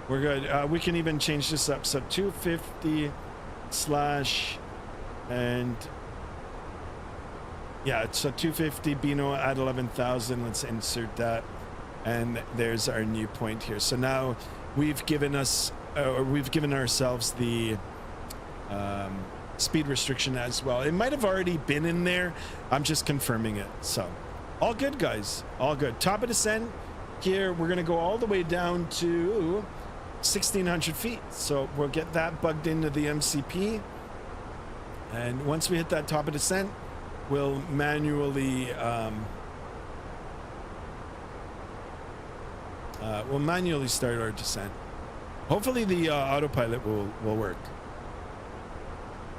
We're good. We can even change this up. So 250 slash, and yeah, so 250 Beano at 11,000. Let's insert that, and there's our new point here. So now we've given us, we've given ourselves the speed restriction as well. It might have already been in there. I'm just confirming it. So all good, guys. All good. Top of descent here. We're gonna go all the way down to 1,600 feet. So we'll get that bugged into the MCP. And once we hit that top of descent, we'll manually start our descent. Hopefully the autopilot will work.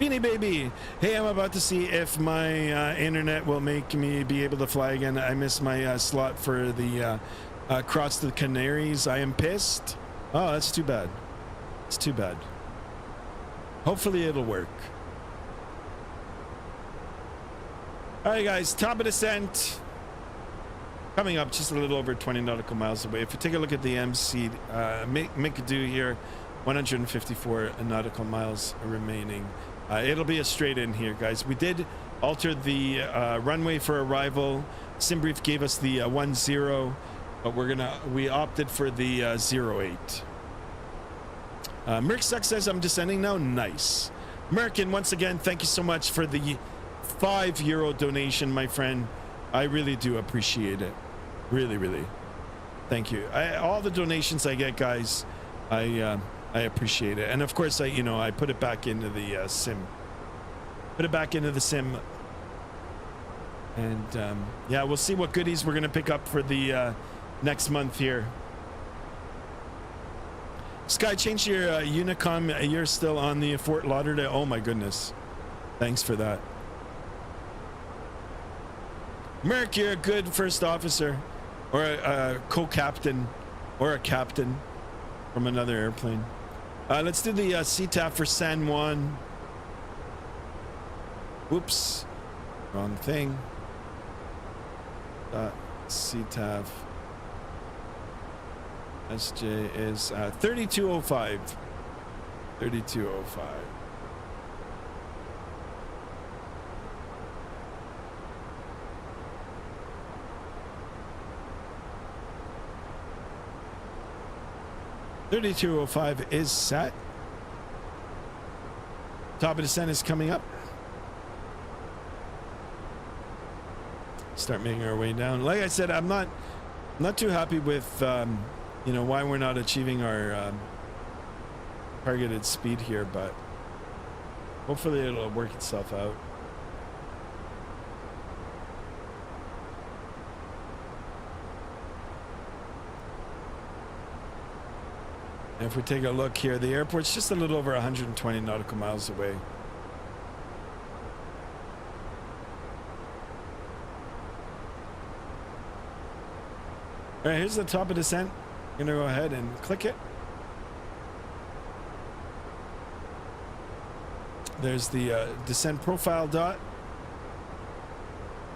Beanie Baby, hey, I'm about to see if my internet will make me be able to fly again. I missed my slot for the Cross to the Canaries. I am pissed. Oh, that's too bad. It's too bad. Hopefully it'll work. All right, guys, top of descent. Coming up just a little over 20 nautical miles away. If you take a look at the MC, make a do here, 154 nautical miles remaining. It'll be a straight in here, guys. We did alter the runway for arrival. SimBrief gave us the 10, but we opted for the 08. Merc Suck says I'm descending now. Nice. Merkin, once again, thank you so much for the €5 donation, my friend. I really do appreciate it. Really, really. Thank you. All the donations I get, guys, I appreciate it. And of course, I put it back into the sim. Put it back into the sim. And yeah, we'll see what goodies we're going to pick up for the next month here. Sky, change your Unicom. You're still on the Fort Lauderdale. Oh my goodness. Thanks for that. Merc, you're a good first officer, or a co-captain, or a captain from another airplane. Let's do the CTAF for San Juan. Whoops, wrong thing. CTAF. SJ is 3205. 3205. (3205) is set. Top of descent is coming up. Start making our way down. Like I said, I'm not too happy with why we're not achieving our targeted speed here, but hopefully it'll work itself out. And if we take a look here, the airport's just a little over 120 nautical miles away. All right, here's the top of descent. I'm gonna go ahead and click it. There's the descent profile dot.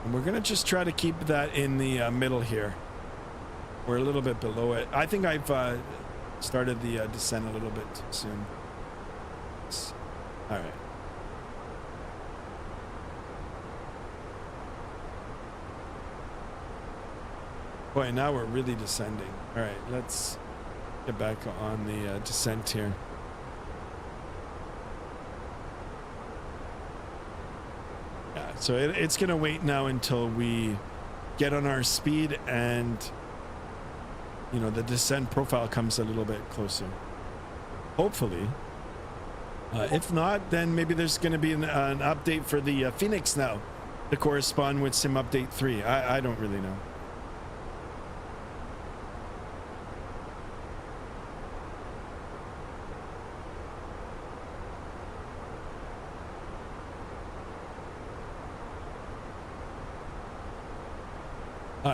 And we're gonna just try to keep that in the middle here. We're a little bit below it. I think I've started the descent a little bit too soon. All right. Boy, now we're really descending. All right, let's get back on the descent here. Yeah, so it's gonna wait now until we get on our speed and, you know, the descent profile comes a little bit closer. Hopefully. If not, then maybe there's going to be an update for the Phoenix now to correspond with Sim Update 3. I don't really know.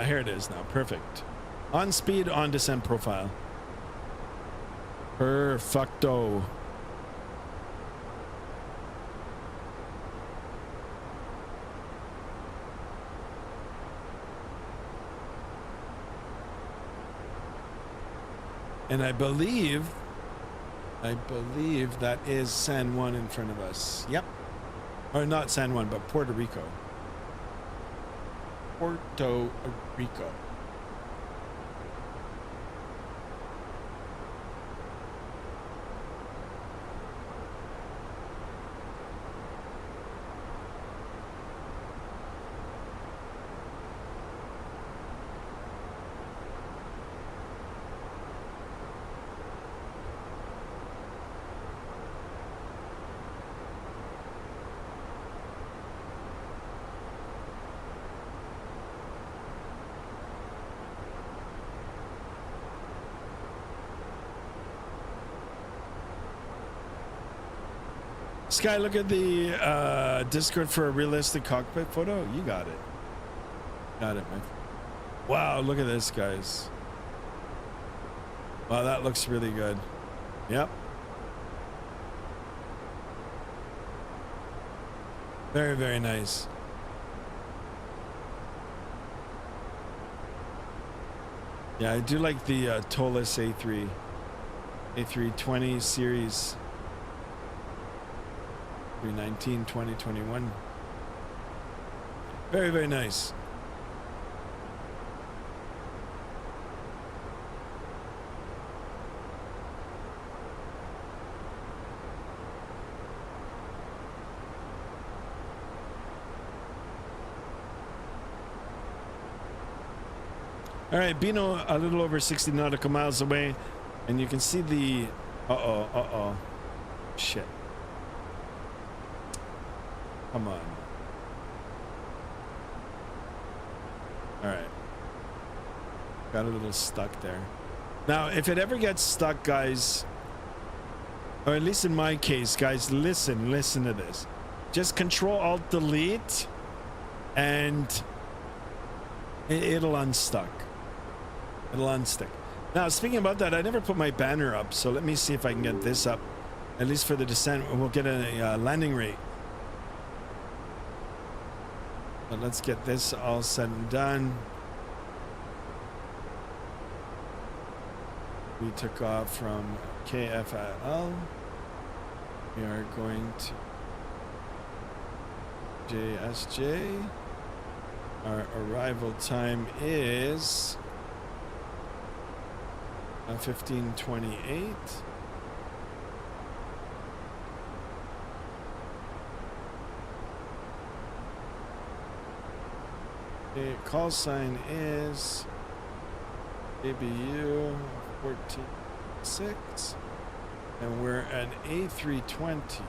Here it is now. Perfect. On speed, on descent profile. Perfecto. And I believe that is San Juan in front of us. Yep. Or not San Juan, but Puerto Rico. Puerto Rico. Sky, look at the Discord for a realistic cockpit photo. You got it. Got it, man. Wow, look at this, guys. Wow, that looks really good. Yep. Very, very nice. Yeah, I do like the Tolis A320 series. 319 2021. Very, very nice. All right, Bino, a little over 60 nautical miles away, and you can see the shit. Come on. All right. Got a little stuck there. Now, if it ever gets stuck, guys, or at least in my case, guys, listen to this. Just Control-Alt-Delete, and it'll unstuck. It'll unstick. Now, speaking about that, I never put my banner up, so let me see if I can get this up, at least for the descent, and we'll get a landing rate. But let's get this all said and done. We took off from KFIL. We are going to JSJ. Our arrival time is 15:28. Okay, call sign is ABU 14.6, and we're an A320.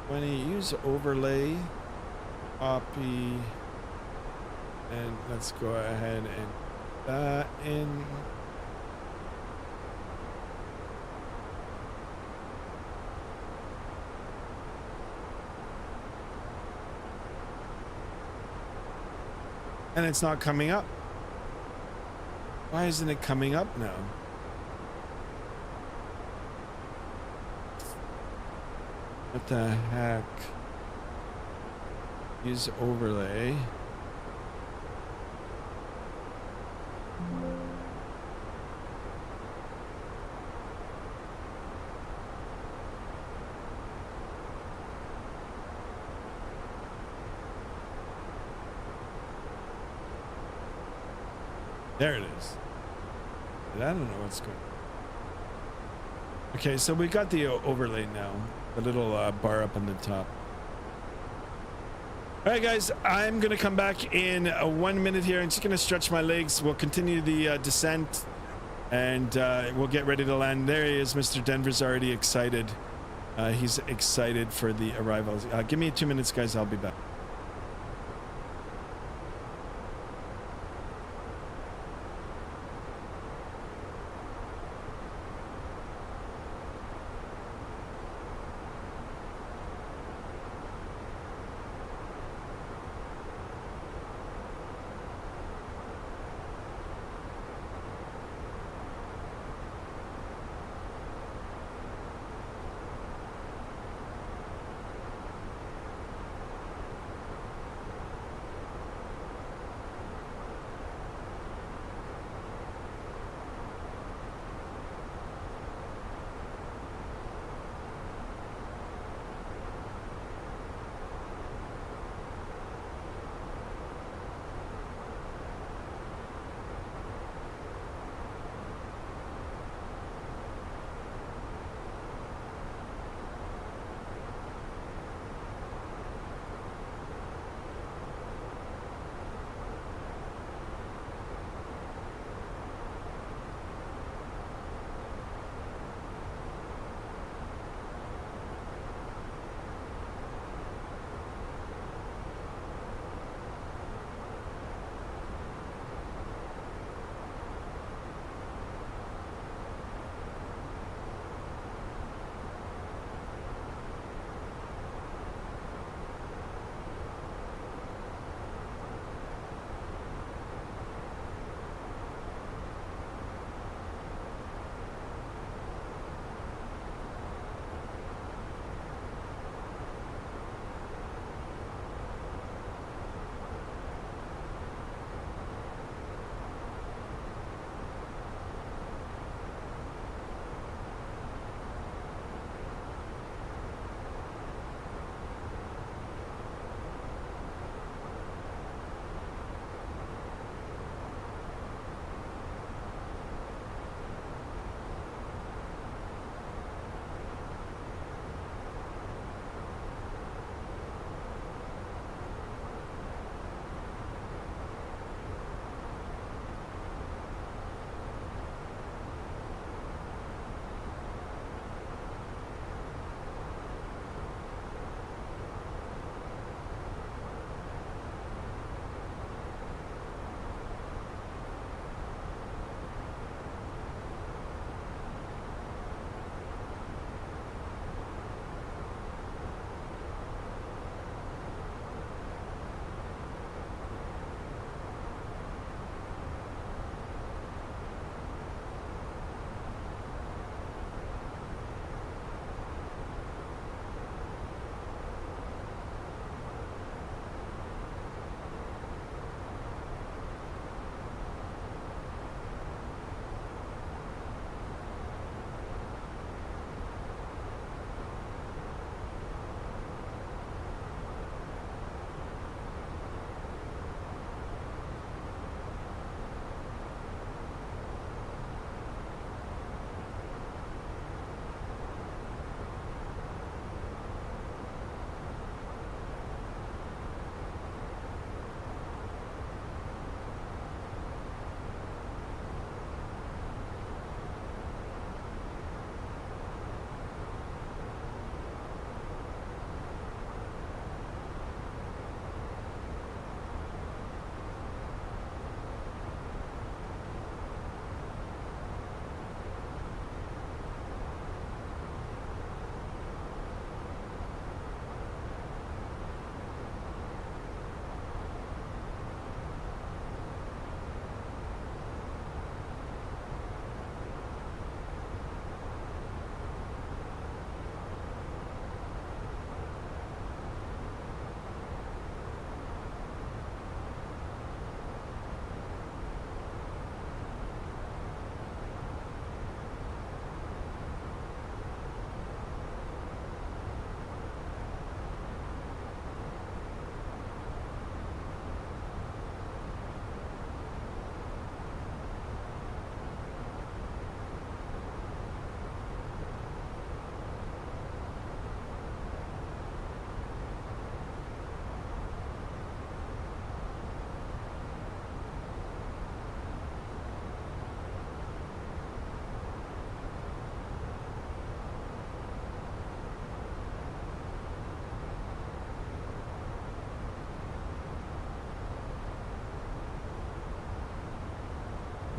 When you use overlay, copy, and let's go ahead and put that in. And it's not coming up. Why isn't it coming up now? What the heck? Use overlay. There it is. I don't know what's going on. Okay, so we got the overlay now. The little bar up on the top. All right, guys, I'm going to come back in 1 minute here. I'm just going to stretch my legs. We'll continue the descent, and we'll get ready to land. There he is. Mr. Denver's already excited. He's excited for the arrival. Give me 2 minutes, guys. I'll be back.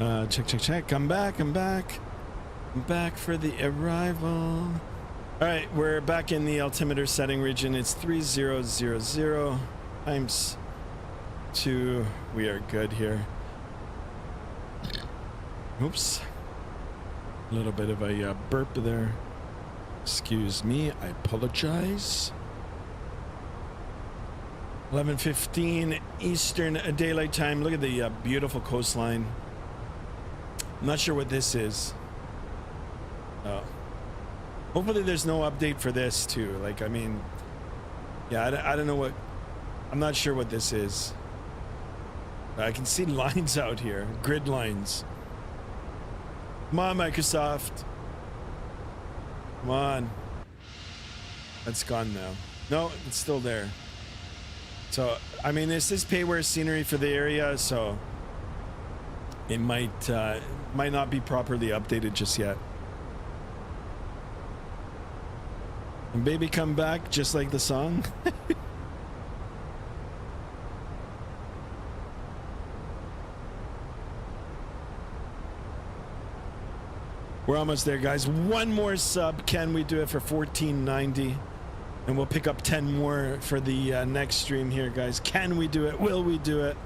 Check. I'm back. I'm back for the arrival. All right, we're back in the altimeter setting region. It's 3000 times 2. We are good here. Oops. A little bit of a burp there. Excuse me, I apologize. 11:15 Eastern Daylight Time. Look at the beautiful coastline. I'm not sure what this is. Oh. Hopefully there's no update for this too. Like, I mean, yeah, I don't know what, I'm not sure what this is. I can see lines out here, grid lines. Come on, Microsoft. Come on. That's gone now. No, it's still there. So, I mean, this is payware scenery for the area, so it might not be properly updated just yet. And baby come back just like the song. We're almost there, guys. One more sub. Can we do it for $14.90? And we'll pick up 10 more for the next stream here, guys. Can we do it? Will we do it?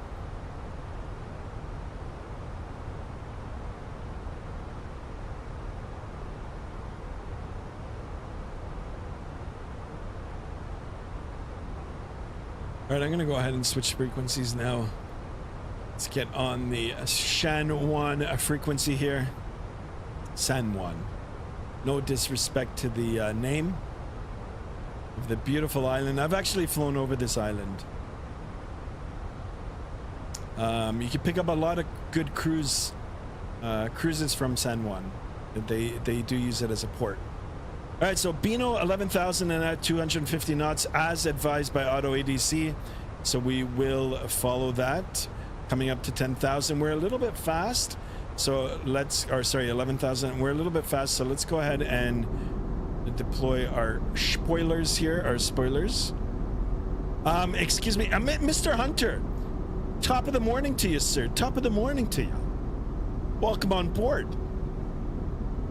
All right, I'm going to go ahead and switch frequencies now. Let's get on the San Juan frequency here. San Juan. No disrespect to the name of the beautiful island. I've actually flown over this island. You can pick up a lot of good cruises from San Juan. They do use it as a port. All right, so Beano 11,000 and at 250 knots as advised by Auto ADC. So we will follow that. Coming up to 10,000. We're a little bit fast. So let's, or sorry, 11,000. We're a little bit fast. So let's go ahead and deploy our spoilers here, our spoilers. Excuse me, Mr. Hunter. Top of the morning to you, sir. Top of the morning to you. Welcome on board.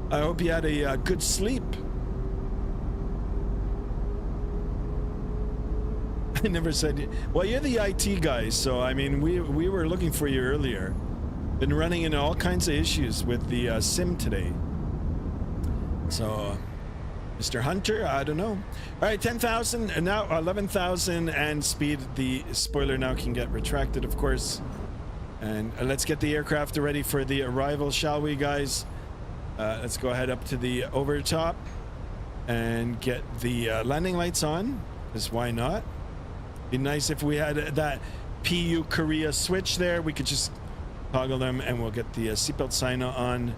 I hope you had a good sleep. I never said, well, you're the IT guy, so I mean, we were looking for you earlier. Been running into all kinds of issues with the sim today. So, Mr. Hunter, I don't know. All right, 10,000 and now 11,000 and speed. The spoiler now can get retracted, of course. And let's get the aircraft ready for the arrival, shall we, guys? Let's go ahead up to the overtop and get the landing lights on, because why not? Be nice if we had that PU Korea switch there. We could just toggle them and we'll get the seatbelt sign on.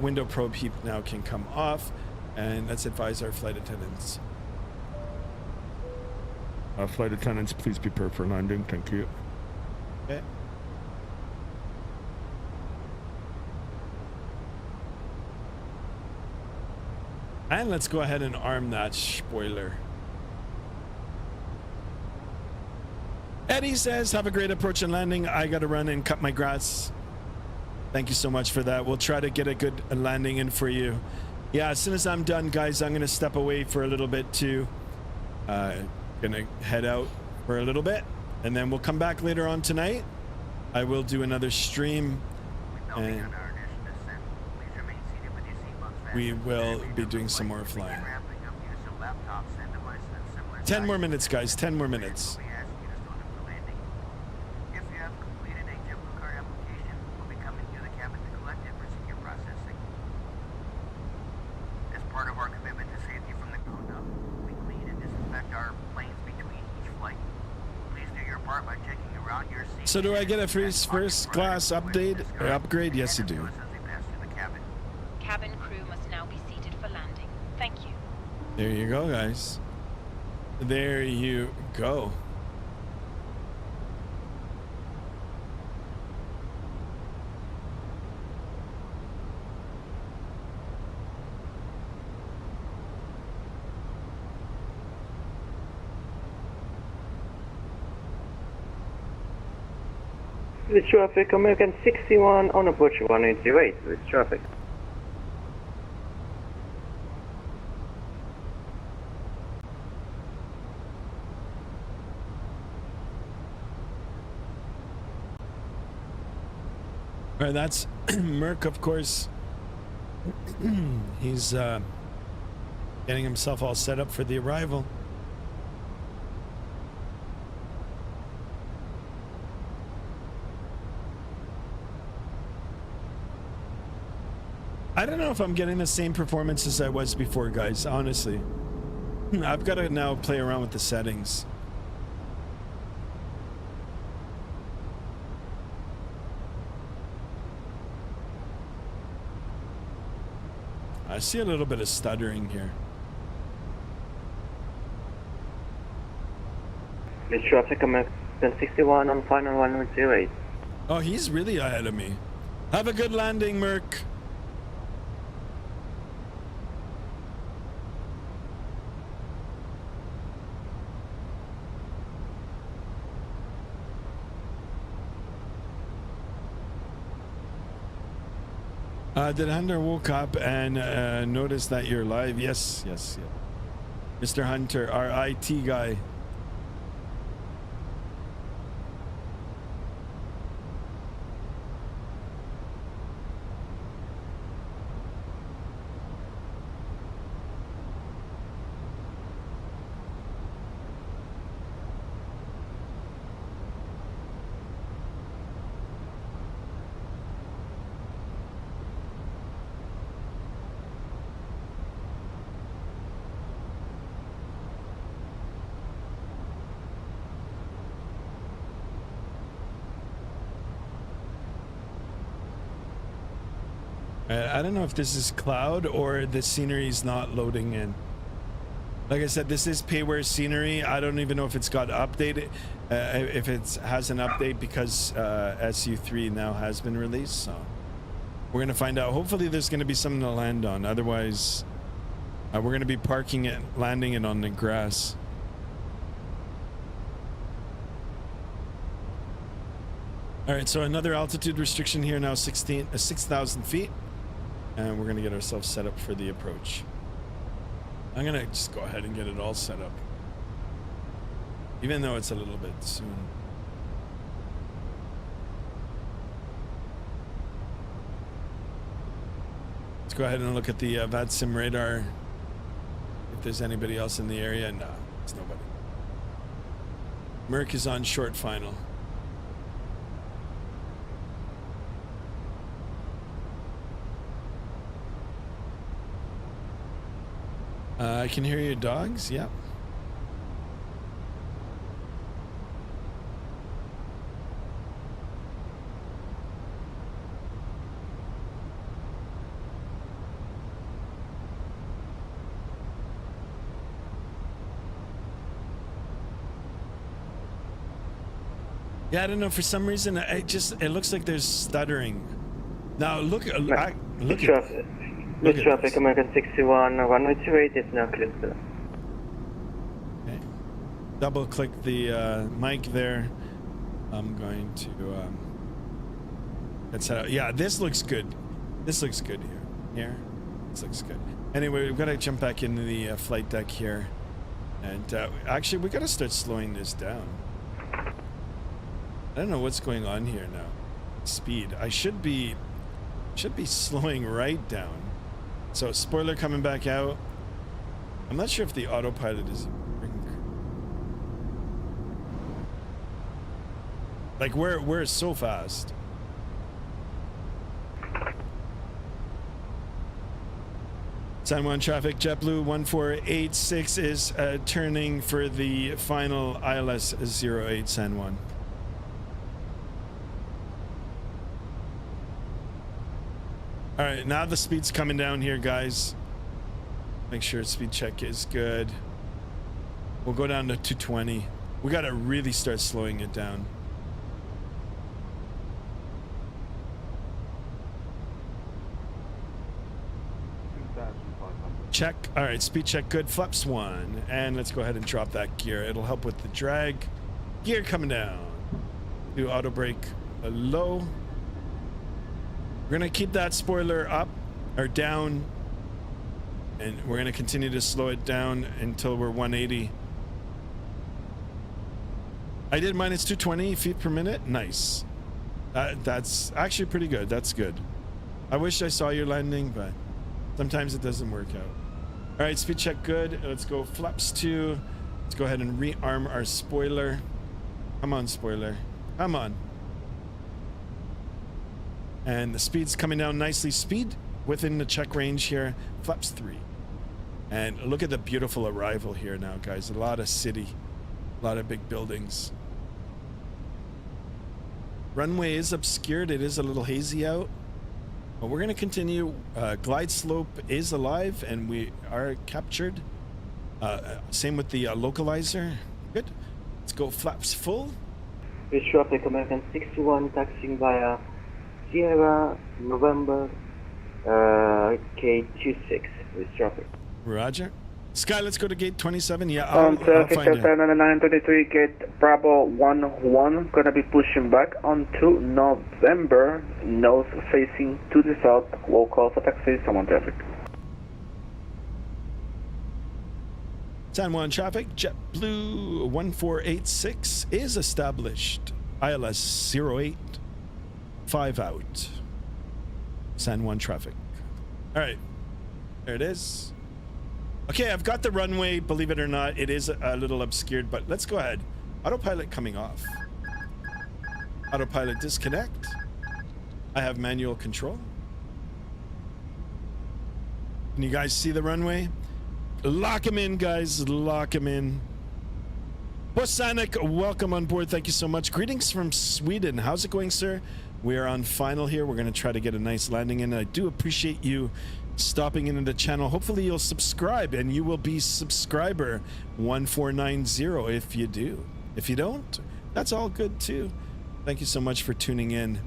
Window probe heap now can come off, and let's advise our flight attendants. Flight attendants, please prepare for landing. Thank you. Okay. And let's go ahead and arm that spoiler. Eddie says, have a great approach and landing. I got to run and cut my grass. Thank you so much for that. We'll try to get a good landing in for you. Yeah, as soon as I'm done, guys, I'm going to step away for a little bit too. Gonna head out for a little bit, and then we'll come back later on tonight. I will do another stream, and we will be doing some more flying. 10 more minutes, guys. 10 more minutes. So do I get a free first class update or upgrade? Yes, you do. Cabin crew must now be seated for landing. Thank you. There you go, guys. There you go. With traffic, American 61 on approach 1808 with traffic. All right, that's Merc, of course. He's getting himself all set up for the arrival. I don't know if I'm getting the same performance as I was before, guys, honestly. I've got to now play around with the settings. I see a little bit of stuttering here. With traffic, American 61 on final 1808. Oh, he's really ahead of me. Have a good landing, Merc. Did Hunter woke up and noticed that you're live? Yes. Mr. Hunter, our IT guy. I don't know if this is cloud or the scenery is not loading in. Like I said, this is payware scenery. I don't even know if it's got updated, if it has an update because SU3 now has been released. So we're gonna find out. Hopefully, there's gonna be something to land on. Otherwise, we're gonna be parking it, landing it on the grass. All right, so another altitude restriction here now, 6,000 feet. And we're gonna get ourselves set up for the approach. I'm gonna just go ahead and get it all set up, even though it's a little bit soon. Let's go ahead and look at the Vatsim radar. If there's anybody else in the area, no, there's nobody. Merc is on short final. I can hear your dogs. Yep. Yeah, I don't know. For some reason, it looks like there's stuttering. Now look at With traffic, American 61, 1828 is now clear. Okay. Double click the mic there. I'm going to let's set up. Yeah, this looks good. This looks good here. Here, this looks good. Anyway, we've got to jump back into the flight deck here, and actually, we got to start slowing this down. I don't know what's going on here now. Speed. I should be slowing right down. So spoiler coming back out. I'm not sure if the autopilot is like we're so fast. San Juan traffic, JetBlue 1486 is turning for the final ILS 08 San Juan. All right, now the speed's coming down here, guys. Make sure speed check is good. We'll go down to 220. We got to really start slowing it down. Check. All right, speed check good. Flaps 1. And let's go ahead and drop that gear. It'll help with the drag. Gear coming down. Do auto brake low. We're gonna keep that spoiler up or down, and we're gonna continue to slow it down until we're 180. I did minus 220 feet per minute. Nice. That's actually pretty good. That's good. I wish I saw your landing, but sometimes it doesn't work out. All right, speed check good. Let's go flaps 2. Let's go ahead and rearm our spoiler. Come on, spoiler. Come on. And the speed's coming down nicely. Speed within the check range here. Flaps 3. And look at the beautiful arrival here now, guys. A lot of city. A lot of big buildings. Runway is obscured. It is a little hazy out. But we're going to continue. Glide slope is alive and we are captured. Same with the localizer. Good. Let's go flaps full. With traffic American 61 taxiing via Sierra November K26 with traffic. Roger. Sky, let's go to gate 27. Yeah, I'll find you. 923 gate Bravo 11, gonna be pushing back onto November, nose facing to the south, local for taxi, someone traffic. San Juan traffic, JetBlue 1486 is established. ILS 08, 5 out. San Juan traffic. All right, there it is. Okay, I've got the runway. Believe it or not, it is a little obscured, but let's go ahead. Autopilot coming off. Autopilot disconnect. I have manual control. Can you guys see the runway? Lock him in, guys. Lock him in. Bosanic, welcome on board. Thank you so much. Greetings from Sweden. How's it going, sir? We are on final here. We're going to try to get a nice landing in. I do appreciate you stopping into the channel. Hopefully you'll subscribe and you will be subscriber 1490 if you do. If you don't, that's all good too. Thank you so much for tuning in,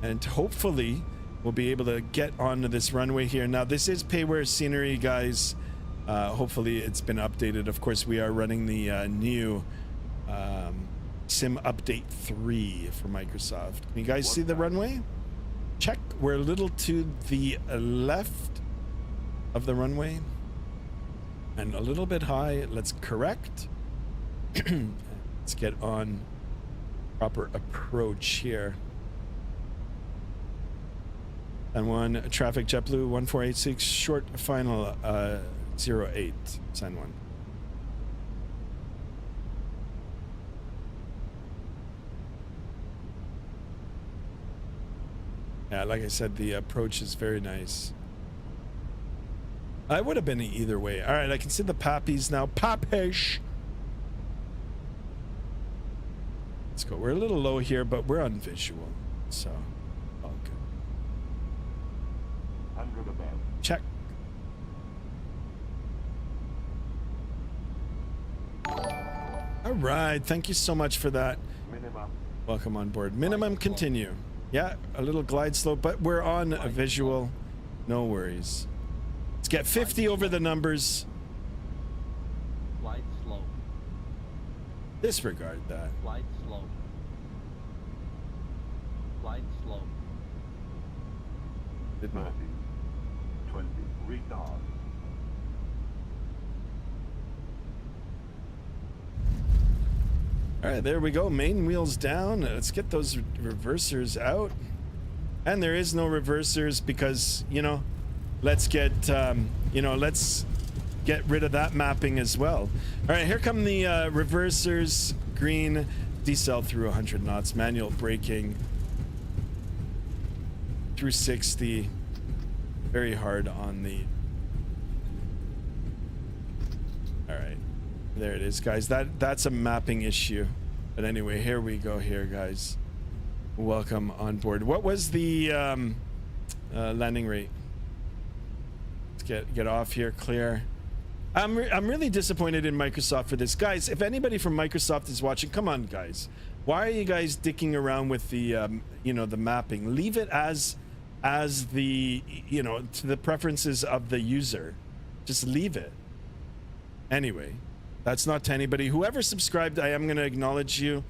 and hopefully we'll be able to get onto this runway here. Now this is payware scenery, guys. Hopefully it's been updated. Of course, we are running the new Sim Update 3 for Microsoft. Can you guys see the runway? Check. We're a little to the left of the runway and a little bit high. Let's correct. Let's get on proper approach here. And one traffic JetBlue 1486 short final 08 San Juan. Yeah, like I said, the approach is very nice. I would have been either way. All right, I can see the poppies now. Poppish. Let's go. We're a little low here, but we're on visual, so all good. Under the bed. Check. All right, thank you so much for that. Minimum. Welcome on board. Minimum continue. Yeah, a little glide slope, but we're on a visual. No worries. Let's get 50 over the numbers. Glide slope. Disregard that. Glide slope. Glide slope. Did not. 30. 20. Retard. All right, there we go. Main wheels down. Let's get those reversers out. And there is no reversers because, you know, let's get, let's get rid of that mapping as well. All right, here come the reversers. Green, decel through 100 knots, manual braking through 60. Very hard on the... All right. There it is, guys. That's a mapping issue. But anyway, here we go here, guys. Welcome on board. What was the landing rate? Let's get off here, clear. I'm really disappointed in Microsoft for this. Guys, if anybody from Microsoft is watching, come on, guys. Why are you guys dicking around with the, the mapping? Leave it as the, to the preferences of the user. Just leave it. Anyway. That's not to anybody. Whoever subscribed, I am going to acknowledge you.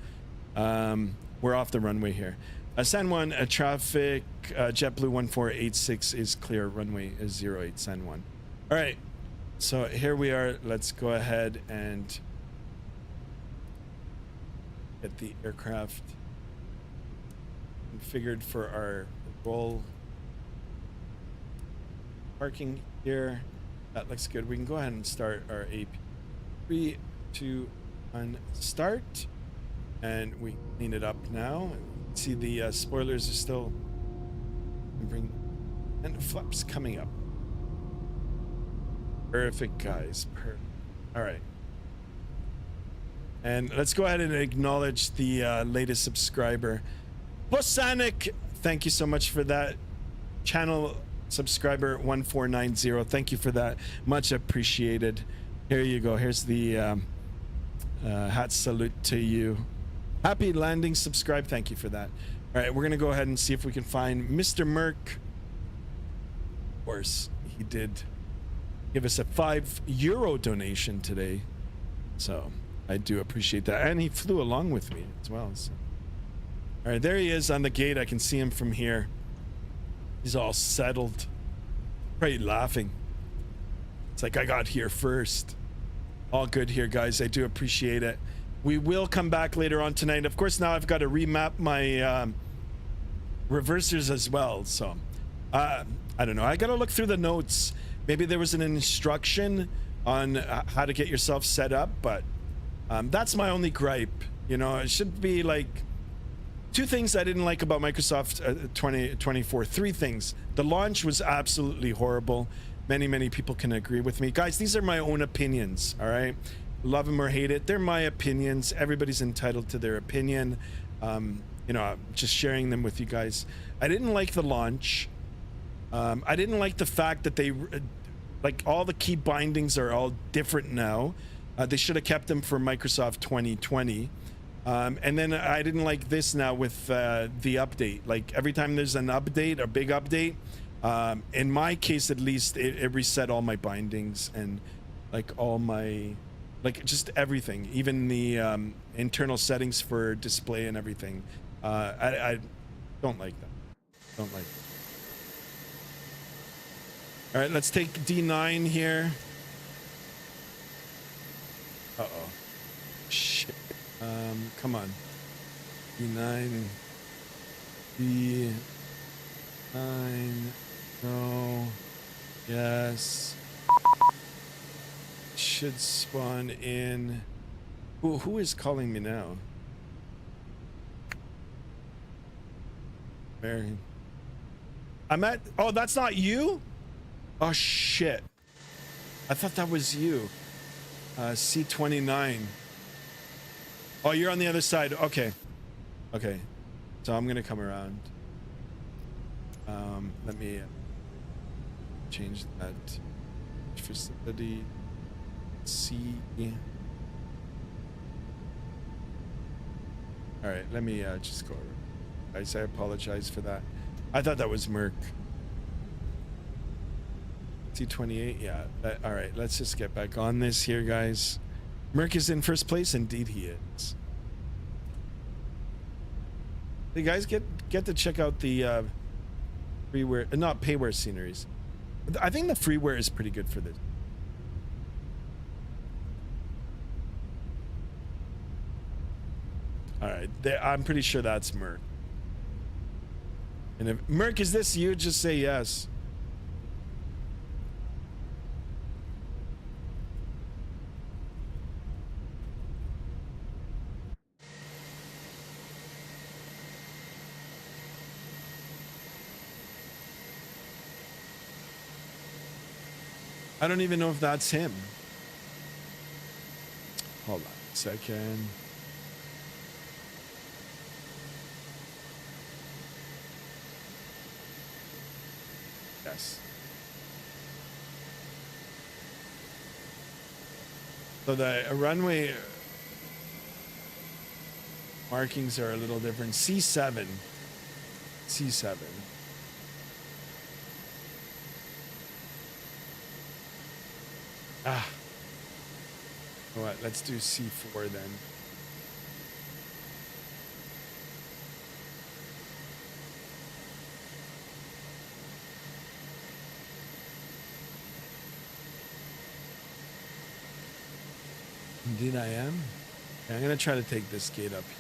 We're off the runway here. San Juan, traffic, JetBlue 1486 is clear. Runway is 08, San Juan. All right. So here we are. Let's go ahead and get the aircraft configured for our roll. Parking here. That looks good. We can go ahead and start our AP. 3, 2, 1, start. And we clean it up now. See the spoilers are still and the flaps coming up. Perfect, guys. Perfect. All right. And let's go ahead and acknowledge the latest subscriber, Bosanic. Thank you so much for that. Channel subscriber 1490. Thank you for that. Much appreciated. Here you go. Here's the hat salute to you. Happy landing. Subscribe. Thank you for that. All right, we're gonna go ahead and see if we can find Mr. Merck. Of course, he did give us a €5 donation today, so I do appreciate that, and he flew along with me as well. So. All right, there he is on the gate. I can see him from here. He's all settled, probably laughing. It's like, I got here first. All good here, guys. I do appreciate it. We will come back later on tonight. Of course, now I've got to remap my reversers as well. So, I don't know. I got to look through the notes. Maybe there was an instruction on how to get yourself set up, but that's my only gripe. You know, it should be like 2 things I didn't like about Microsoft 2024. 3 things. The launch was absolutely horrible. Many people can agree with me. Guys, these are my own opinions, all right? Love them or hate it, they're my opinions. Everybody's entitled to their opinion. You know, I'm just sharing them with you guys. I didn't like the launch. I didn't like the fact that they, like, all the key bindings are all different now. They should have kept them for Microsoft 2020. And then I didn't like this now with the update. Like, every time there's an update, a big update, in my case at least, it reset all my bindings and like all my, like, just everything, even the internal settings for display and everything. I don't like that. Don't like that. All right, let's take D9 here. Uh-oh. Shit. Come on. D9. D9. No. Yes. Should spawn in. Who is calling me now? Mary. I'm at. Oh, that's not you? Oh shit. I thought that was you. C29. Oh, you're on the other side. Okay. Okay. So I'm gonna come around. Let me change that facility. C. All right, let me just go over. Guys, I apologize for that. I thought that was Merc. C28, yeah. All right, let's just get back on this here, guys. Merc is in first place. Indeed, he is. Hey, guys, get to check out the freeware, not payware sceneries. I think the freeware is pretty good for this. All right, I'm pretty sure that's Merc. And if Merc, is this you? Just say yes. I don't even know if that's him. Hold on a second. Yes. So the runway markings are a little different. C7. C7. Ah. What? Let's do C4 then. Indeed I am. Okay, I'm gonna try to take this gate up here.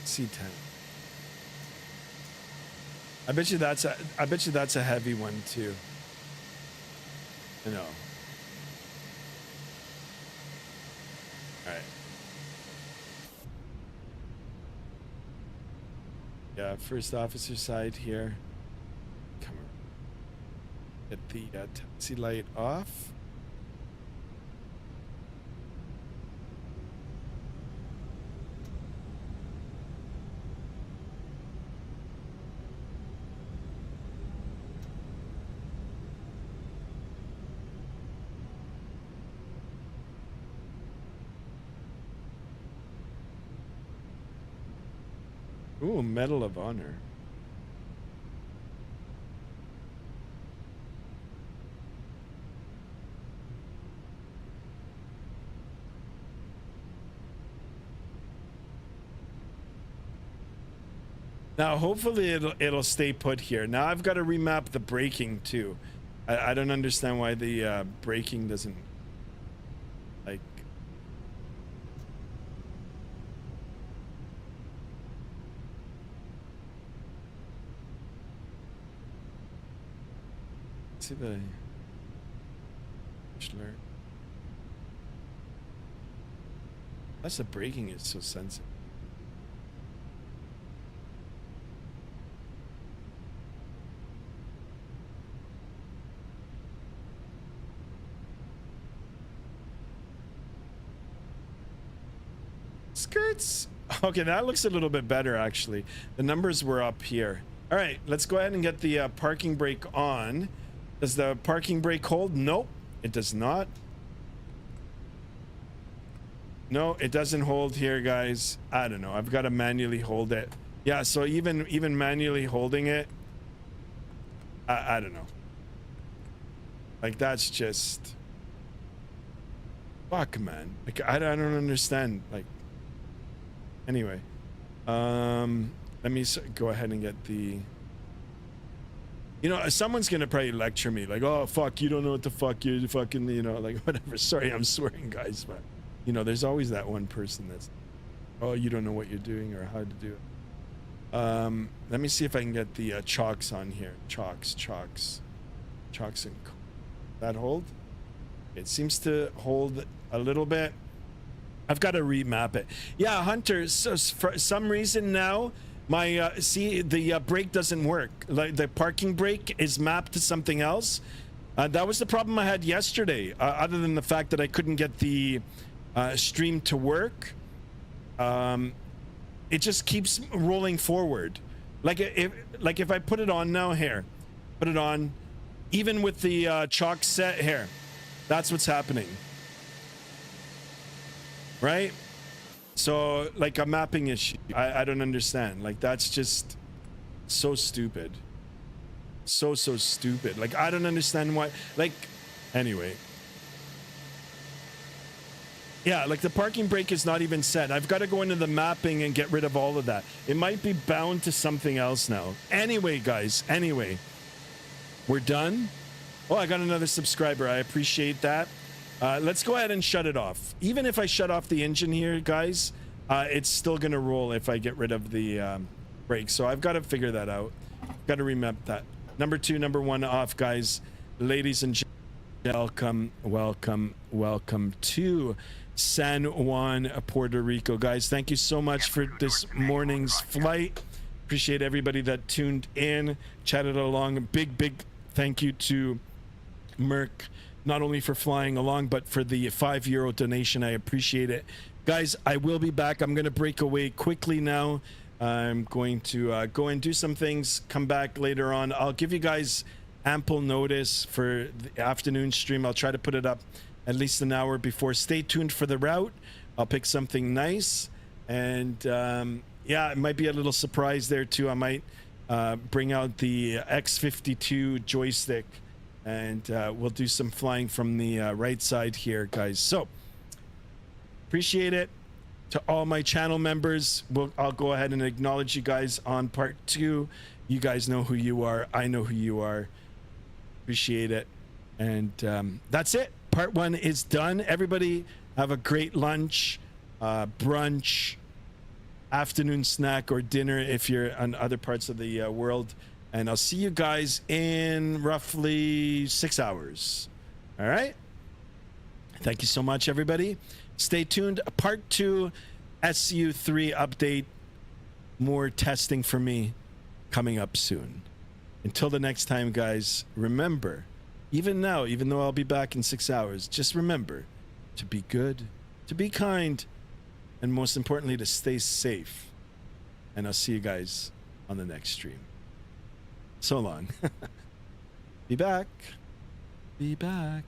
C10. I bet you that's a heavy one too. I know. All right. Yeah, first officer side here. Come on. Get the taxi light off. Ooh, Medal of Honor. Now, hopefully it'll stay put here. Now I've got to remap the braking too. I don't understand why the braking doesn't like. See the Schler. That's the braking is so sensitive. Skirts. Okay, that looks a little bit better actually. The numbers were up here. All right, let's go ahead and get the parking brake on. Does the parking brake hold? Nope, it does not. No, it doesn't hold here, guys. I don't know. I've got to manually hold it. Yeah, so even manually holding it, I don't know. Like that's just fuck, man. Like I don't understand. Like anyway, let me go ahead and get the. You know, someone's gonna probably lecture me like, "Oh fuck, you don't know what the fuck you fucking," you know, like whatever. Sorry, I'm swearing, guys, but you know, there's always that one person that's, "Oh, you don't know what you're doing or how to do it." Let me see if I can get the chocks on here. Chocks, and that hold. It seems to hold a little bit. I've got to remap it. Yeah, Hunter. So for some reason now. My see the brake doesn't work. Like the parking brake is mapped to something else. That was the problem I had yesterday. Other than the fact that I couldn't get the stream to work, it just keeps rolling forward. Like if I put it on now here, put it on, even with the chalk set here, that's what's happening. Right? So, like a mapping issue, I don't understand. Like, that's just so stupid. So stupid. Like, I don't understand why. Like, anyway. Yeah, like the parking brake is not even set. I've got to go into the mapping and get rid of all of that. It might be bound to something else now. Anyway, guys, anyway. We're done. Oh, I got another subscriber. I appreciate that. Let's go ahead and shut it off. Even if I shut off the engine here, guys, it's still going to roll if I get rid of the brake. So I've got to figure that out. Got to remember that. Number 2, number 1 off, guys. Ladies and gentlemen, welcome to San Juan, Puerto Rico. Guys, thank you so much for this morning's flight. Appreciate everybody that tuned in, chatted along. A big thank you to Merck. Not only for flying along, but for the €5 donation. I appreciate it. Guys, I will be back. I'm going to break away quickly now. I'm going to go and do some things, come back later on. I'll give you guys ample notice for the afternoon stream. I'll try to put it up at least an hour before. Stay tuned for the route. I'll pick something nice. And yeah, it might be a little surprise there too. I might bring out the X52 joystick. And we'll do some flying from the right side here, guys. So, appreciate it. To all my channel members, I'll go ahead and acknowledge you guys on part 2. You guys know who you are. I know who you are. Appreciate it. And that's it. Part 1 is done. Everybody have a great lunch, brunch, afternoon snack, or dinner if you're on other parts of the world. And I'll see you guys in roughly 6 hours. All right? Thank you so much, everybody. Stay tuned. Part 2, SU3 update. More testing for me coming up soon. Until the next time, guys, remember, even now, even though I'll be back in 6 hours, just remember to be good, to be kind, and most importantly, to stay safe. And I'll see you guys on the next stream. So long. Be back. Be back.